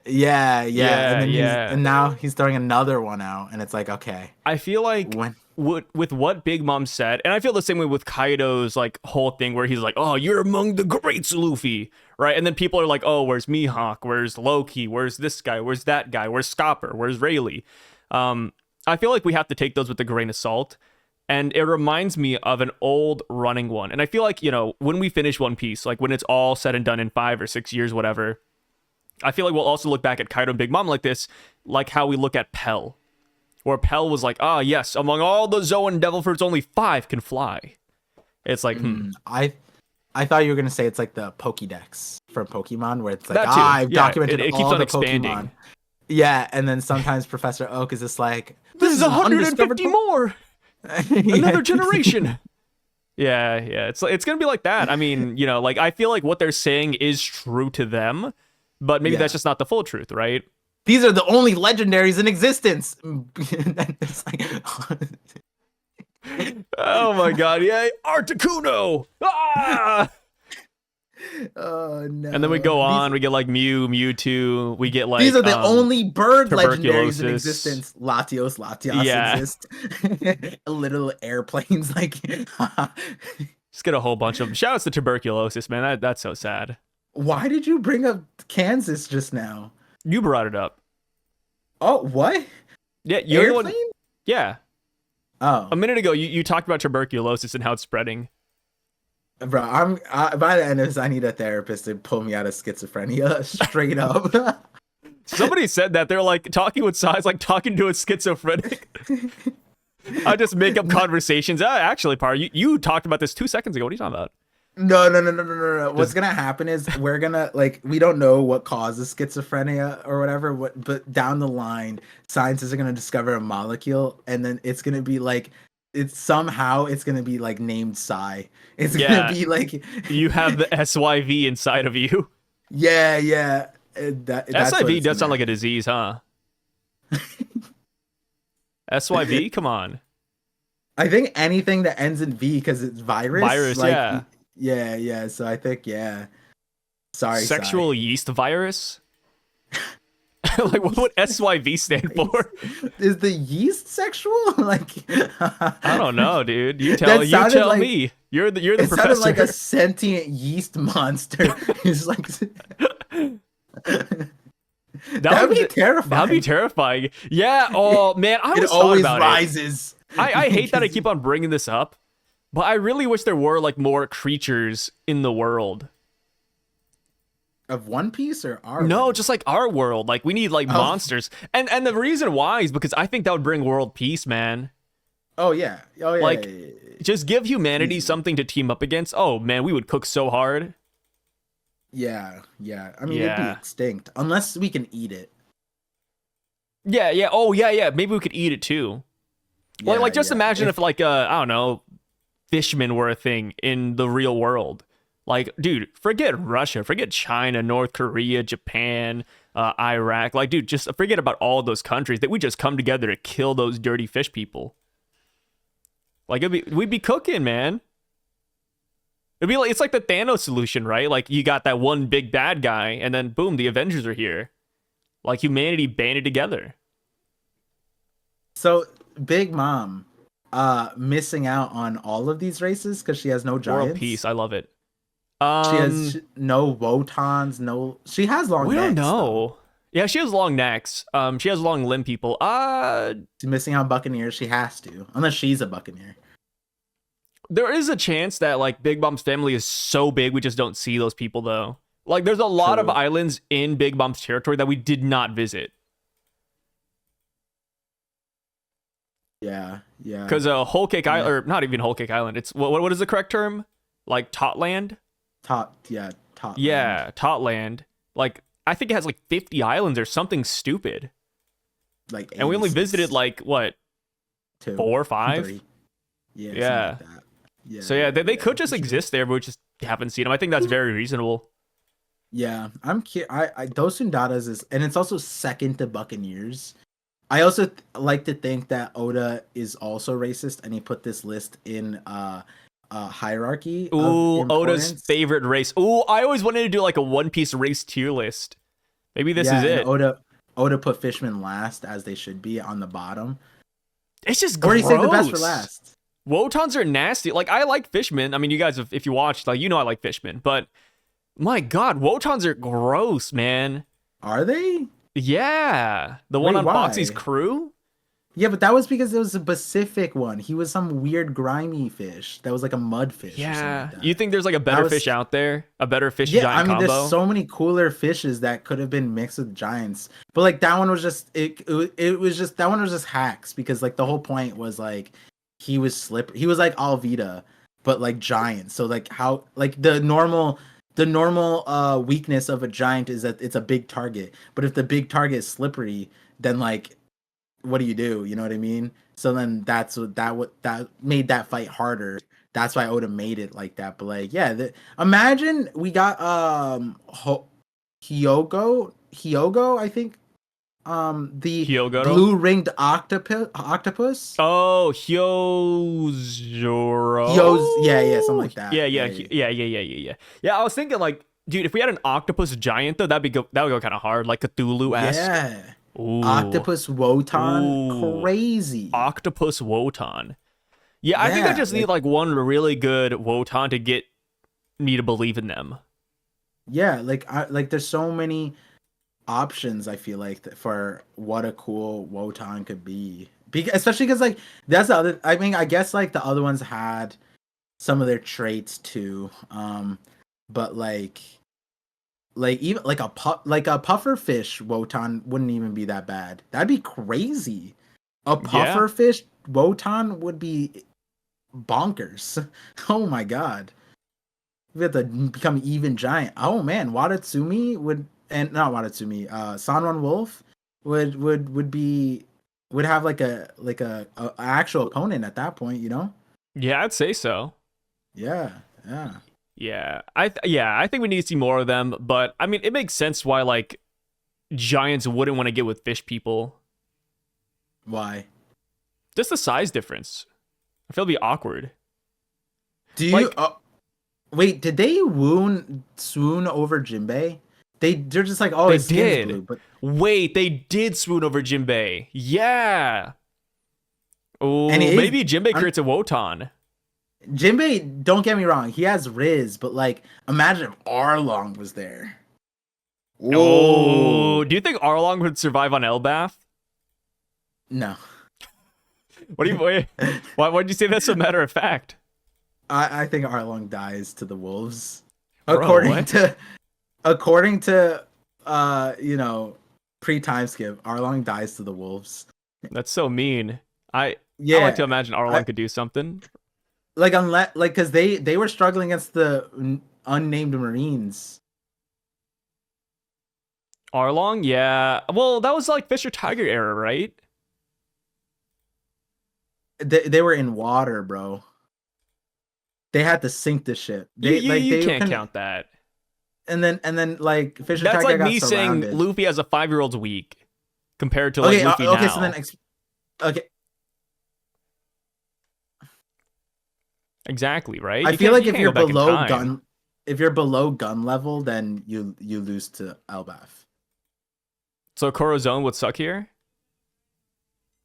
Yeah. And now he's throwing another one out, and it's like, okay. I feel like with what Big Mom said, and I feel the same way with Kaido's like whole thing where he's like, oh, you're among the greats, Luffy, right? And then people are like, oh, where's Mihawk? Where's Loki? Where's this guy? Where's that guy? Where's Scopper? Where's Rayleigh? I feel like we have to take those with a grain of salt. And it reminds me of an old running one. And I feel like, when we finish One Piece, like when it's all said and done in 5 or 6 years, whatever, I feel like we'll also look back at Kaido and Big Mom like this, like how we look at Pell, where Pell was like, yes, among all the Zoan devil fruits, only 5 can fly. It's like, I thought you were going to say it's like the Pokédex from Pokemon, where it's like, I've documented it keeps all on the expanding. Pokemon. Yeah, and then sometimes Professor Oak is just like, this is 150 more! Another generation! Yeah, it's gonna be like that. I mean, like I feel like what they're saying is true to them, but maybe that's just not the full truth, right? These are the only legendaries in existence. It's like, oh my god, yeah, Articuno! Ah! Oh no. And then we go on. We get like Mew, Mewtwo. We get like These are the only bird legendaries in tuberculosis. existence. Latios Yeah. exist. Little airplanes, like. Just get a whole bunch of them. Shout outs to tuberculosis, man. That's so sad. Why did you bring up Kansas just now? You brought it up. Oh, what? Yeah, you're the one. Airplane? Yeah. Oh, A minute ago, you talked about tuberculosis and how it's spreading. bro, by the end of this, I need a therapist to pull me out of schizophrenia, straight up. Somebody said that they're like talking with size, like talking to a schizophrenic. I just make up conversations. Actually, Par, you talked about this 2 seconds ago. What are you talking about? No. What's gonna happen is we're gonna we don't know what causes schizophrenia or whatever, but down the line, scientists are gonna discover a molecule, and then it's gonna be it's gonna be like named Psy. It's gonna be like you have the SYV inside of you. Yeah. That's SIV does sound like a disease, huh? SYV, come on. I think anything that ends in V because it's virus. Virus, yeah. So I think Sorry. Sexual yeast virus. Like, what would SYV stand for? Is the yeast sexual? I don't know, dude. You tell me. You're the it professor. Sounded like a sentient yeast monster. It's like that'd be terrifying. That'd be terrifying. Yeah. Oh man, I it always rises. I hate that I keep on bringing this up, but I really wish there were like more creatures in the world. Of One Piece or our No, world? just like our world. Like we need like monsters. And the reason why is because I think that would bring world peace, man. Oh yeah. Like yeah. just give humanity something to team up against. Oh man, we would cook so hard. Yeah. I mean it'd be extinct. Unless we can eat it. Yeah. Oh yeah. Maybe we could eat it too. Like just imagine if like I don't know, fishmen were a thing in the real world. Like, dude, forget Russia, forget China, North Korea, Japan, Iraq. Like, dude, just forget about all those countries that we just come together to kill those dirty fish people. Like, we'd be cooking, man. It'd be like it's like the Thanos solution, right? Like, you got that one big bad guy, and then boom, the Avengers are here. Like, humanity banded together. So, Big Mom, missing out on all of these races because she has no giants. World peace, I love it. She has no Wotons, no. She has long necks. We don't know. Though. Yeah, she has long necks. She has long limb people. She's missing out on Buccaneers. She has to, unless she's a Buccaneer. There is a chance that like Big Mom's family is so big we just don't see those people though. Like, there's a lot of islands in Big Mom's territory that we did not visit. Yeah. Because Whole Cake Island, or not even Whole Cake Island. It's what is the correct term? Like Totland. Totland. Yeah, Totland. Like, I think it has like 50 islands or something stupid. Like, and we only visited like what, 2, 4 or 5? 3. Yeah. Yeah. Like that. Yeah. So yeah, they could just exist there, but we just haven't seen them. I think that's very reasonable. Yeah, I'm those Sundatas is, and it's also second to Buccaneers. I also like to think that Oda is also racist, and he put this list in hierarchy. Ooh, Oda's favorite race. Ooh, I always wanted to do like a One Piece race tier list. Maybe this is it. Oda put fishmen last, as they should be, on the bottom. It's just gross. Or he he saved the best for last. Wotons are nasty. Like, I like fishmen. I mean, you guys, if you watched, like, you know I like fishmen. But, my God, Wotons are gross, man. Are they? Yeah. The one on Foxy's crew? Yeah, but that was because it was a Pacific one. He was some weird grimy fish that was like a mud fish. Yeah. Or something like that. You think there's like a better fish out there? A better fish giant combo? There's so many cooler fishes that could have been mixed with giants. But like that one was just it was just that one was just hacks because like the whole point was like he was slippery. He was like Alvida, but like giant. So like how like the normal weakness of a giant is that it's a big target. But if the big target is slippery, then like what do? You know what I mean? So then that made that fight harder. That's why Oda made it like that. But like, yeah, imagine we got Hyogo, I think. The Hyogoro? blue ringed octopus. Oh, Hyozoro. Yeah, something like that. Yeah. Yeah, I was thinking like Dude, if we had an octopus giant though, that would go kind of hard, like Cthulhu-esque. Yeah. Ooh. Octopus Wotan, Ooh. crazy. Octopus Wotan. Yeah, I think I Yeah, just need like one really good Wotan to get me to believe in them. yeah, like there's so many options I feel like for what a cool Wotan could be. Especially because like that's the other. I mean, I guess like the other ones had some of their traits too. But even like a puffer fish Wotan wouldn't even be that bad. That'd be crazy. A Yeah. puffer fish Wotan would be bonkers. Oh my god. We have to become even giant. Oh man, Watatsumi would, and not Watatsumi, Sanron Wolf would have like a actual opponent at that point, you know? Yeah, I'd say so. Yeah, yeah. Yeah, I think we need to see more of them, but I mean, it makes sense why like giants wouldn't want to get with fish people. Why? Just the size difference. I feel it'd be awkward. Do you Like wait? Did they swoon over Jinbei? They're just like, oh, they his skin's did. blue, but Wait, they did swoon over Jinbei. Yeah. and Oh, it is maybe Jinbei creates a Wotan. Jinbei. Don't get me wrong, he has Riz, but like, imagine if Arlong was there. Oh, Whoa, do you think Arlong would survive on ELBAPH? no. What do you why'd you say that's a matter of fact? I think Arlong dies to the wolves. Bro, what? According to pre-time skip, Arlong dies to the wolves. That's so mean. I like to Yeah. imagine Arlong could do something. Like unless like cuz they were struggling against the unnamed marines. Arlong, yeah. Well, that was like Fisher Tiger era, right? They were in water, bro. They had to sink the ship. You They can't couldn't, count that. and then like Fisher That's Tiger like got me saying surrounded. Luffy as a 5-year-old's weak compared to like Luffy okay, now. so then okay, Exactly, right? I feel like You if can't you're go back in below time. gun level, then you lose to Elbaf. So Corazon would suck here?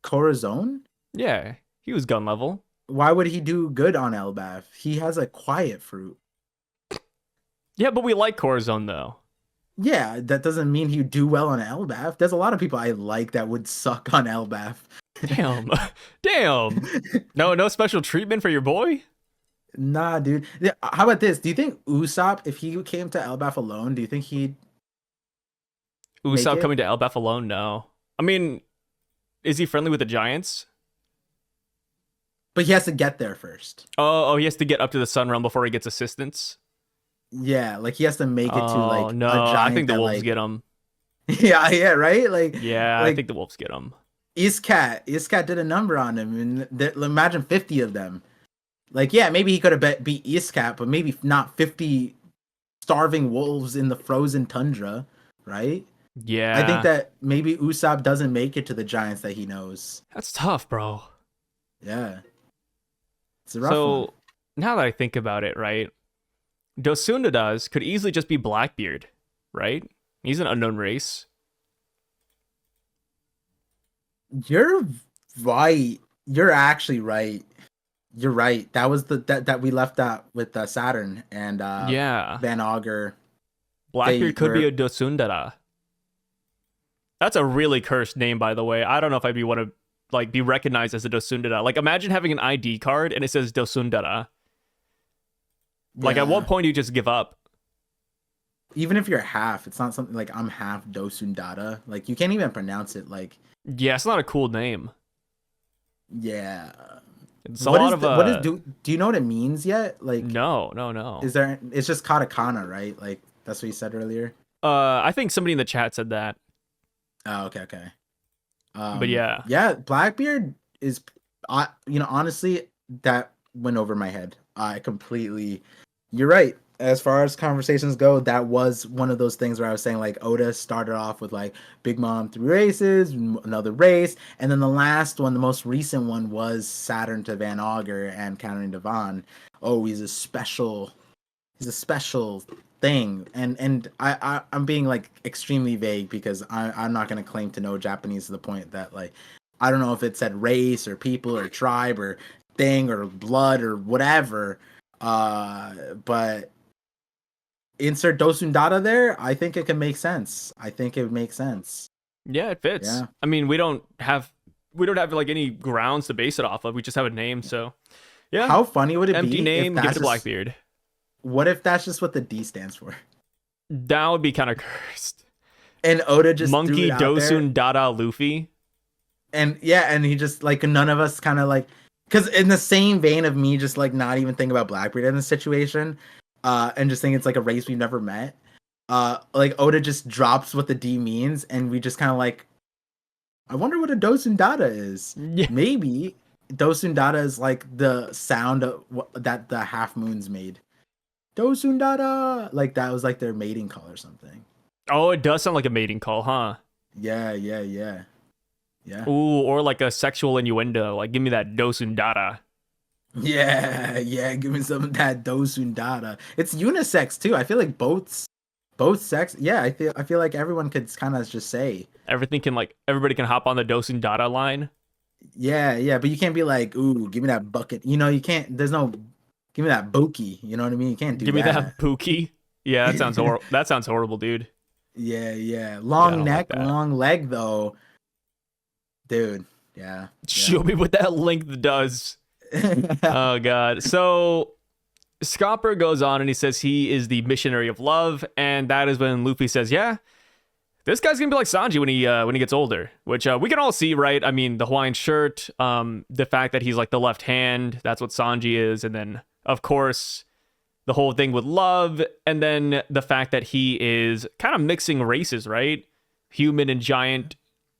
Corazon? Yeah, he was gun level. Why would he do good on Elbaf? He has a quiet fruit. Yeah, but we like Corazon though. Yeah, that doesn't mean he'd do well on Elbaf. There's a lot of people I like that would suck on Elbaf. Damn. Damn. No special treatment for your boy? Nah, dude. Yeah, how about this? Do you think Usopp, if he came to Elbaf alone, do you think he'd make Usopp it? coming to ELBAPH alone? No. I mean, is he friendly with the Giants? But he has to get there first. Oh, he has to get up to the Sun Realm before he gets assistance. Yeah, like he has to make it to Oh like no, a I giant think the that Wolves like get him. yeah, right? Yeah, I Like think the Wolves get him. Iscat did a number on him, and imagine 50 of them. Like, yeah, maybe he could have beat Iscat, but maybe not 50 starving wolves in the frozen tundra, right? I think Yeah, that maybe Usopp doesn't make it to the giants that he knows. that's tough, bro. Yeah, it's a rough one. So now that I think about it, right, Dosundadas could easily just be Blackbeard, right? He's an unknown race. You're right. You're actually right. You're right. That was that we left that with Saturn and Yeah, Van Augur. They Blackbeard could be were a Dosundara. That's a really cursed name, by the way. I don't know if I'd want to like be recognized as a Dosundara. Like, imagine having an ID card and it says Dosundara. Like, at what yeah. point do you just give up? Even if you're half, it's not something like I'm half Dosundata. Like you can't even pronounce it. Like Yeah, it's not a cool name. yeah. It's a lot of What is do you know what it means yet? Like no. is there? It's just katakana, right? Like that's what you said earlier. I think somebody in the chat said that. Oh, okay. But yeah. Yeah, Blackbeard is, honestly, that went over my head. I completely, you're right. As far as conversations go, that was one of those things where I was saying like Oda started off with like Big Mom 3 races, another race, and then the last one, the most recent one was Saturn to Van Augur and countering Devon. Oh, he's a special thing, and I'm being like extremely vague because I'm not gonna claim to know Japanese to the point that like I don't know if it said race or people or tribe or thing or blood or whatever. But insert Dosundara there, I think it can make sense. I think it would make sense. Yeah, it fits. Yeah. I mean, we don't have like any grounds to base it off of. We just have a name, so yeah. How funny would it Empty be name, if give it that's to just, Blackbeard. what if that's just what the D stands for? That would be kind of cursed. And Oda just threw Monkey it out there. Dosun Dada Luffy. And yeah, and he just like none of us kind of like, because in the same vein of me just like not even thinking about Blackbeard in this situation, and just think it's like a race we've never met. Like Oda just drops what the D means, and we just kind of like, I wonder what a Dosundada is. Yeah. Maybe Dosundada is like the sound of that the half moons made. Dosundada, like that was like their mating call or something. Oh, it does sound like a mating call, huh? Yeah. Ooh, or like a sexual innuendo. Like, give me that Dosun Dada. Yeah. Give me some of that Dosundada. It's unisex too. I feel like both sex. Yeah, I feel like everyone could kind of just say. Everybody can hop on the Dosun Dada line. Yeah. But you can't be like, ooh, give me that bucket. You know, you can't. There's no. Give me that Boki. You know what I mean? You can't do Give that. me that Pookie. Yeah, that sounds horrible. That sounds horrible, dude. Yeah. Long don't neck, like that. long leg though. Dude. Yeah. Show me what that length does. Oh god. So Scopper goes on and he says he is the missionary of love, and that is when Luffy says, "Yeah, this guy's gonna be like Sanji when he gets older," which we can all see, right? I mean, the Hawaiian shirt, the fact that he's like the left hand, that's what Sanji is, and then of course the whole thing with love, and then the fact that he is kind of mixing races, right? Human and giant.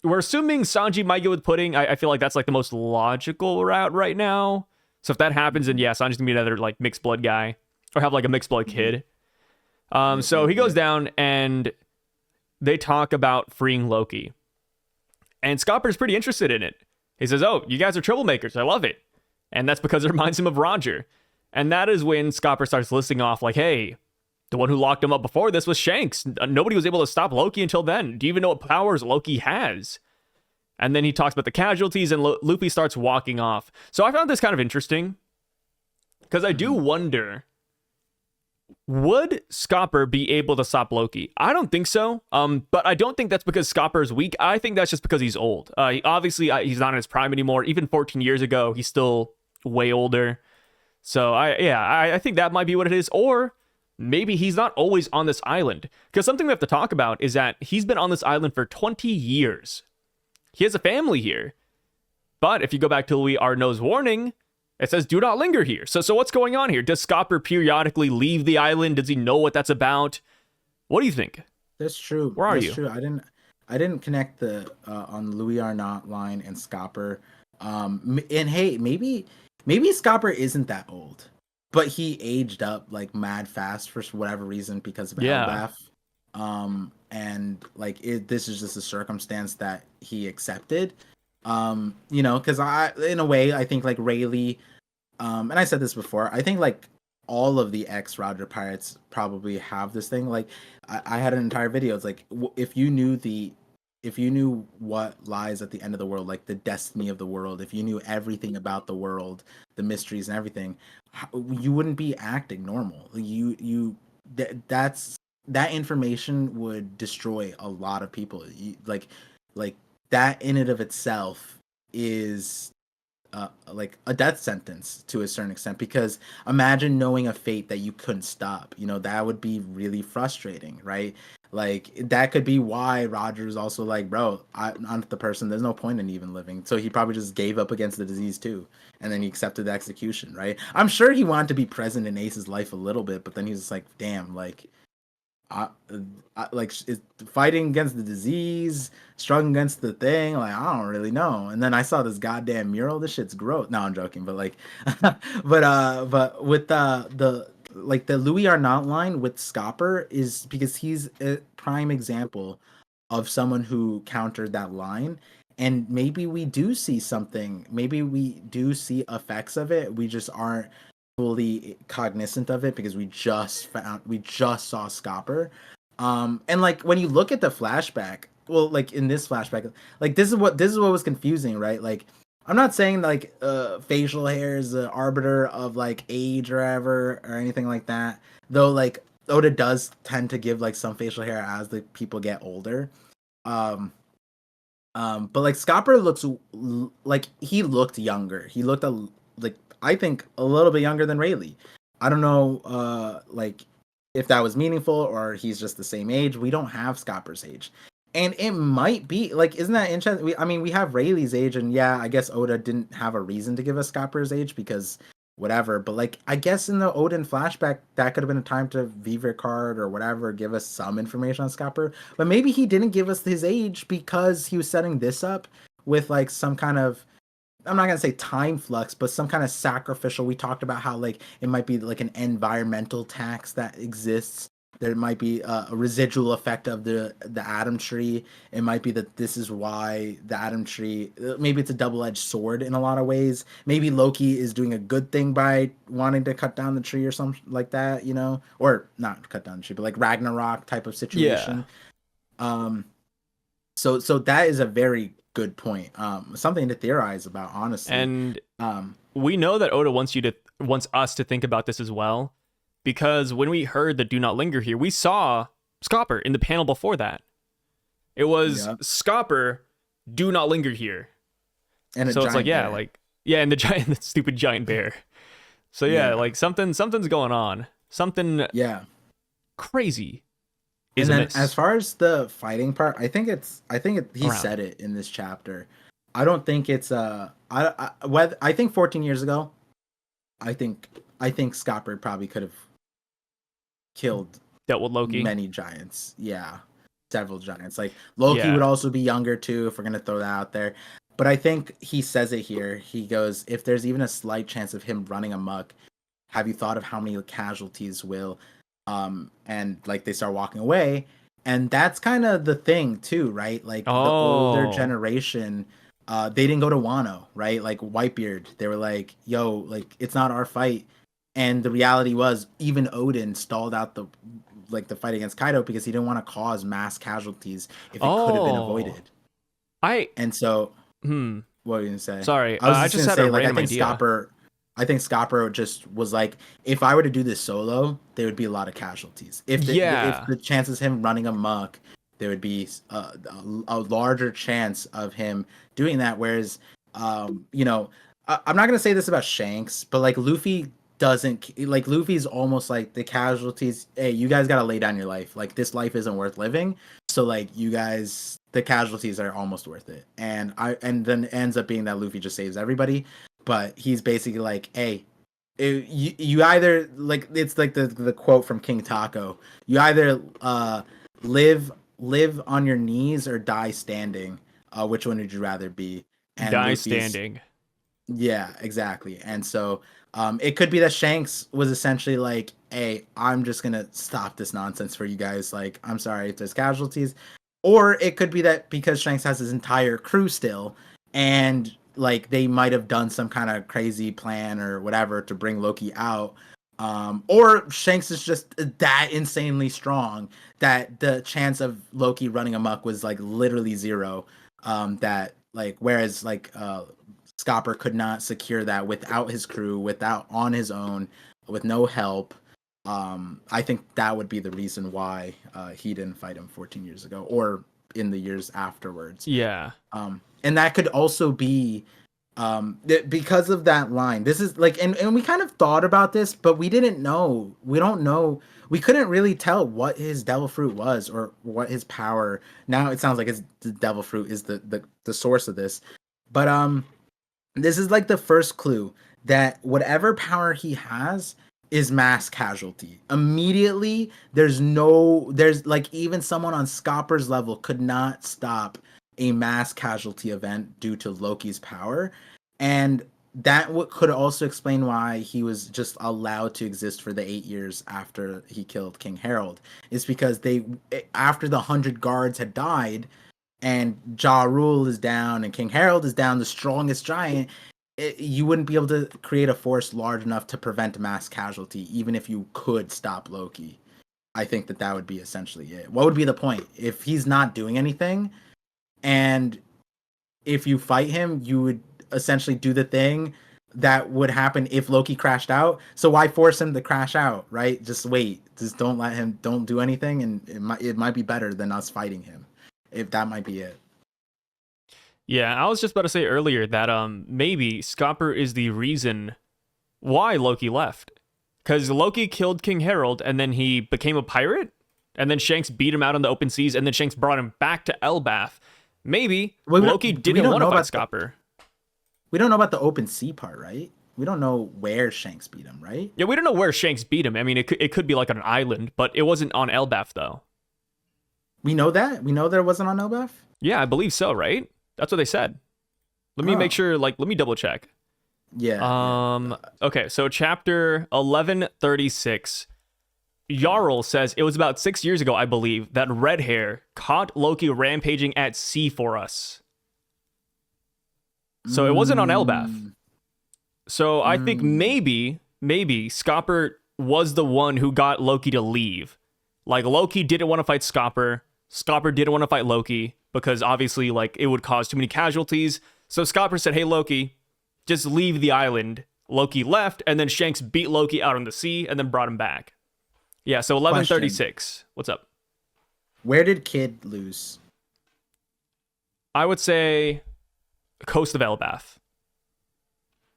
We're assuming Sanji might go with pudding. I feel like that's like the most logical route right now. So if that happens, then yeah, Sanji's gonna be another like mixed blood guy, or have like a mixed blood kid. So he goes down and they talk about freeing Loki. And Scopper's pretty interested in it. He says, "Oh, you guys are troublemakers. I love it." And that's because it reminds him of Roger. And that is when Scopper starts listing off like, "Hey, the one who locked him up before this was Shanks. Nobody was able to stop Loki until then. Do you even know what powers Loki has?" And then he talks about the casualties, and Luffy starts walking off. So I found this kind of interesting, because I do wonder, would Scopper be able to stop Loki? I don't think so. But I don't think that's because Scopper is weak. I think that's just because he's old. Obviously, he's not in his prime anymore. Even 14 years ago, he's still way older. So I think that might be what it is. Or maybe he's not always on this island. Because something we have to talk about is that he's been on this island for 20 years. He has a family here. But if you go back to Louis Arnaud's warning, it says, "Do not linger here." So what's going on here? Does Scopper periodically leave the island? Does he know what that's about? What do you think? That's true. Where are That's you? true. I didn't connect the on Louis Arnott line and Scopper. And hey, maybe Scopper isn't that old, but he aged up like mad fast for whatever reason because of Yeah. ELBAPH. And like this is just a circumstance that he accepted. Because in a way, I think like Rayleigh, and I said this before, I think like all of the ex Roger Pirates probably have this thing. Like I had an entire video. It's like if you knew what lies at the end of the world, like the destiny of the world, if you knew everything about the world, the mysteries and everything, you wouldn't be acting normal. That information would destroy a lot of people. Like that in and of itself is like a death sentence to a certain extent, because imagine knowing a fate that you couldn't stop. That would be really frustrating, right? Like that could be why Roger's also like, bro, I'm not the person, there's no point in even living. So he probably just gave up against the disease too, and then he accepted the execution, right? I'm sure he wanted to be present in Ace's life a little bit, but then he's just like, damn, like is fighting against the disease, struggling against the thing. Like, I don't really know. And then I saw this goddamn mural. This shit's gross. No, I'm joking. But like, but with the Louis Arnott line with Scopper is because he's a prime example of someone who countered that line. And maybe we do see something. Maybe we do see effects of it. We just aren't fully cognizant of it because we just saw Scopper. And like when you look at the flashback, well, like in this flashback, like this is what was confusing, right? Like I'm not saying like facial hair is the arbiter of like age or ever or anything like that. Though like Oda does tend to give like some facial hair as the people get older. Um but like Scopper looks like he looked younger. He looked like I think a little bit younger than Rayleigh. I don't know like if that was meaningful or he's just the same age. We don't have Scopper's age. And it might be like, isn't that interesting? I mean, we have Rayleigh's age, and yeah, I guess Oda didn't have a reason to give us Scopper's age because whatever. But like, I guess in the Odin flashback, that could have been a time to Viver card or whatever, give us some information on Scopper. But maybe he didn't give us his age because he was setting this up with like some kind of, I'm not gonna say time flux, but some kind of sacrificial. We talked about how like it might be like an environmental tax that exists. There might be a residual effect of the Atom Tree. It might be that this is why the Atom Tree. Maybe it's a double-edged sword in a lot of ways. Maybe Loki is doing a good thing by wanting to cut down the tree or something like that, you know, or not cut down the tree, but like Ragnarok type of situation. Yeah. So that is a very good point. Something to theorize about, honestly. And we know that Oda wants us to think about this as well, because when we heard the "Do Not Linger Here," we saw Scopper in the panel before that. It was Scopper, "Do Not Linger Here," and so it's like and the stupid giant bear. So like something's going on. Something crazy. And then as far as the fighting part, I think he said it in this chapter. I don't think it's I think 14 years ago, I think Scopper probably could have killed dealt with Loki. Many giants. Yeah. Several giants. Like Loki would also be younger too, if we're gonna throw that out there. But I think he says it here. He goes, if there's even a slight chance of him running amok, have you thought of how many casualties will and like they start walking away, and that's kind of the thing too, right? Like the older generation, they didn't go to Wano, right? Like Whitebeard, they were like, yo, like it's not our fight. And the reality was even Odin stalled out the fight against Kaido because he didn't want to cause mass casualties if it could have been avoided. What were you gonna say? Sorry, I just had a random idea. I think Scopper just was like, if I were to do this solo, there would be a lot of casualties. If the chances of him running amok, there would be a larger chance of him doing that. Whereas, you know, I'm not gonna say this about Shanks, but like Luffy Luffy's almost like the casualties. Hey, you guys gotta lay down your life. Like this life isn't worth living. So like you guys, the casualties are almost worth it. And then it ends up being that Luffy just saves everybody. But he's basically like, hey, you either, like, it's like the quote from King Taco. You either live on your knees or die standing. Which one would you rather be? And die Luffy's standing. Yeah, exactly. And so it could be that Shanks was essentially like, hey, I'm just going to stop this nonsense for you guys. Like, I'm sorry if there's casualties. Or it could be that because Shanks has his entire crew still, and like they might have done some kind of crazy plan or whatever to bring Loki out. Or Shanks is just that insanely strong that the chance of Loki running amok was like literally zero. That like, whereas like Scopper could not secure that without his crew, without on his own, with no help. I think that would be the reason why he didn't fight him 14 years ago or in the years afterwards. Yeah. And that could also be because of that line. This is like, and we kind of thought about this, but we didn't know. We don't know. We couldn't really tell what his devil fruit was or what his power. Now it sounds like the devil fruit is the source of this. But this is like the first clue that whatever power he has is mass casualty. Immediately, there's like even someone on Scopper's level could not stop a mass casualty event due to Loki's power. And that could also explain why he was just allowed to exist for the 8 years after he killed King Harold. It's because after the 100 guards had died and Ja Rule is down and King Harold is down, the strongest giant, you wouldn't be able to create a force large enough to prevent mass casualty, even if you could stop Loki. I think that would be essentially it. What would be the point if he's not doing anything, and if you fight him, you would essentially do the thing that would happen if Loki crashed out. So why force him to crash out, right? Just wait. Just don't let him. Don't do anything, and it might be better than us fighting him. If that might be it. Yeah, I was just about to say earlier that maybe Scopper is the reason why Loki left. Because Loki killed King Harold, and then he became a pirate, and then Shanks beat him out on the open seas, and then Shanks brought him back to ELBAPH. Maybe Loki didn't want to fight Scopper. We don't know about the open sea part, right? We don't know where Shanks beat him, right? Yeah, we don't know where Shanks beat him. I mean, it could be like on an island, but it wasn't on ELBAPH, though. We know that? We know that it wasn't on ELBAPH? Yeah, I believe so, right? That's what they said. Let me make sure, let me double check. Yeah. Okay, so chapter 1136. Jarl says it was about 6 years ago, I believe, that Red Hair caught Loki rampaging at sea for us. So it wasn't on ELBAPH. So I think maybe Scopper was the one who got Loki to leave. Like, Loki didn't want to fight Scopper. Scopper didn't want to fight Loki because obviously, like, it would cause too many casualties. So Scopper said, hey, Loki, just leave the island. Loki left, and then Shanks beat Loki out on the sea and then brought him back. Yeah, so 1136. Question. What's up? Where did Kid lose? I would say coast of ELBAPH.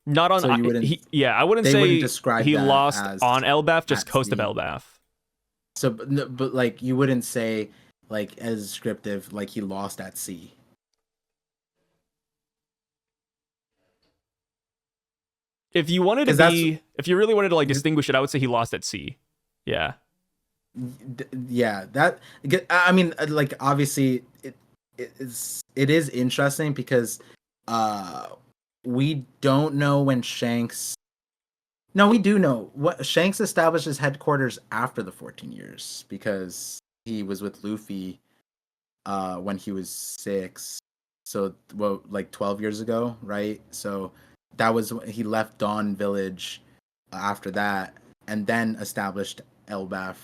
Not on. So you wouldn't, I wouldn't say describe he lost on ELBAPH, just coast of ELBAPH. So, but like you wouldn't say like as descriptive, like he lost at sea. If you wanted to be, if you really wanted to like distinguish it, I would say he lost at sea. Yeah. Yeah, that. I mean, like obviously, it is interesting because we don't know when Shanks. No, we do know what Shanks established his headquarters after the 14 years because he was with Luffy when he was 6. So, well, like 12 years ago, right? So that was when he left Dawn Village after that, and then established ELBAPH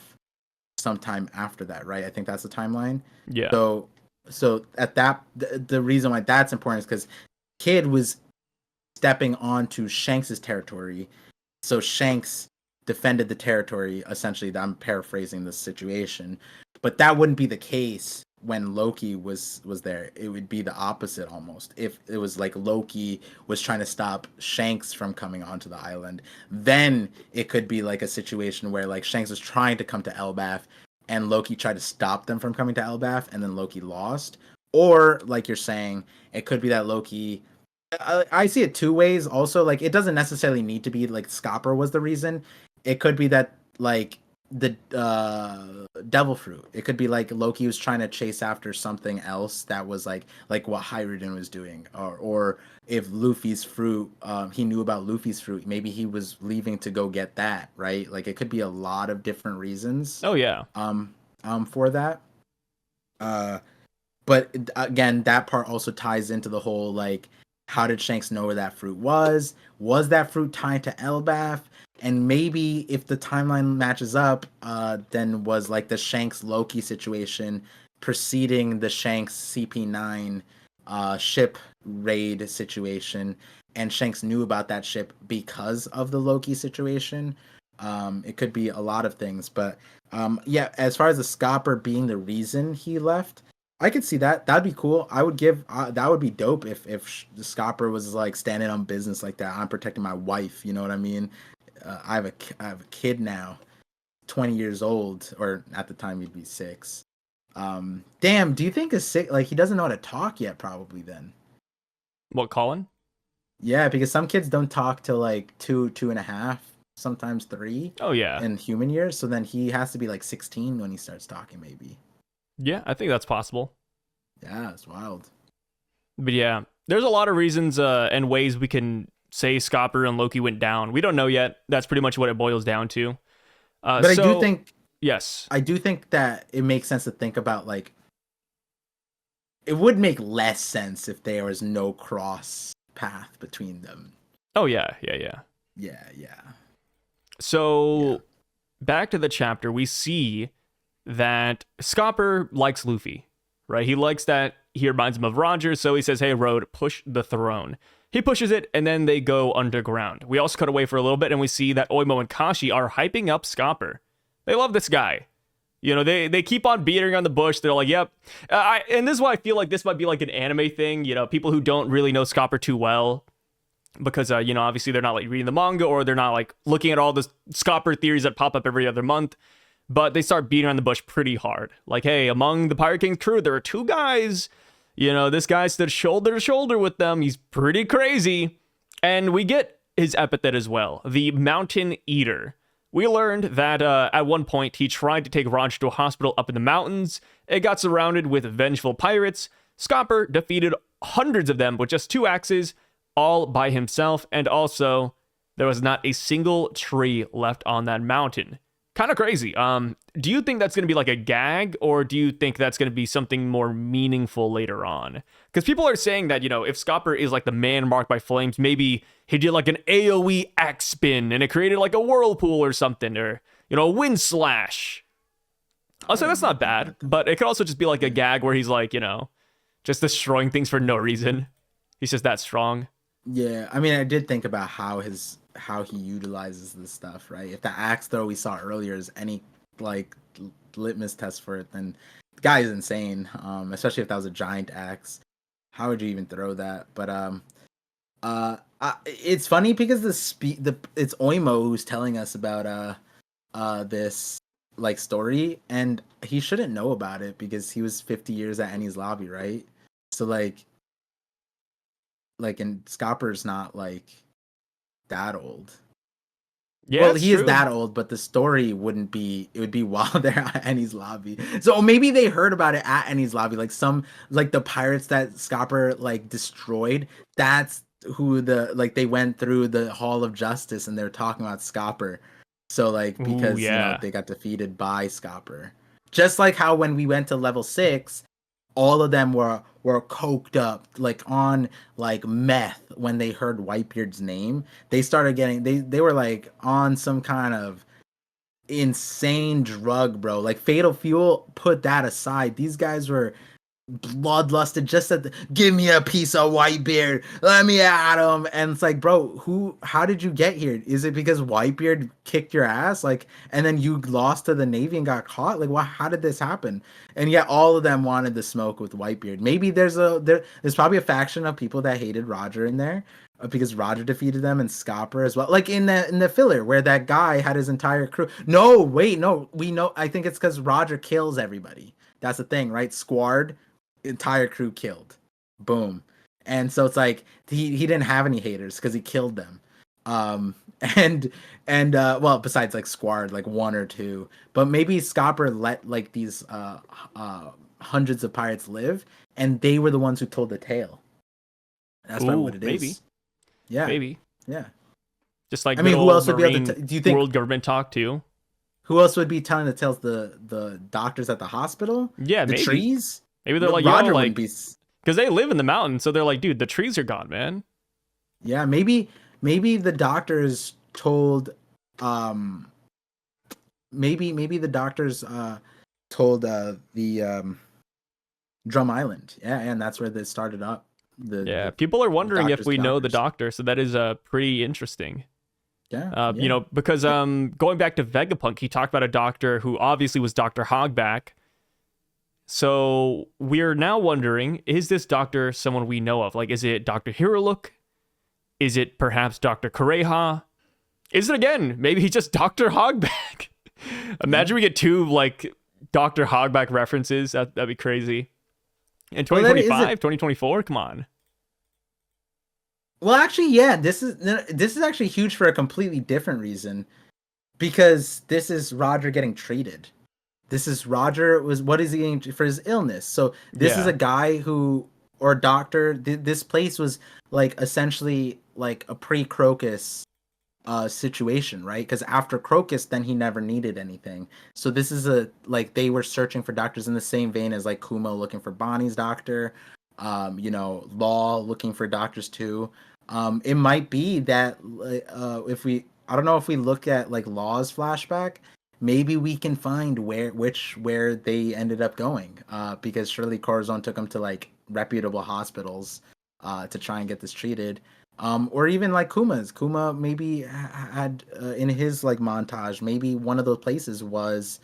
sometime after that, right? I think that's the timeline. Yeah. So at that, the reason why that's important is because Kid was stepping onto Shanks's territory. So Shanks defended the territory, essentially. I'm paraphrasing the situation, but that wouldn't be the case when Loki was there. It would be the opposite almost. If it was like Loki was trying to stop Shanks from coming onto the island, then it could be like a situation where like Shanks was trying to come to ELBAPH and Loki tried to stop them from coming to ELBAPH, and then Loki lost. Or like you're saying, it could be that Loki. I see it two ways. Also, like it doesn't necessarily need to be like Scopper was the reason. It could be that like the devil fruit. It could be like Loki was trying to chase after something else that was like what Hyrule was doing, or if Luffy's fruit, he knew about Luffy's fruit. Maybe he was leaving to go get that, right? Like it could be a lot of different reasons. Oh yeah. For that. But again, that part also ties into the whole like, how did Shanks know where that fruit was? Was that fruit tied to ELBAPH? And maybe if the timeline matches up, then was like the Shanks Loki situation preceding the Shanks CP9 ship raid situation, and Shanks knew about that ship because of the Loki situation. It could be a lot of things, but yeah, as far as the Scopper being the reason he left, I could see that. That'd be cool. I would give that would be dope if the Scopper was like standing on business like that. I'm protecting my wife. You know what I mean? I have a kid now, 20 years old, or at the time he'd be 6. Damn. Do you think he doesn't know how to talk yet? Probably then. What, Colin? Yeah, because some kids don't talk till like 2.5, sometimes 3. Oh yeah. In human years, so then he has to be like 16 when he starts talking, maybe. Yeah, I think that's possible. Yeah, it's wild. But yeah, there's a lot of reasons and ways we can say Scopper and Loki went down. We don't know yet. That's pretty much what it boils down to. But I do think... Yes. I do think that it makes sense to think about, like... It would make less sense if there was no cross path between them. Oh yeah, yeah, yeah. Yeah. So back to the chapter, we see that Scopper likes Luffy, right? He likes that he reminds him of Roger, so he says, "Hey, Road, push the throne." He pushes it, and then they go underground. We also cut away for a little bit, and we see that Oimo and Kashi are hyping up Scopper. They love this guy. You know, they keep on beating on the bush. They're like, "Yep." And this is why I feel like this might be like an anime thing. You know, people who don't really know Scopper too well, because you know, obviously they're not like reading the manga, or they're not like looking at all the Scopper theories that pop up every other month. But they start beating on the bush pretty hard. Like, hey, among the Pirate King's crew, there are two guys. You know, this guy stood shoulder to shoulder with them. He's pretty crazy. And we get his epithet as well, the Mountain Eater. We learned that at one point he tried to take Roger to a hospital up in the mountains. It got surrounded with vengeful pirates. Scopper defeated hundreds of them with just 2 axes, all by himself. And also, there was not a single tree left on that mountain. Kind of crazy. Do you think that's going to be like a gag, or do you think that's going to be something more meaningful later on? Because people are saying that, you know, if Scopper is like the man marked by flames, maybe he did like an AoE axe spin and it created like a whirlpool or something, or, you know, a wind slash. I'll say that's not bad, but it could also just be like a gag where he's like, you know, just destroying things for no reason. He's just that strong. Yeah, I mean, I did think about how he utilizes this stuff, right? If the axe throw we saw earlier is any like litmus test for it, then the guy is insane. Especially if that was a giant axe. How would you even throw that? But it's funny because it's Oimo who's telling us about this like story, and he shouldn't know about it because he was 50 years at Enies Lobby, right? So like and Scopper's not like that old. Yeah, well, he true. is that old, but the story wouldn't be. It would be while they're at Enies Lobby. So maybe they heard about it at Enies Lobby, like some like the pirates that Scopper like destroyed. That's who they went through the Hall of Justice and they're talking about Scopper. So like because Ooh, yeah. they got defeated by Scopper. Just like how when we went to level 6, all of them were coked up, like on like meth when they heard Whitebeard's name. They started getting they were like on some kind of insane drug, bro. Like Fatal Fuel, put that aside. These guys were bloodlusted, just said, "Give me a piece of Whitebeard, let me at him." And it's like, bro, how did you get here? Is it because Whitebeard kicked your ass, like, and then you lost to the Navy and got caught? Like, how did this happen? And yet all of them wanted to smoke with Whitebeard. Maybe there's probably a faction of people that hated Roger in there because Roger defeated them, and Scopper as well, like in the filler where that guy had his entire crew. No, wait, no, we know. I think it's because Roger kills everybody. That's the thing, right? Squad, entire crew killed, boom. And so it's like he didn't have any haters because he killed them. And well, besides like Squad, like 1 or 2, but maybe Scopper let like these hundreds of pirates live, and they were the ones who told the tale. That's probably what it maybe. is. Yeah, maybe. Yeah. Just like, I mean, who else would be able to? Do you think world government talk too? Who else would be telling the tales? The doctors at the hospital? Yeah, the maybe. trees. Maybe they're like, Roger yo, like, wouldn't be. because they live in the mountains, so they're like, dude, the trees are gone, man. Yeah, maybe the doctors told maybe the doctors told the Drum Island. Yeah, and that's where they started up. People are wondering if we know the doctors. doctor, so that is pretty interesting. Yeah, You know, because going back to Vegapunk, he talked about a doctor who obviously was Dr. Hogback. So we're now wondering, is this doctor someone we know of? Like, is it Dr. Hiruluk? Is it perhaps Dr. Kureha? Is it, again, maybe he's just Dr. Hogback? Imagine we get 2, like, Dr. Hogback references. That'd be crazy. In 2025, 2024? Come on. Well, actually, yeah, this is actually huge for a completely different reason. Because this is Roger getting treated. This is Roger what is he getting for his illness? So this is a guy who, or doctor, this place was like essentially like a pre-Crocus situation, right? Because after Crocus, then he never needed anything. So this is they were searching for doctors in the same vein as like Kumo looking for Bonnie's doctor, Law looking for doctors too. It might be that if we, I don't know, if we look at like Law's flashback, maybe we can find where they ended up going. Because surely Corazon took them to like reputable hospitals to try and get this treated. Or even like Kuma maybe had in his like montage, maybe one of those places was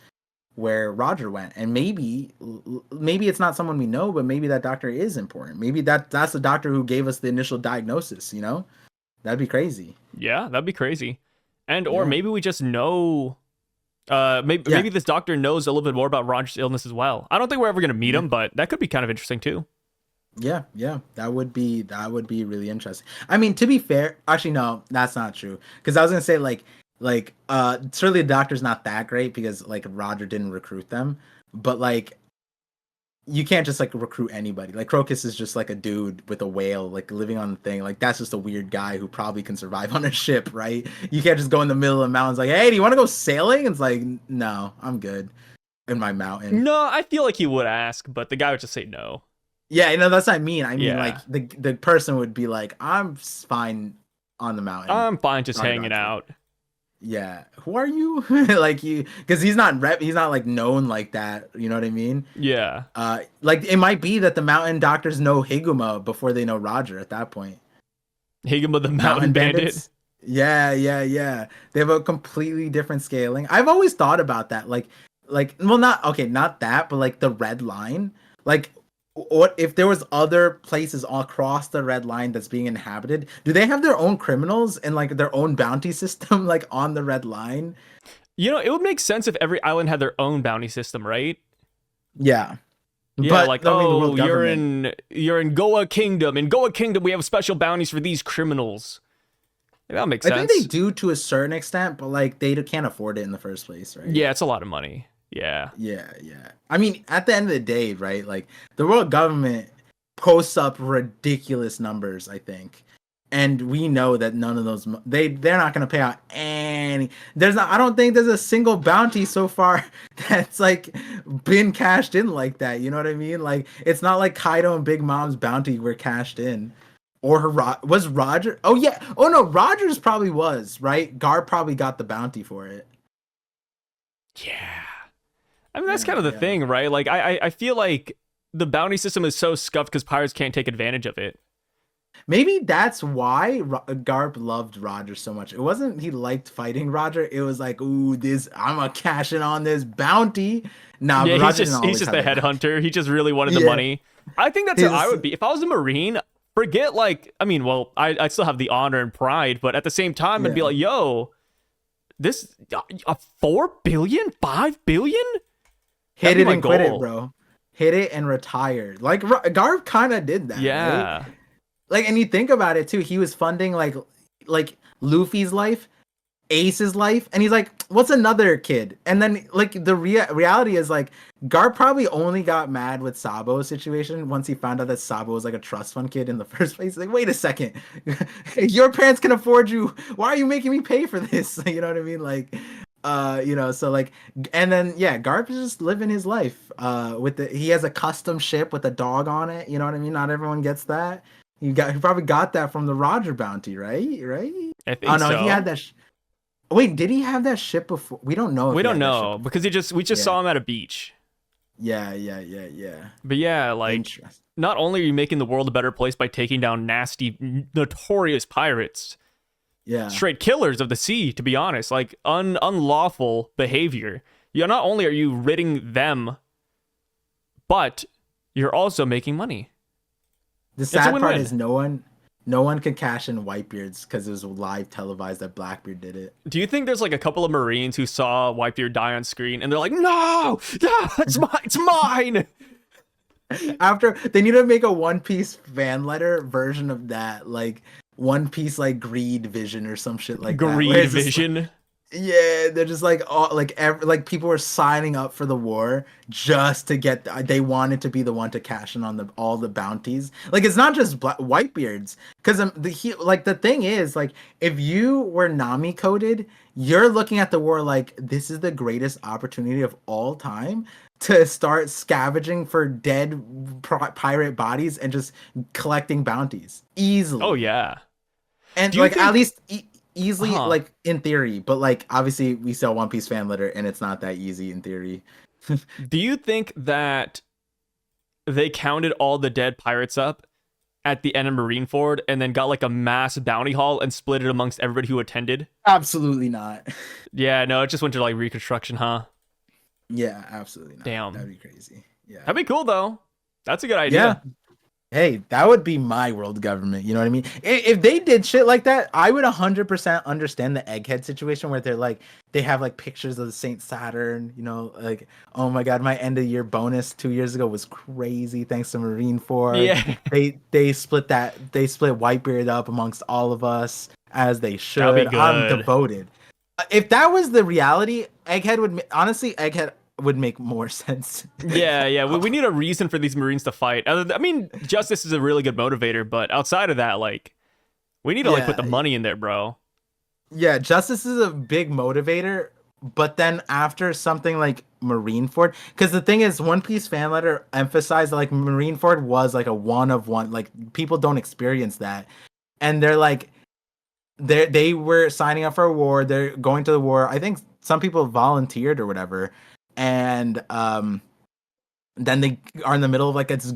where Roger went, and maybe it's not someone we know, but maybe that doctor is important. Maybe that's the doctor who gave us the initial diagnosis. That'd be crazy. Yeah, that'd be crazy. And or Yeah. maybe we just know. Maybe this doctor knows a little bit more about Roger's illness as well. I don't think we're ever gonna meet him, but that could be kind of interesting too. Yeah, that would be really interesting. I mean, to be fair, actually no, that's not true. Because I was gonna say certainly the doctor's not that great because like Roger didn't recruit them, but like you can't just like recruit anybody. Like Crocus is just like a dude with a whale like living on the thing. Like that's just a weird guy who probably can survive on a ship, right? You can't just go in the middle of the mountains like, hey, do you want to go sailing? It's like, no, I'm good in my mountain. No, I feel like he would ask, but the guy would just say no. Yeah, that's what I mean. I mean, Yeah. like the person would be like, "I'm fine on the mountain. I'm fine just Sorry hanging about out. Yeah, who are you? Like you, because he's not like known like that. You know what I mean? Yeah. Like it might be that the mountain doctors know Higuma before they know Roger at that point. Higuma the Mountain Bandit. Yeah. They have a completely different scaling. I've always thought about that. Well, not that, but like the red line. Like, what if there was other places across the red line that's being inhabited? Do they have their own criminals and like their own bounty system like on the red line? It would make sense if every island had their own bounty system, right? Yeah. Yeah, But, like, I mean, the oh, world you're government- in Goa Kingdom. In Goa Kingdom, we have special bounties for these criminals. That makes sense. I think they do to a certain extent, but like they can't afford it in the first place, right? Yeah, it's a lot of money. Yeah. Yeah. I mean, at the end of the day, right? Like the world government posts up ridiculous numbers, I think. And we know that none of those they're not going to pay out any. I don't think there's a single bounty so far that's like been cashed in like that. You know what I mean? Like it's not like Kaido and Big Mom's bounty were cashed in. Or was Roger? Oh yeah. Oh no, Rogers probably was, right? Gar probably got the bounty for it. Yeah. I mean, that's kind of the thing, right? Like, I feel like the bounty system is so scuffed because pirates can't take advantage of it. Maybe that's why Garp loved Roger so much. It wasn't he liked fighting Roger. It was like, ooh, I'm gonna cash in on this bounty. Nah, Yeah, Roger he's just a headhunter. He just really wanted the money. I think that's how I would be. If I was a Marine, forget like, I mean, well, I still have the honor and pride, but at the same time, I'd be like, yo, this 4 billion, 5 billion? Hit it and quit it, bro. Hit it and retire. Like Garp kind of did that. Yeah. Right? Like, and you think about it too. He was funding like Luffy's life, Ace's life, and he's like, "What's another kid?" And then like the reality is like Garp probably only got mad with Sabo's situation once he found out that Sabo was like a trust fund kid in the first place. Like, wait a second, your parents can afford you. Why are you making me pay for this? You know what I mean? Like. So like, and then Garp is just living his life. He has a custom ship with a dog on it. You know what I mean? Not everyone gets that. He probably got that from the Roger bounty, right? I think so. He had that. Wait, did he have that ship before? We don't know. We don't know because we just saw him at a beach. Yeah. But yeah, like, not only are you making the world a better place by taking down nasty, notorious pirates. Yeah. Straight killers of the sea, to be honest, like unlawful behavior. Not only are you ridding them, but you're also making money. The sad part is no one could cash in Whitebeard's because it was live televised that Blackbeard did it. Do you think there's like a couple of Marines who saw Whitebeard die on screen and they're like, no, it's mine. After they need to make a One Piece fan letter version of that, like One Piece like Greed Vision or some shit like Greed that. Vision. They're just like like people were signing up for the war just to get. They wanted to be the one to cash in on all the bounties. Like it's not just Whitebeards, because the thing is like if you were Nami coded, you're looking at the war like this is the greatest opportunity of all time to start scavenging for dead pirate bodies and just collecting bounties easily. Oh yeah. And Do you like at think? least easily, Huh? like in theory, but like obviously we sell One Piece fan letter, and it's not that easy in theory. Do you think that they counted all the dead pirates up at the end of Marineford and then got like a mass bounty haul and split it amongst everybody who attended? Absolutely not. Yeah, no, it just went to like reconstruction, huh? Yeah, absolutely not. That'd Damn. be crazy. Yeah. That'd be cool though. That's a good Yeah. idea. Hey, that would be my world government. You know what I mean? If they did shit like that, I would 100% understand the egghead situation where they're like, they have like pictures of the Saint Saturn, you know, like, oh my God, my end of year bonus 2 years ago was crazy thanks to Marineford. Yeah, They split Whitebeard up amongst all of us as they that'd be should. I'm good. devoted. If that was the reality, honestly, Egghead would make more sense. Yeah, yeah. We need a reason for these Marines to fight. I mean, justice is a really good motivator, but outside of that, like, we need to like put the Yeah, money in there, bro. yeah, justice is a big motivator, but then after something like Marineford, because the thing is, One Piece fan letter emphasized that, like, Marineford was like a one of one, like people don't experience that, and they're like, they were signing up for a war, they're going to the war. I think some people volunteered or whatever, and then they are in the middle of like it's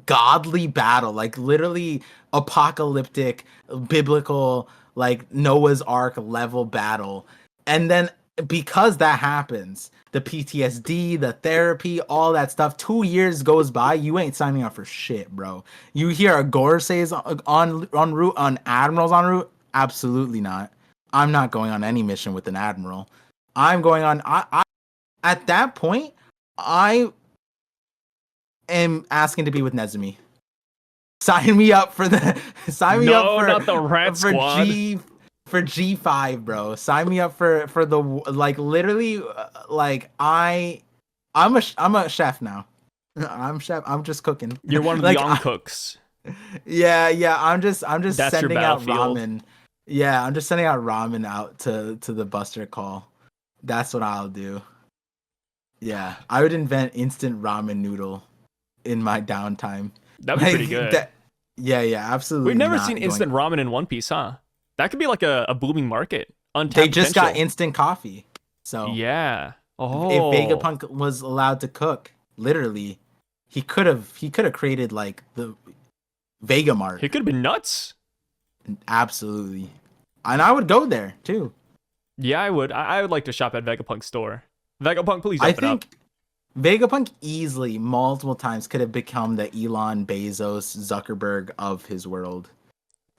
godly battle, like literally apocalyptic, biblical, like Noah's Ark level battle. And then because that happens, the PTSD, the therapy, all that stuff, 2 years goes by, you ain't signing up for shit, bro. You hear a Gorseys on route, on admirals on route? Absolutely not. I'm not going on any mission with an admiral. I'm going on. I at that point, I am asking to be with Nezumi. Sign me up for the sign me up No, not the Rat for Squad. G5, bro. Sign me up for the, like, literally, like I'm a chef now. I'm chef. I'm just cooking. You're one of the Like young cooks. yeah, I'm just That's your sending out battlefield. ramen. Yeah, I'm just sending out ramen out to the Buster call. That's what I'll do. Yeah, I would invent instant ramen noodle in my downtime. That'd be pretty Like good. that. Yeah, yeah, We've absolutely never seen not going. instant ramen in One Piece, huh? That could be like a booming market. They Untapped just got potential. instant coffee. So Yeah. if Oh. Vegapunk was allowed to cook, literally, he could have created like the Vega Mart. He could have been nuts. Absolutely. And I would go there too. Yeah, I would. I would like to shop at Vegapunk's store. Vegapunk, please I open up. think Vegapunk easily multiple times could have become the Elon Bezos Zuckerberg of his world,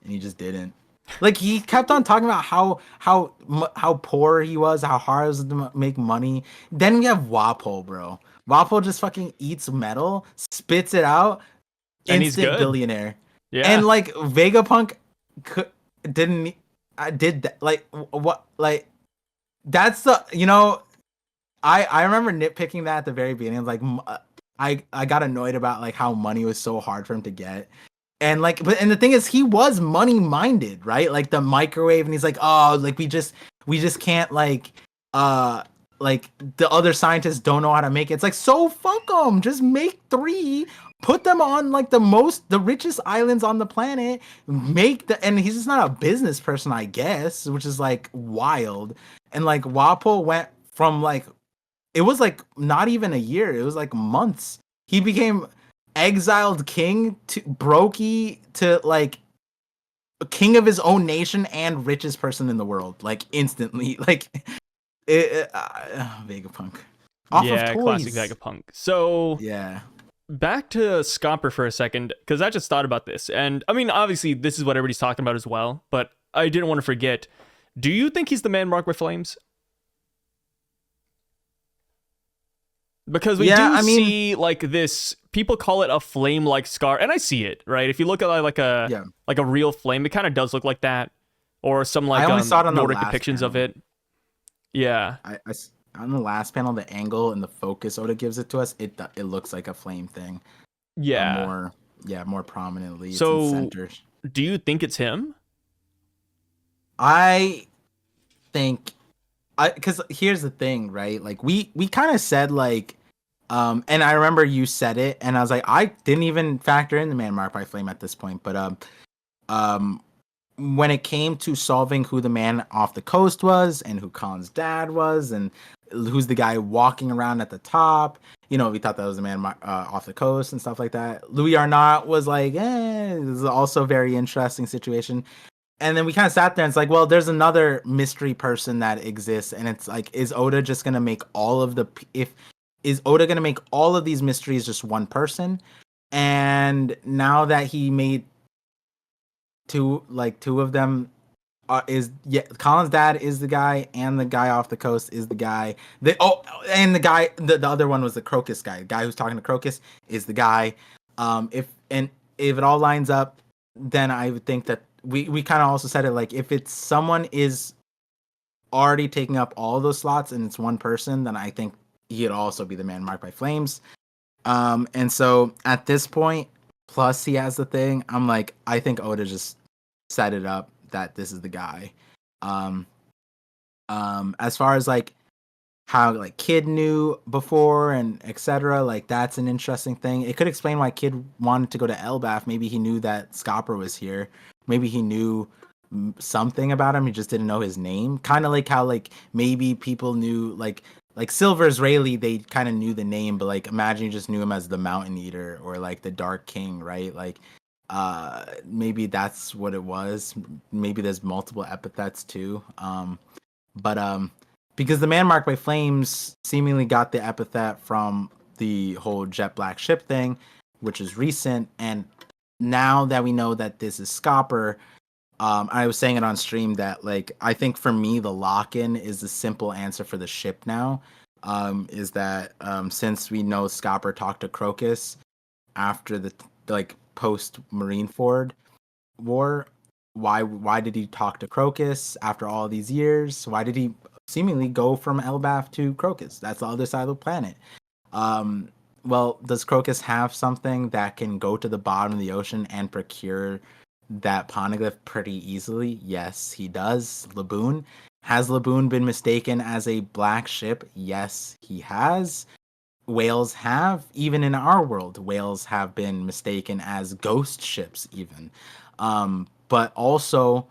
and he just didn't. Like, he kept on talking about how poor he was, how hard it was to make money. Then we have Wapol, bro. Wapol just fucking eats metal, spits it out, And he's instant good. billionaire. And Yeah. like Vegapunk could, didn't I did that, like, what, like, that's the, I remember nitpicking that at the very beginning. Like, I got annoyed about like how money was so hard for him to get, and like, and the thing is, he was money minded, right? Like the microwave, and he's like, oh, like we just can't, like the other scientists don't know how to make it. It's like, so fuck them, just make three. Put them on like the richest islands on the planet. And he's just not a business person, I guess, which is like wild. And like Wapo went from like, it was like not even a year, it was like months, he became exiled king to brokey to like king of his own nation and richest person in the world, like instantly. Like Vegapunk off of Yeah, classic toys. Vegapunk. So Yeah, back to Scopper for a second, because I just thought about this. And I mean, obviously, this is what everybody's talking about as well, but I didn't want to forget. Do you think he's the man marked with flames? Because we yeah, do I mean, see like this, people call it a flame like scar, and I see it, right? If you look at yeah, like a real flame, it kind of does look like that. Or some I like only saw it on the Nordic last depictions of panel. it. Yeah. On the last panel, the angle and the focus Oda gives it to us, it looks like a flame thing. Yeah. More, yeah, more prominently, it's in So center. do you think it's him? I think, because here's the thing, right? Like we kind of said, like, and I remember you said it, and I was like, I didn't even factor in the man marked by flame at this point, but um when it came to solving who the man off the coast was and who Colin's dad was and who's the guy walking around at the top, we thought that was the man off the coast and stuff like that. Louis Arnott was like, this is also a very interesting situation. And then we kind of sat there and it's like, well, there's another mystery person that exists. And it's like, is Oda just going to make is Oda going to make all of these mysteries just one person? And now that he made two of them, Colin's dad is the guy, and the guy off the coast is the guy. And the other one was the Crocus guy. The guy who's talking to Crocus is the guy. If it all lines up, then I would think that we kind of also said it like if it's someone is already taking up all those slots and it's one person, then I think he'd also be the man marked by flames. And so at this point, plus he has the thing, I'm like, I think Oda just set it up that this is the guy. As far as like how like Kid knew before and etc., like that's an interesting thing. It could explain why Kid wanted to go to ELBAPH. Maybe he knew that Scopper was here. Maybe he knew something about him. He just didn't know his name. Kind of like how like maybe people knew like Silver's Rayleigh, they kind of knew the name, but like imagine you just knew him as the Mountain Eater or like the Dark King, right? Like maybe that's what it was. Maybe there's multiple epithets too. But because the man marked by flames seemingly got the epithet from the whole jet black ship thing, which is recent, and now that we know that this is Scopper, I was saying it on stream that like I think for me the lock-in is the simple answer for the ship now. Is that since we know Scopper talked to Crocus after the like post Marineford war, why did he talk to Crocus after all these years? Why did he seemingly go from ELBAPH to Crocus? That's the other side of the planet. Well, does Crocus have something that can go to the bottom of the ocean and procure that poneglyph pretty easily? Yes, he does. Laboon. Has Laboon been mistaken as a black ship? Yes, he has. Whales have. Even in our world, whales have been mistaken as ghost ships even. But also,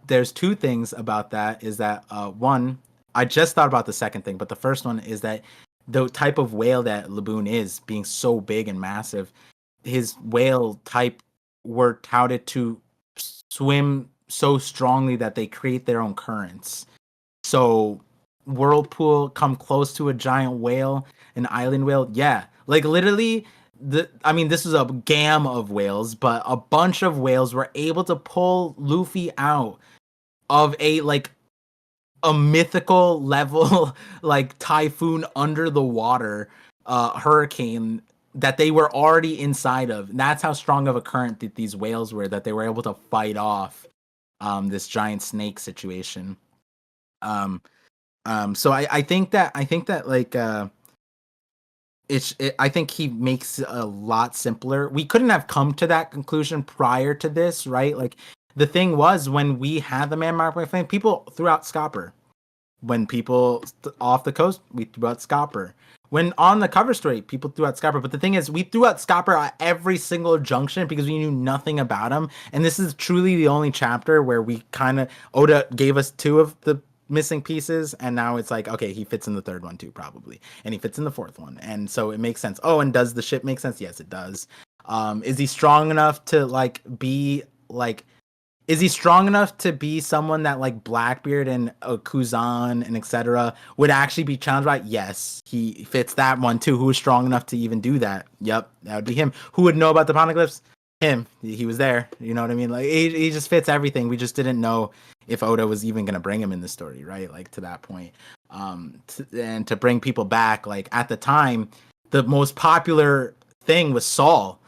there's two things about that. Is that one, I just thought about the second thing, but the first one is that the type of whale that Laboon is, being so big and massive, his whale type were touted to swim so strongly that they create their own currents. So whirlpool come close to a giant whale, an island whale, yeah, like literally this is a gam of whales, but a bunch of whales were able to pull Luffy out of a mythical level like typhoon under the water hurricane that they were already inside of. And that's how strong of a current that these whales were, that they were able to fight off this giant snake situation. So I think that like I think he makes it a lot simpler. We couldn't have come to that conclusion prior to this, right? Like the thing was, when we had the man marked by flame, people threw out Scopper. When people off the coast, we threw out Scopper. When on the cover story, people threw out Scopper. But the thing is, we threw out Scopper at every single junction because we knew nothing about him. And this is truly the only chapter where we Oda gave us two of the missing pieces, and now it's like, okay, he fits in the third one too, probably. And he fits in the fourth one. And so it makes sense. Oh, and does the ship make sense? Yes, it does. Is he strong enough to is he strong enough to be someone that like Blackbeard and Kuzan and etc. would actually be challenged by? Yes, he fits that one too. Who is strong enough to even do that? Yep, that would be him. Who would know about the poneglyphs? Him. He was there. You know what I mean? Like he just fits everything. We just didn't know if Oda was even gonna bring him in the story, right? Like to that point. And to bring people back, like at the time, the most popular thing was Saul.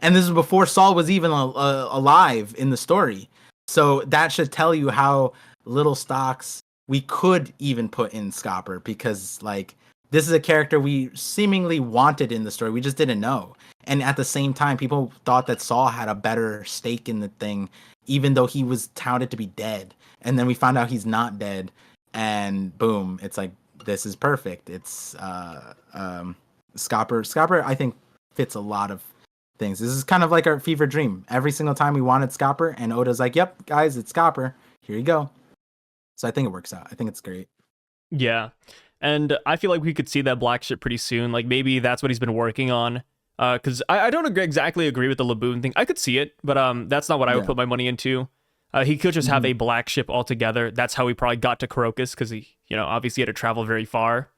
And this is before Saul was even alive in the story. So that should tell you how little stocks we could even put in Scopper, because like this is a character we seemingly wanted in the story. We just didn't know. And at the same time, people thought that Saul had a better stake in the thing, even though he was touted to be dead. And then we found out he's not dead. And boom, it's like, this is perfect. It's Scopper. Scopper, I think, fits a lot of things. This is kind of like our fever dream. Every single time we wanted Scopper, and Oda's like, "Yep, guys, it's Scopper. Here you go." So I think it works out. I think it's great. Yeah. And I feel like we could see that black ship pretty soon. Like maybe that's what he's been working on. Because I don't exactly agree with the Laboon thing. I could see it, but that's not what I would put my money into. He could just have a black ship altogether. That's how he probably got to Crocus, because he, obviously had to travel very far.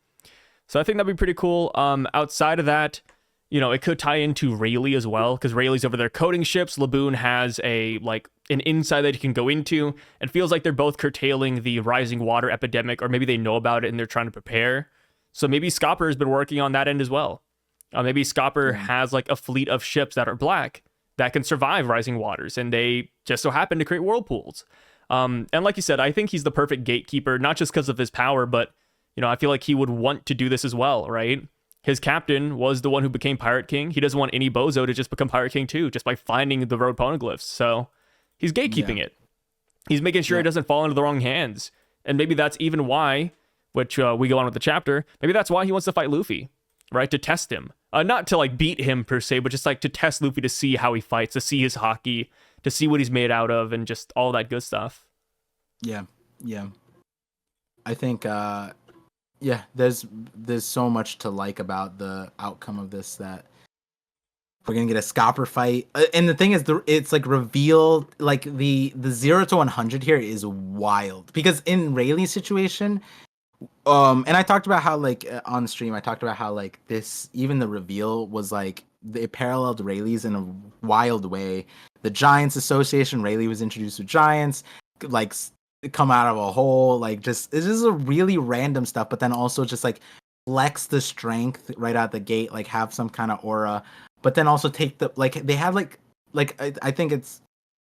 So I think that'd be pretty cool. Outside of that, it could tie into Rayleigh as well, because Rayleigh's over there coding ships. Laboon has an inside that he can go into. It feels like they're both curtailing the rising water epidemic, or maybe they know about it and they're trying to prepare. So maybe Scopper has been working on that end as well. Maybe Scopper has like a fleet of ships that are black that can survive rising waters, and they just so happen to create whirlpools. And like you said, I think he's the perfect gatekeeper, not just because of his power, but I feel like he would want to do this as well, right? His captain was the one who became Pirate King. He doesn't want any bozo to just become Pirate King too, just by finding the road poneglyphs. So he's gatekeeping it. He's making sure it doesn't fall into the wrong hands. And maybe that's even why, which we go on with the chapter, maybe that's why he wants to fight Luffy, right? To test him. Not to like beat him per se, but just like to test Luffy, to see how he fights, to see his hockey, to see what he's made out of, and just all that good stuff. Yeah. I think there's so much to like about the outcome of this, that we're gonna get a Scopper fight. And the thing is, it's like revealed, like the 0 to 100 here is wild, because in Rayleigh's situation, and I talked about how like on stream, I talked about how like this, even the reveal was like it paralleled Rayleigh's in a wild way. The Giants Association, Rayleigh was introduced to Giants, like come out of a hole, like it's just a really random stuff, but then also just like flex the strength right out the gate, like have some kind of aura, but then also take the, like they have like I think it's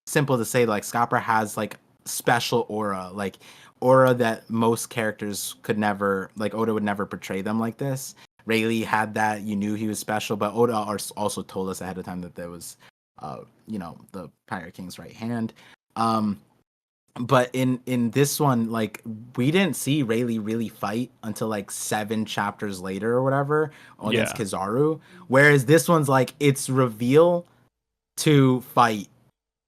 simple to say, like Scopper has like special aura, like aura that most characters could never, like Oda would never portray them like this. Rayleigh had that, you knew he was special, but Oda also told us ahead of time that there was the Pirate King's right hand. But in this one, like we didn't see Rayleigh really fight until like 7 chapters later or whatever against Kizaru. Whereas this one's like it's reveal to fight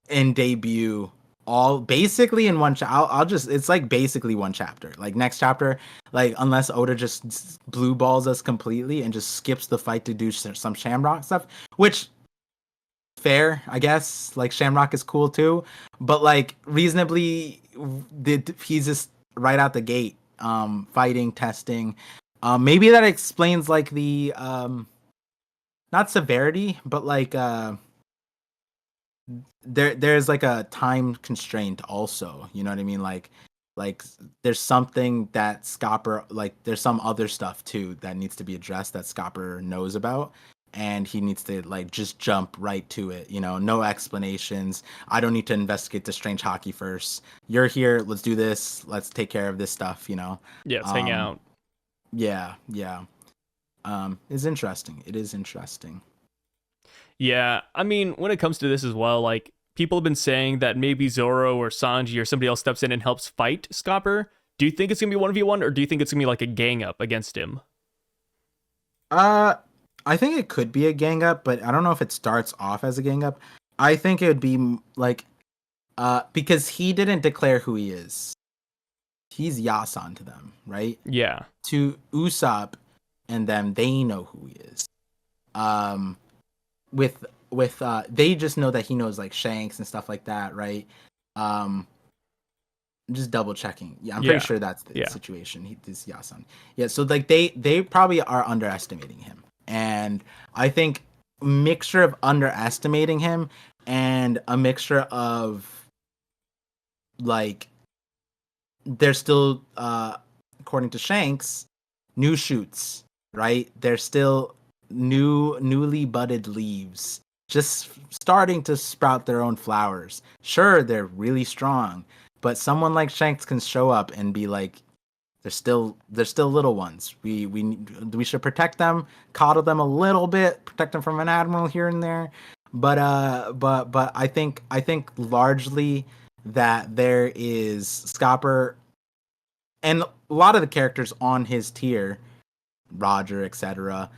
and debut all basically in one it's like basically one chapter. Like next chapter, like unless Oda just blue balls us completely and just skips the fight to do some Shamrock stuff, which fair, I guess. Like Shamrock is cool too, but like reasonably, he's just right out the gate, fighting, testing. Maybe that explains like the not severity, but like there's like a time constraint also. You know what I mean? Like there's something that Scopper, like there's some other stuff too that needs to be addressed that Scopper knows about, and he needs to like just jump right to it, no explanations. I don't need to investigate the strange hockey first. You're here, let's do this, let's take care of this stuff. Let's hang out. Yeah. It's interesting. It is interesting. Yeah, I mean, when it comes to this as well, like people have been saying that maybe Zoro or Sanji or somebody else steps in and helps fight Scopper. Do you think it's gonna be 1v1, or do you think it's gonna be like a gang up against him? I think it could be a gang up, but I don't know if it starts off as a gang up. I think it would be like, because he didn't declare who he is. He's Yasan to them, right? Yeah. To Usopp and them, they know who he is. With they just know that he knows like Shanks and stuff like that, right? I'm just double checking. Yeah, I'm pretty sure that's the situation. This Yasan. Yeah, so like they probably are underestimating him. And I think a mixture of underestimating him and a mixture of like they're still according to Shanks, new shoots, right? They're still newly budded leaves, just starting to sprout their own flowers. Sure, they're really strong, but someone like Shanks can show up and be like, they're still little ones. We should protect them, coddle them a little bit, protect them from an admiral here and there. But I think largely that there is Scopper and a lot of the characters on his tier, Roger, etc.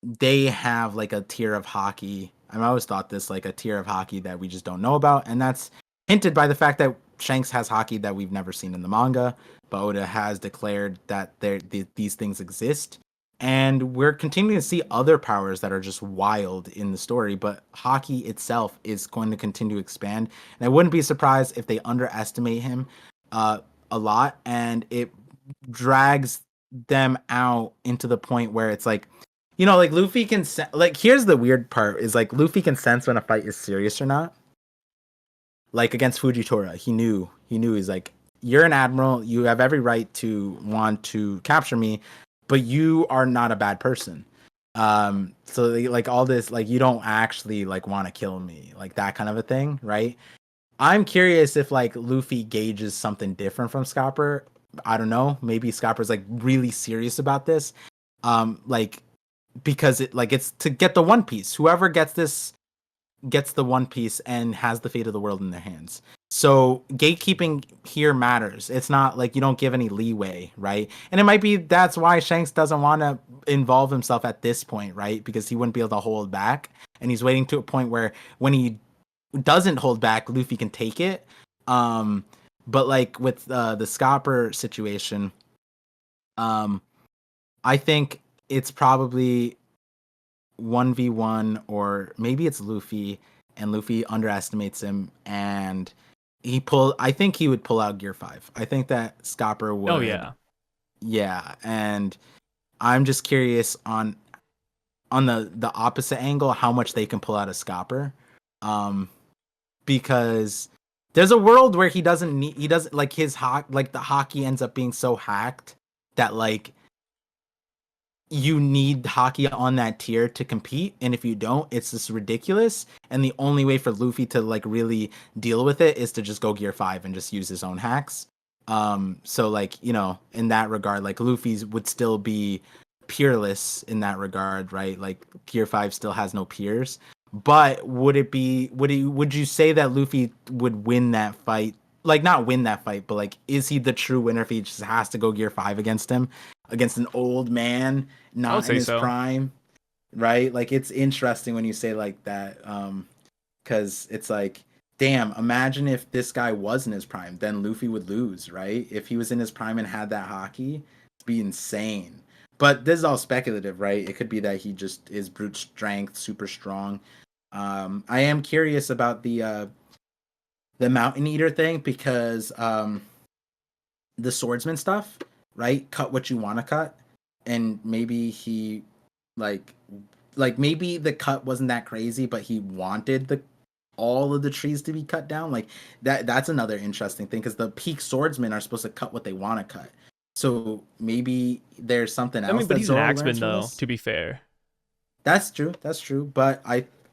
they have like a tier of hockey. I've always thought this, like a tier of hockey that we just don't know about, and that's hinted by the fact that Shanks has hockey that we've never seen in the manga. But Oda has declared that these things exist, and we're continuing to see other powers that are just wild in the story. But hockey itself is going to continue to expand, and I wouldn't be surprised if they underestimate him a lot, and it drags them out into the point where it's like, like Luffy can like, here's the weird part is like Luffy can sense when a fight is serious or not. Like against Fujitora, he's like, you're an admiral, you have every right to want to capture me, but you are not a bad person. So like all this, like, you don't actually like want to kill me, like that kind of a thing, right? I'm curious if like Luffy gauges something different from Scopper. I don't know. Maybe Scopper's like really serious about this. Like, because it's to get the One Piece. Whoever gets this gets the One Piece and has the fate of the world in their hands. So gatekeeping here matters. It's not like you don't give any leeway, right? And it might be that's why Shanks doesn't want to involve himself at this point, right? Because he wouldn't be able to hold back, and he's waiting to a point where when he doesn't hold back, Luffy can take it. But like with the Scopper situation, I think it's probably 1v1, or maybe it's Luffy, and Luffy underestimates him, and I think he would pull out Gear 5. I think that Scopper would. Oh yeah. Yeah, and I'm just curious on the opposite angle how much they can pull out of Scopper. Because there's a world where he doesn't like the hockey ends up being so hacked that like you need hockey on that tier to compete, and if you don't, it's just ridiculous. And the only way for Luffy to like really deal with it is to just go Gear 5 and just use his own hacks. So like, in that regard, like Luffy's would still be peerless in that regard, right? Like Gear 5 still has no peers. But would you say that Luffy would win that fight? Like, not win that fight, but like, is he the true winner if he just has to go Gear 5 against him, against an old man, not in his prime, right? Like, it's interesting when you say like that, because it's like, damn, imagine if this guy was in his prime, then Luffy would lose, right? If he was in his prime and had that hockey, it'd be insane. But this is all speculative, right? It could be that he just is brute strength, super strong. I am curious about the Mountain Eater thing, because the swordsman stuff, right? Cut what you want to cut, and maybe he like maybe the cut wasn't that crazy, but he wanted all of the trees to be cut down. Like that's another interesting thing, because the peak swordsmen are supposed to cut what they want to cut. So maybe there's something else. I mean, but he's an axeman, though, to be fair. That's true. But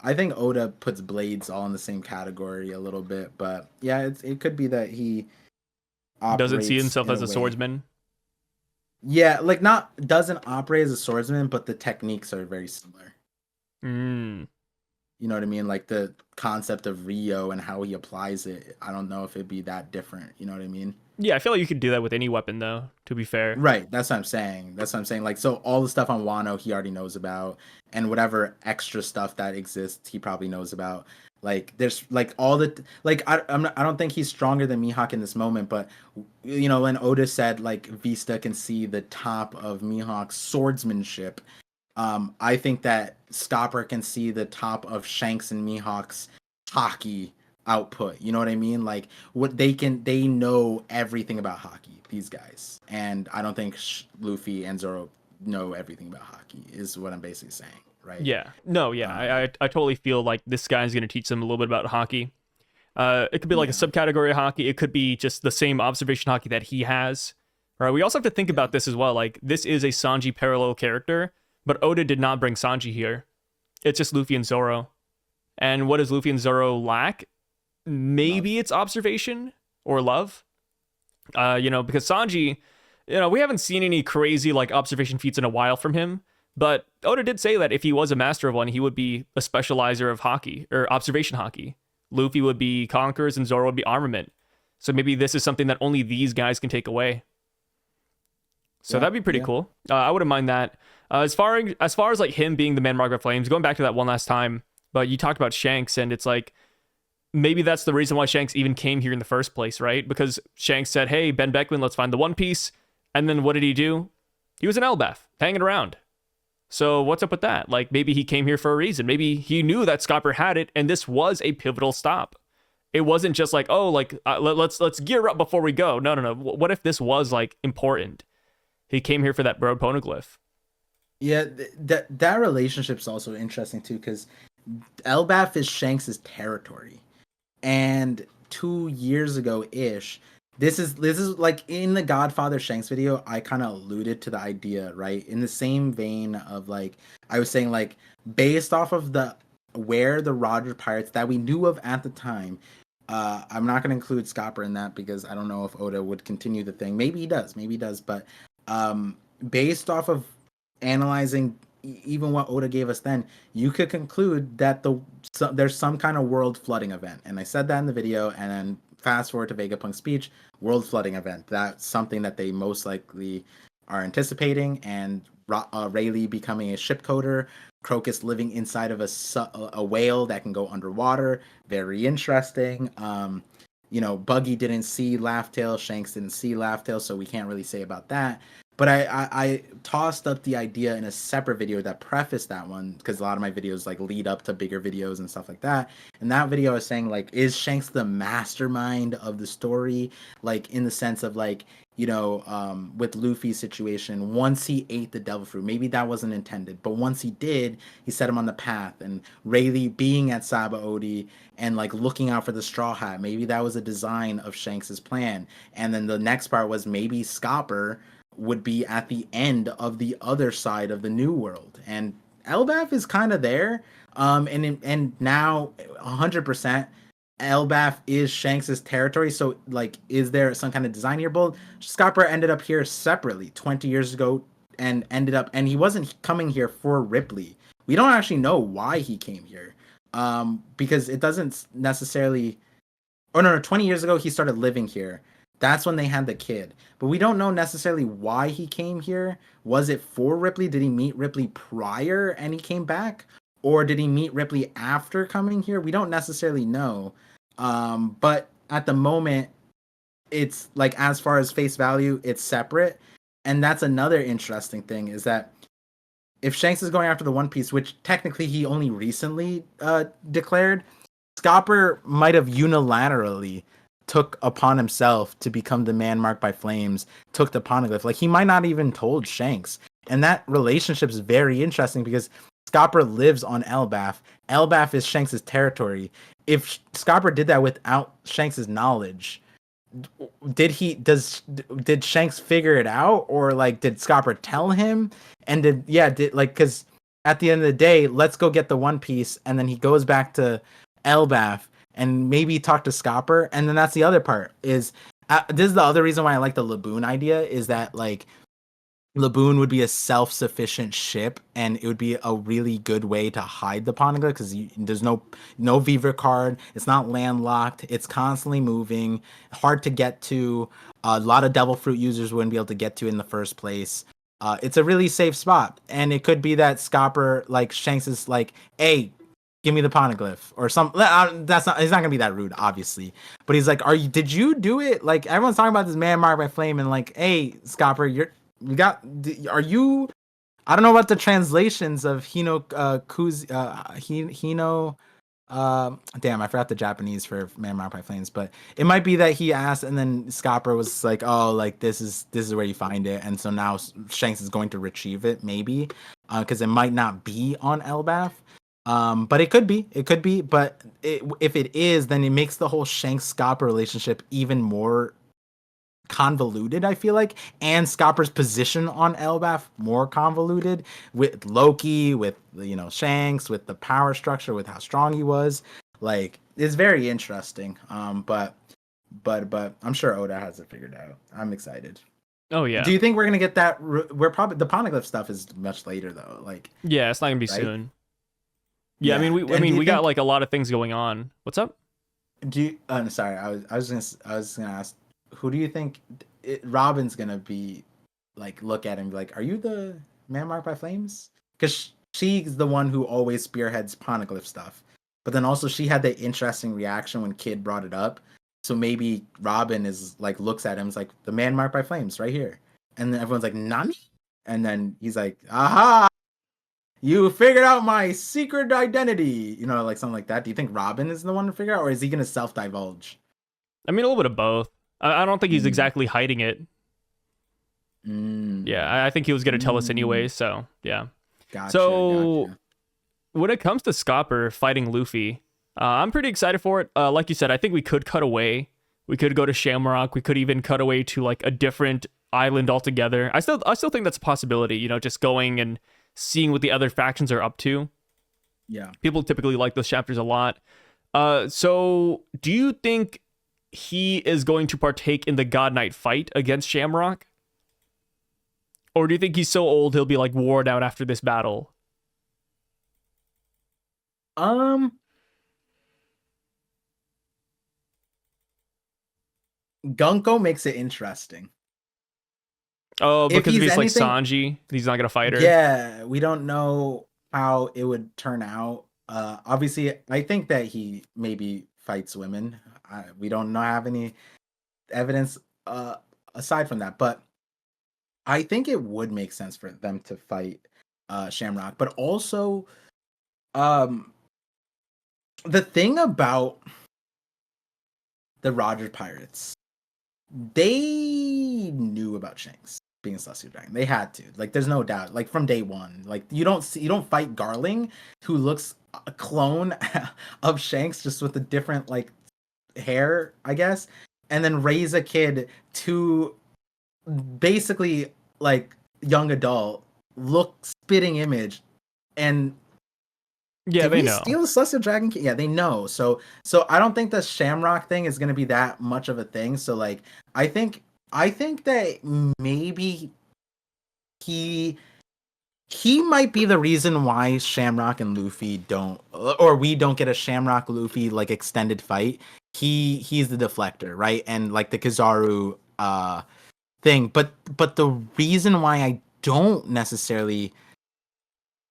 I think Oda puts blades all in the same category a little bit. But yeah, it could be that he doesn't see himself as a swordsman. Yeah, like doesn't operate as a swordsman, but the techniques are very similar. You know what I mean? Like the concept of Rio and how he applies it. I don't know if it'd be that different. You know what I mean? Yeah, I feel like you could do that with any weapon, though, to be fair. Right, that's what I'm saying. Like, so all the stuff on Wano he already knows about, and whatever extra stuff that exists he probably knows about. Like, there's like all the like I don't think he's stronger than Mihawk in this moment, but when Oda said like Vista can see the top of Mihawk's swordsmanship, I think that Scopper can see the top of Shanks and Mihawk's hockey output. You know what I mean? Like they know everything about hockey, these guys, and I don't think Luffy and Zoro know everything about hockey, is what I'm basically saying, right? Yeah. No, yeah. I totally feel like this guy's going to teach them a little bit about hockey. It could be like a subcategory of hockey. It could be just the same observation hockey that he has. Right? We also have to think about this as well. Like, this is a Sanji parallel character, but Oda did not bring Sanji here. It's just Luffy and Zoro. And what does Luffy and Zoro lack? Maybe it's observation or love. Because Sanji, we haven't seen any crazy like observation feats in a while from him. But Oda did say that if he was a master of one, he would be a specializer of hockey or observation hockey. Luffy would be conquerors and Zoro would be armament. So maybe this is something that only these guys can take away. So that'd be pretty cool. I wouldn't mind that. As far as like him being the man marked by flames, going back to that one last time, but you talked about Shanks, and it's like maybe that's the reason why Shanks even came here in the first place, right? Because Shanks said, "Hey, Ben Beckman, let's find the One Piece," and then what did he do? He was an ELBAPH, hanging around. So what's up with that? Like maybe he came here for a reason. Maybe he knew that Scopper had it, and this was a pivotal stop. It wasn't just like, oh, like let's gear up before we go. No, no, no. What if this was like important? He came here for that bro poneglyph. Yeah, that relationship's also interesting too, because Elbaf is Shanks's territory, and 2 years ago ish, this is like in the Godfather Shanks video, I kind of alluded to the idea, right? In the same vein of like I was saying, like based off of the where the Roger Pirates that we knew of at the time. I'm not going to include Scopper in that because I don't know if Oda would continue the thing. Maybe he does, but based off of analyzing even what Oda gave us then, you could conclude that there's some kind of world flooding event. And I said that in the video, and then fast forward to Vegapunk's speech, world flooding event. That's something that they most likely are anticipating, and Rayleigh becoming a shipcoder, Crocus living inside of a whale that can go underwater. Very interesting. Buggy didn't see Laughtail, Shanks didn't see Laughtail, so we can't really say about that. But I tossed up the idea in a separate video that prefaced that one, because a lot of my videos like lead up to bigger videos and stuff like that. And that video I was saying, like, is Shanks the mastermind of the story? Like in the sense of like, with Luffy's situation, once he ate the devil fruit, maybe that wasn't intended, but once he did, he set him on the path. And Rayleigh being at Sabaody and like looking out for the Straw Hat, maybe that was a design of Shanks's plan. And then the next part was maybe Scopper would be at the end of the other side of the new world, and ELBAPH is kind of there. And now 100%. ELBAPH is Shanks's territory. So, like, is there some kind of design here? Well, Scopper ended up here separately 20 years ago, and he wasn't coming here for Ripley. We don't actually know why he came here, because it doesn't necessarily. Oh no, 20 years ago he started living here. That's when they had the kid. But we don't know necessarily why he came here. Was it for Ripley? Did he meet Ripley prior and he came back? Or did he meet Ripley after coming here? We don't necessarily know. But at the moment, it's like, as far as face value, it's separate. And that's another interesting thing, is that if Shanks is going after the One Piece, which technically he only recently declared, Scopper might have unilaterally took upon himself to become the man marked by flames, took the poneglyph. Like, he might not even told Shanks. And that relationship is very interesting, because Scopper lives on ELBAPH. ELBAPH is Shanks' territory. If Scopper did that without Shanks' knowledge, did Shanks figure it out, or like did Scopper tell him? And because at the end of the day, let's go get the One Piece, and then he goes back to ELBAPH and maybe talk to Scopper. And then that's the other part, is this is the other reason why I like the Laboon idea, is that like Laboon would be a self-sufficient ship, and it would be a really good way to hide the poneglyph, because there's no Viva card, it's not landlocked, it's constantly moving, hard to get to. A lot of devil fruit users wouldn't be able to get to it in the first place. It's a really safe spot, and it could be that Scopper, like, Shanks is like, hey, give me the poneglyph, or some. He's not gonna be that rude, obviously, but he's like, did you do it? Like, everyone's talking about this man marked by flame, and like, hey, Scopper, are you? I don't know about the translations of Hino Hino. Damn, I forgot the Japanese for man marked by flames, but it might be that he asked, and then Scopper was like, oh, like this is where you find it, and so now Shanks is going to retrieve it, maybe, because it might not be on ELBAPH. But it could be, but if it is, then it makes the whole Shanks-Scopper relationship even more convoluted, I feel like, and Scopper's position on ELBAPH more convoluted, with Loki, with Shanks, with the power structure, with how strong he was. Like, it's very interesting. But I'm sure Oda has it figured out. I'm excited. Oh yeah. Do you think we're gonna get that? We're probably, the poneglyph stuff is much later though. Like, yeah, it's not gonna be right? soon. Yeah, I mean, we got like a lot of things going on. What's up? Do you? Sorry, I was gonna ask. Who do you think Robin's gonna be like look at him and be like, "Are you the man marked by flames?" Because she's the one who always spearheads poneglyph stuff. But then also she had the interesting reaction when Kid brought it up. So maybe Robin is like looks at him, is like the man marked by flames right here, and then everyone's like Nani, and then he's like, "Aha! You figured out my secret identity," like something like that. Do you think Robin is the one to figure out, or is he gonna self divulge? I mean, a little bit of both. I don't think he's exactly hiding it. Yeah, I think he was going to tell us anyway, so yeah. Gotcha. When it comes to Scopper fighting Luffy, I'm pretty excited for it. Like you said, I think we could cut away. We could go to Shamrock. We could even cut away to like a different island altogether. I still think that's a possibility, just going and seeing what the other factions are up to. Yeah. People typically like those chapters a lot. So do you think he is going to partake in the God Knight fight against Shamrock? Or do you think he's so old he'll be like worn out after this battle? Gunko makes it interesting. Oh, because if he's like Sanji, he's not gonna fight her. Yeah, we don't know how it would turn out. Obviously, I think that he maybe fights women. We don't have any evidence aside from that, but I think it would make sense for them to fight Shamrock. But also, the thing about the Roger Pirates, they knew about Shanks being a Celestial Dragon. They had to. Like, there's no doubt. Like, from day one. Like, you don't fight Garling, who looks a clone of Shanks, just with a different, like, hair, I guess, and then raise a kid to basically, like, young adult, look spitting image, and yeah, they know. Steal the Celestial Dragon? Yeah, they know. So I don't think the Shamrock thing is going to be that much of a thing. So like, I think that maybe he might be the reason why Shamrock and Luffy don't, or we don't get a Shamrock Luffy like extended fight. He's the deflector, right? And like the Kizaru thing. But the reason why I don't necessarily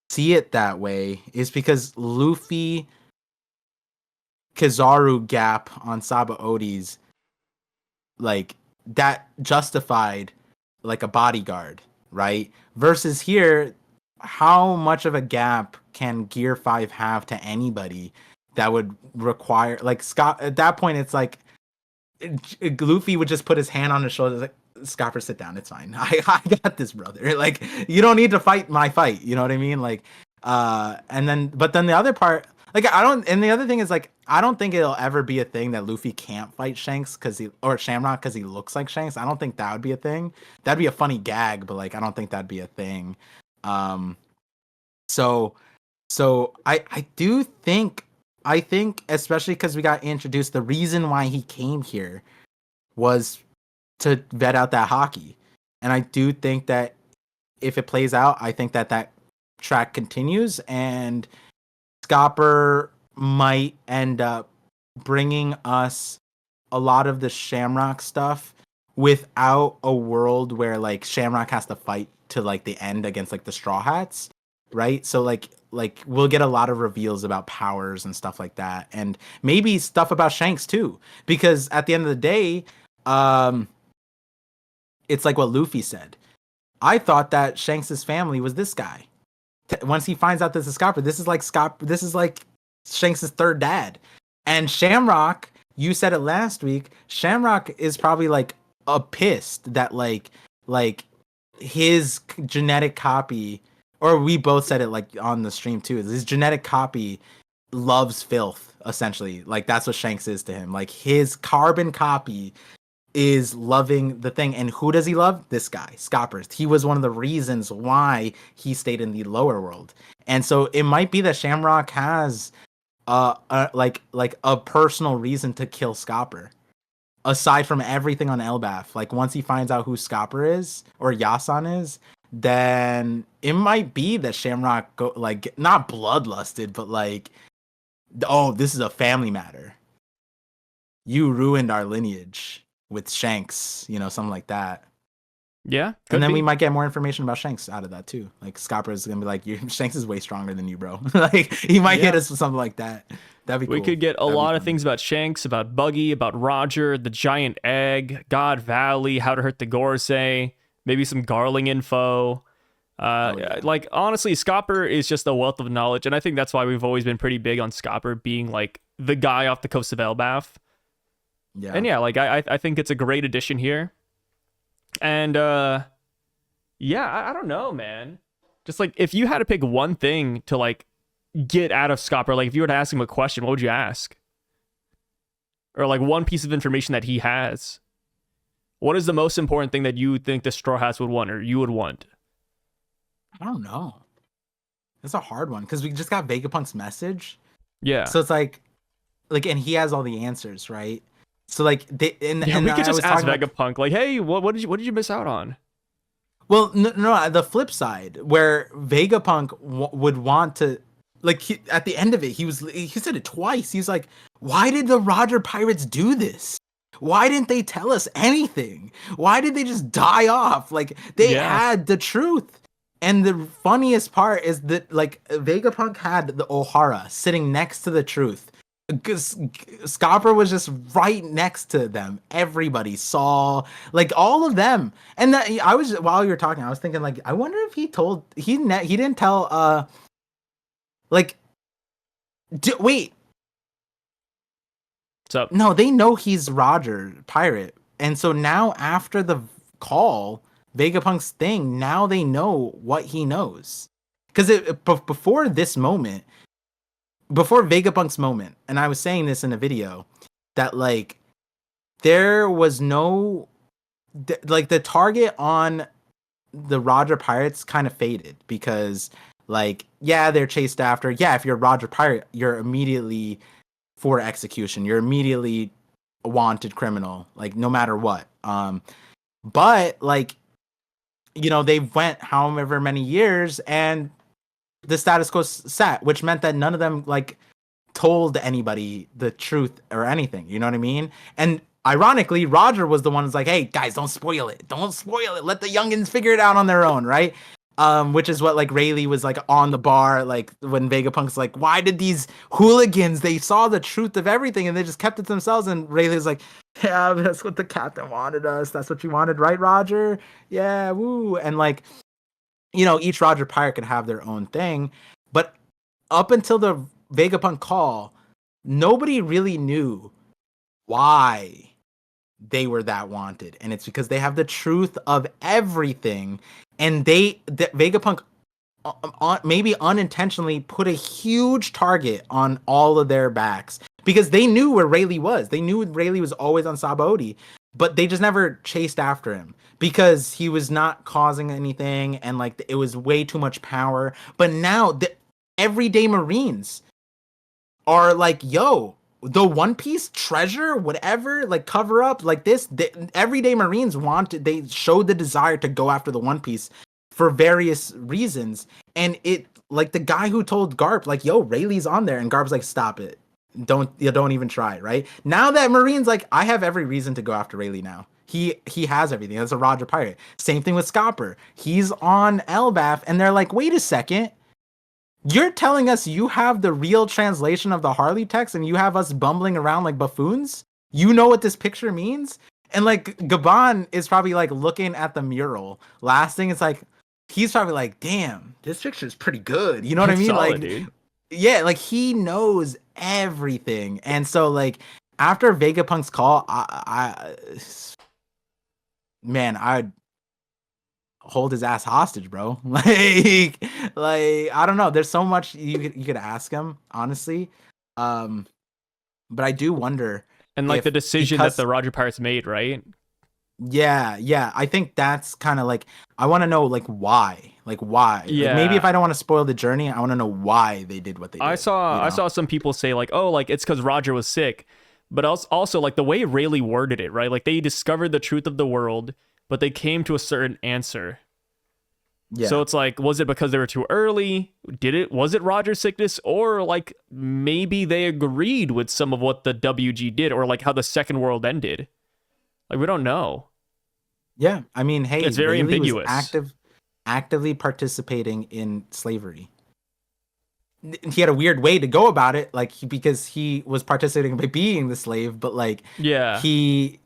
see it that way is because Luffy Kizaru gap on Sabaodi's, like, that justified like a bodyguard, right? Versus here, how much of a gap can Gear 5 have to anybody that would require, like, Scott at that point? It's like Luffy would just put his hand on his shoulder, like, Scopper, sit down, it's fine. I got this, brother. Like, you don't need to fight my fight, you know what I mean? Like, and then the other part, like, and the other thing is, like, I don't think it'll ever be a thing that Luffy can't fight Shanks or Shamrock because he looks like Shanks. I don't think that would be a thing. That'd be a funny gag, but like, I don't think that'd be a thing. So I do think, especially because we got introduced, the reason why he came here was to vet out that hockey. And I do think that if it plays out, I think that track continues, and Scopper might end up bringing us a lot of the Shamrock stuff without a world where like Shamrock has to fight to like the end against like the Straw Hats, right? So like we'll get a lot of reveals about powers and stuff like that, and maybe stuff about Shanks too, because at the end of the day, it's like what Luffy said. I thought that Shanks' family was this guy. Once he finds out this is Scopper, this is like Shanks' third dad. And Shamrock, you said it last week, Shamrock is probably like pissed that like his genetic copy, or we both said it like on the stream too, his genetic copy loves filth, essentially. Like, that's what Shanks is to him. Like, his carbon copy is loving the thing. And who does he love? This guy, Scopper. He was one of the reasons why he stayed in the lower world. And so it might be that Shamrock has like a personal reason to kill Scopper, aside from everything on ELBAPH. Like, once he finds out who Scopper is, or Yasan is, then it might be that Shamrock not bloodlusted, but like, oh, this is a family matter. You ruined our lineage with Shanks, something like that. Yeah, And could then be. we might get more information about Shanks out of that too. Like Scopper is gonna be like, Shanks is way stronger than you, bro. Like he might hit Yeah. us with something like that. That'd be We cool. could get a That'd be lot of funny. things about Shanks, about Buggy, about Roger, the giant egg, God Valley, how to hurt the Gorsei, maybe some Garling info. Yeah. Like honestly, Scopper is just a wealth of knowledge, and I think that's why we've always been pretty big on Scopper being like the guy off the coast of ELBAPH. Yeah. And yeah, like I think it's a great addition here. And yeah, I don't know, man. Just like if you had to pick one thing to like get out of Scopper, like if you were to ask him a question, what would you ask? Or like one piece of information that he has. What is the most important thing that you think the Straw Hats would want or you would want? I don't know. It's a hard one because we just got Vegapunk's message. Yeah. So it's like, and he has all the answers, right? So like Yeah, we could just ask Vegapunk, like, hey, what did you miss out on? Well, no, the flip side where Vegapunk would want to, like, at the end of it, he said it twice. He's like, why did the Roger Pirates do this? Why didn't they tell us anything? Why did they just die off? Like, they had the truth. And the funniest part is that, like, Vegapunk had the O'Hara sitting next to the truth. Scopper was just right next to them. Everybody saw, like, all of them. And that I was, while you were talking, I was thinking, like, I wonder if he didn't tell, like, wait. What's up? No, they know he's Roger Pirate. And so now after the call, Vegapunk's thing, now they know what he knows. Because before this moment, before Vegapunk's moment, and I was saying this in a video, that like there was no like the target on the Roger Pirates kind of faded because like yeah, they're chased after. Yeah, if you're Roger Pirate, you're immediately for execution. You're immediately a wanted criminal, like no matter what. But like they went however many years and the status quo sat, which meant that none of them like told anybody the truth or anything. You know what I mean? And ironically, Roger was the one who's like, "Hey guys, don't spoil it. Don't spoil it. Let the youngins figure it out on their own." Right? Which is what like Rayleigh was like on the bar, like when Vegapunk's like, "Why did these hooligans? They saw the truth of everything and they just kept it to themselves." And Rayleigh's like, "Yeah, that's what the captain wanted us. That's what you wanted, right, Roger? Yeah, woo." And like, each Roger Pirate could have their own thing, but up until the Vegapunk call, nobody really knew why they were that wanted, and it's because they have the truth of everything, and Vegapunk maybe unintentionally put a huge target on all of their backs because they knew where Rayleigh was. They knew Rayleigh was always on Sabaody, but they just never chased after him because he was not causing anything and like it was way too much power. But now the everyday Marines are like, yo, the One Piece treasure, whatever, like cover up like this. The everyday Marines they showed the desire to go after the One Piece for various reasons. And it like the guy who told Garp, like, yo, Rayleigh's on there, and Garp's like, stop it. Don't even try, right? Now that Marine's like, I have every reason to go after Rayleigh now. He has everything. That's a Roger Pirate. Same thing with Scopper. He's on ELBAPH, and they're like, wait a second. You're telling us you have the real translation of the Harley text and you have us bumbling around like buffoons? You know what this picture means? And like Gaban is probably like looking at the mural. Last thing, it's like, he's probably like, damn, this picture is pretty good. You know what I mean? Solid, like, dude. Yeah, like he knows everything. And so like after Vegapunk's call, I'd hold his ass hostage, bro. like I don't know. There's so much you could ask him, honestly. But I do wonder. And like the decision that the Roger Pirates made, right? Yeah. I think that's kind of like I want to know like why. Yeah. Like, maybe if I don't want to spoil the journey, I want to know why they did what they did. I saw some people say like, oh, like it's because Roger was sick, but also like the way Rayleigh worded it, right? Like they discovered the truth of the world, but they came to a certain answer. Yeah. So it's like, was it because they were too early? Was it Roger's sickness? Or like maybe they agreed with some of what the WG did, or like how the second world ended. Like we don't know. Yeah, I mean, hey, It's very Rayleigh was ambiguous. actively participating in slavery. He had a weird way to go about it, like because he was participating by being the slave, but like Yeah. he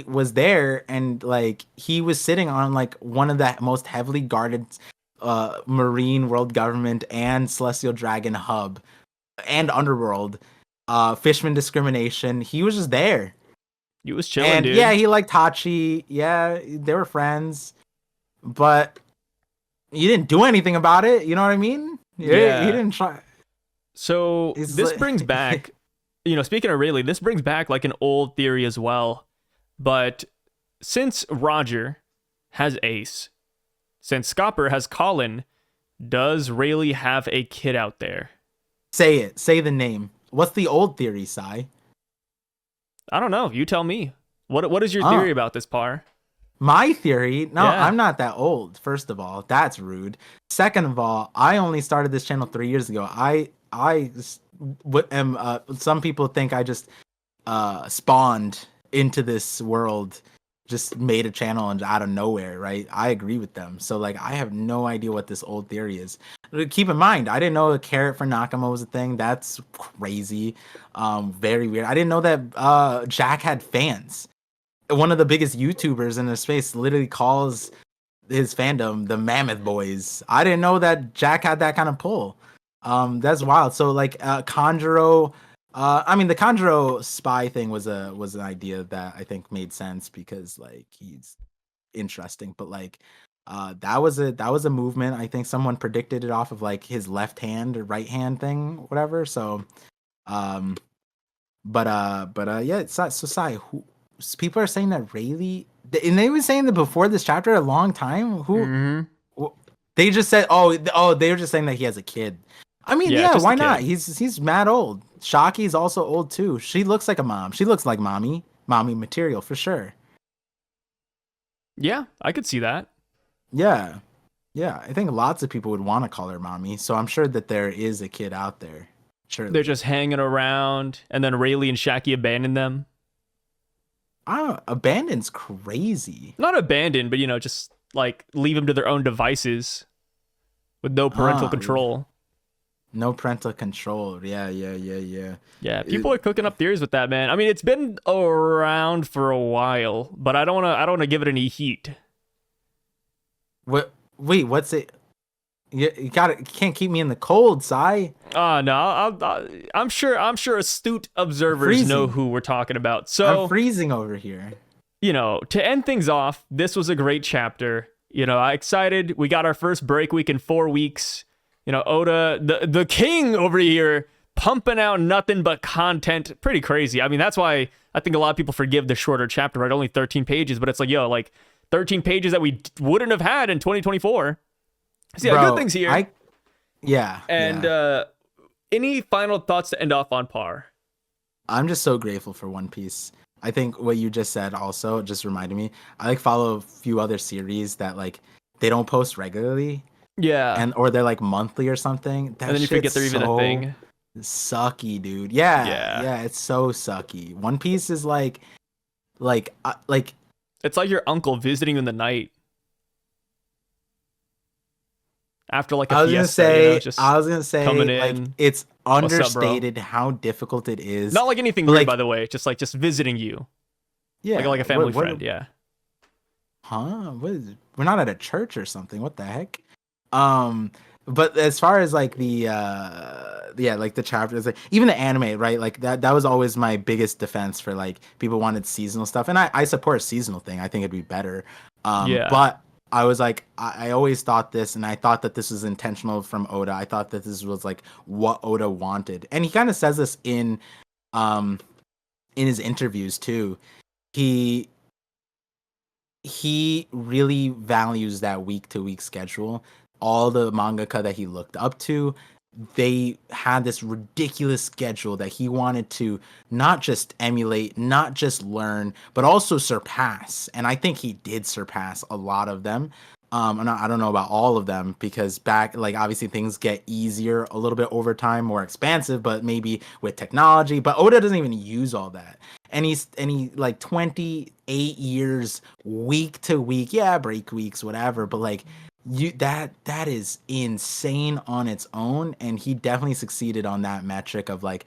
was there and like he was sitting on like one of the most heavily guarded marine world government and celestial dragon hub and underworld fishman discrimination. He was just there. He was chilling, And yeah, dude. he liked Hachi. Yeah, they were friends, but he didn't do anything about it. You know what I mean? He Yeah. didn't try. So He's this like, brings back, speaking of Rayleigh, this brings back like an old theory as well. But since Roger has Ace, since Scopper has Colin, does Rayleigh have a kid out there? say it. Say the name. What's the old theory, Sai? I don't know. You tell me. What is your theory Oh, about this, Par? my theory. No, Yeah. I'm not that old. First of all, that's rude. Second of all, I only started this channel 3 years ago. Am. Some people think I just spawned into this world, just made a channel and out of nowhere, right? I agree with them. So like I have no idea what this old theory is. Keep in mind, I didn't know a carrot for Nakama was a thing. That's crazy. Very weird. I didn't know that Jack had fans. One of the biggest YouTubers in the space literally calls his fandom the Mammoth Boys. I didn't know that Jack had that kind of pull. That's wild. So like Conjuro, I mean the Conjuro spy thing was an idea that I think made sense because like he's interesting, but like that was a movement. I think someone predicted it off of like his left hand or right hand thing, whatever. So um but yeah, it's so Sai, who people are saying that Rayleigh, and they were saying that before this chapter a long time. Mm-hmm. They just said, they were just saying that he has a kid. I mean, Yeah, yeah, just a why not? kid. He's mad old. Shaki's also old too. She looks like a mom. She looks like mommy material for sure. Yeah, I could see that. Yeah, yeah. I think lots of people would want to call her mommy. So I'm sure that there is a kid out there. They're Surely. just hanging around, and then Rayleigh and Shaki abandon them. I don't know. Abandon's crazy. Not abandoned, but just like leave them to their own devices with no parental Ah, control. no parental control. Yeah, yeah, yeah, yeah. Yeah, It- people are cooking up theories with that, man. I mean, it's been around for a while, but I don't wanna give it any heat. what? Wait, what's it? You got it. You can't keep me in the cold, Sai. No, I'm sure astute observers know Freezing. who we're talking about. I'm So, freezing over here. to end things off, this was a great chapter. I excited. We got our first break week in 4 weeks. Oda, the king over here, pumping out nothing but content. Pretty crazy. I mean, that's why I think a lot of people forgive the shorter chapter, right? Only 13 pages, but it's like 13 pages that we wouldn't have had in 2024. So yeah, good Bro, things here. yeah, And yeah. any final thoughts to end off on Par? I'm just so grateful for One Piece. I think what you just said also just reminded me. I like follow a few other series that like they don't post regularly Yeah. and or they're like monthly or something. That And then you forget shit's they're even a so thing. sucky, dude. Yeah, Yeah. yeah, it's so sucky. One Piece is like It's like your uncle visiting you in the night after like a I was gonna fiesta, say, just I was gonna say, coming like in. it's What's up, bro? understated how difficult it is. Not like anything But weird, like, by the way. Just visiting you, yeah, like a family what, friend. Yeah. huh? What is it? We're not at a church or something. What the heck? Um, but as far as like the yeah, like the chapters, like even the anime, right? Like that was always my biggest defense for like people wanted seasonal stuff, and I support a seasonal thing. I think it'd be better. Yeah. But I was like, I always thought this, and I thought that this was intentional from Oda. I thought that this was like what Oda wanted, and he kind of says this um in his interviews too. He he really values that week to week schedule. All the mangaka that he looked up to, they had this ridiculous schedule that he wanted to not just emulate, not just learn, but also surpass. And I think he did surpass a lot of them. And I don't know about all of them because back, like obviously things get easier a little bit over time, more expansive, but maybe with technology. But Oda doesn't even use all that, and he like 28 years week to week, yeah, break weeks, whatever. But like that is insane on its own, and he definitely succeeded on that metric of like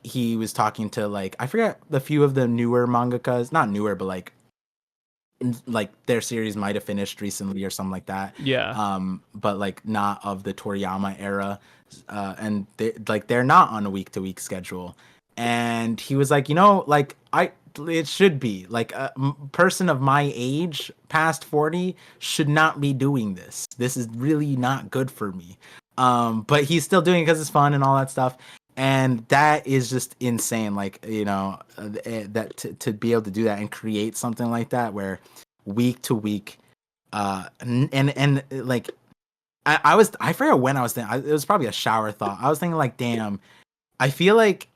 he was talking to like I forget the few of the newer mangakas, not newer, but like their series might have finished recently or something like that. Yeah. But like not of the Toriyama era. And they're not on a week to week schedule. And he was like, like it should be like a person of my age past 40 should not be doing this. This is really not good for me. But he's still doing it because it's fun and all that stuff. And that is just insane. Like, that to be able to do that and create something like that where week to week, and like, I forget when I was thinking, it was probably a shower thought. I was thinking like, damn, I feel like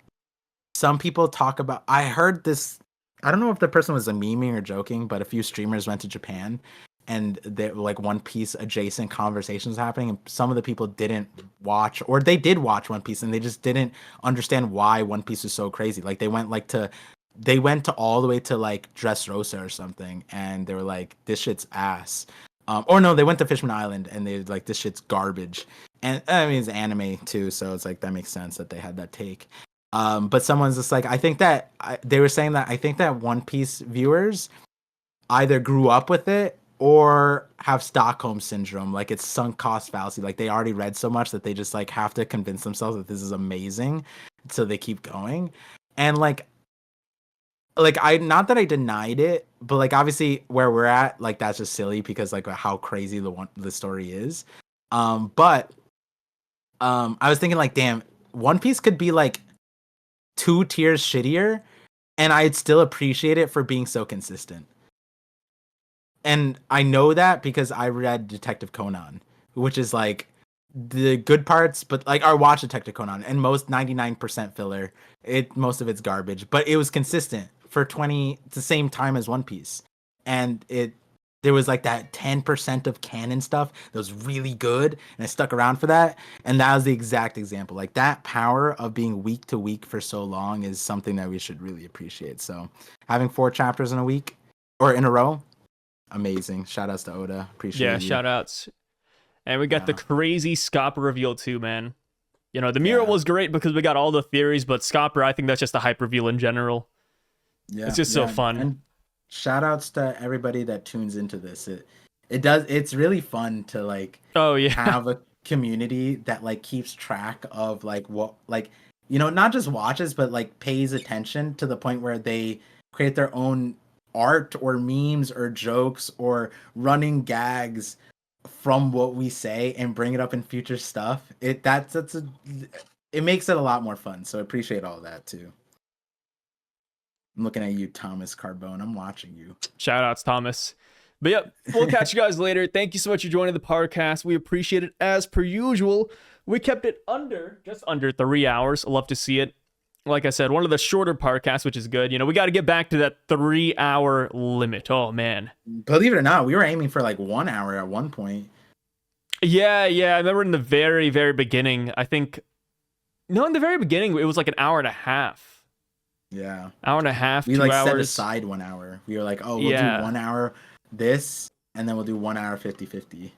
some people talk about, I heard this, I don't know if the person was memeing or joking, but a few streamers went to Japan and there like One Piece adjacent conversations happening, and some of the people didn't watch, or they did watch One Piece and they just didn't understand why One Piece was so crazy. Like they went to all the way to like Dressrosa or something, and they were like, this shit's ass. Or no, they went to Fishman Island and they like, this shit's garbage. And I mean, it's anime too, so it's like that makes sense that they had that take. But someone's just like, I think that they were saying that I think that One Piece viewers either grew up with it or have Stockholm syndrome, like it's sunk cost fallacy. Like they already read so much that they just like have to convince themselves that this is amazing, so they keep going. And like I, not that I denied it, but like obviously where we're at, like that's just silly because like how crazy the story is. But I was thinking like, damn, One Piece could be like 2 tiers shittier, and I'd still appreciate it for being so consistent. And I know that because I read Detective Conan, which is like the good parts, but like I watched Detective Conan, and most 99% filler. Most of it's garbage, but it was consistent for the same time as One Piece, and there was like that 10% of canon stuff that was really good, and I stuck around for that. And that was the exact example. Like that power of being week to week for so long is something that we should really appreciate. So having 4 chapters in a week or in a row, amazing. Shout outs to Oda. Appreciate Yeah, you. shout outs. And we got the Yeah. crazy Scopper reveal too, man. The mural Yeah. was great because we got all the theories, but Scopper, I think that's just a hype reveal in general. Yeah. It's just so fun. And shout outs to everybody that tunes into this. It's really fun to like Oh yeah. have a community that like keeps track of like what, like, not just watches but like pays attention to the point where they create their own art or memes or jokes or running gags from what we say and bring it up in future stuff. It makes it a lot more fun. So I appreciate all that too. I'm looking at you, Thomas Carbone. I'm watching you. Shout outs, Thomas. But yep, we'll catch you guys later. Thank you so much for joining the Parcast. We appreciate it as per usual. We kept it just under 3 hours. Love to see it. Like I said, one of the shorter podcasts, which is good. We got to get back to that 3-hour limit. Oh, man. Believe it or not, we were aiming for like 1 hour at one point. Yeah. I remember in the very, very beginning, I think... No, in the very beginning, it was like an hour and a half. Yeah. Hour and a half, we 2 like hours. set aside 1 hour. We were like, oh, we'll do 1 hour this, and then we'll do 1 hour 50-50.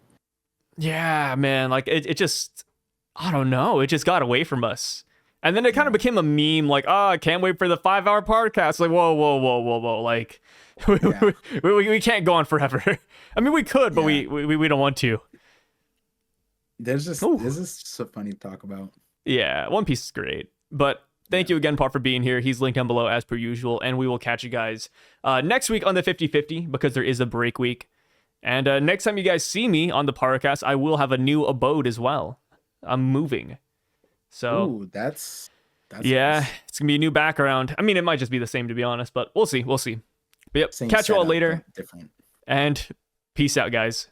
Yeah, man. Like, it just... I don't know. It just got away from us. And then it kind of became a meme, like, I can't wait for the 5-hour podcast. Like, whoa. Like, we can't go on forever. I mean, we could, but we don't want to. This is so funny to talk about. Yeah, One Piece is great. But thank you again, Par, for being here. He's linked down below as per usual. And we will catch you guys next week on the 50-50 because there is a break week. And next time you guys see me on the Parcast, I will have a new abode as well. I'm moving. So, ooh, that's yeah, nice. It's gonna be a new background. I mean, it might just be the same to be honest, but we'll see. But yep, Same catch you all setup, later. but different. And peace out, guys.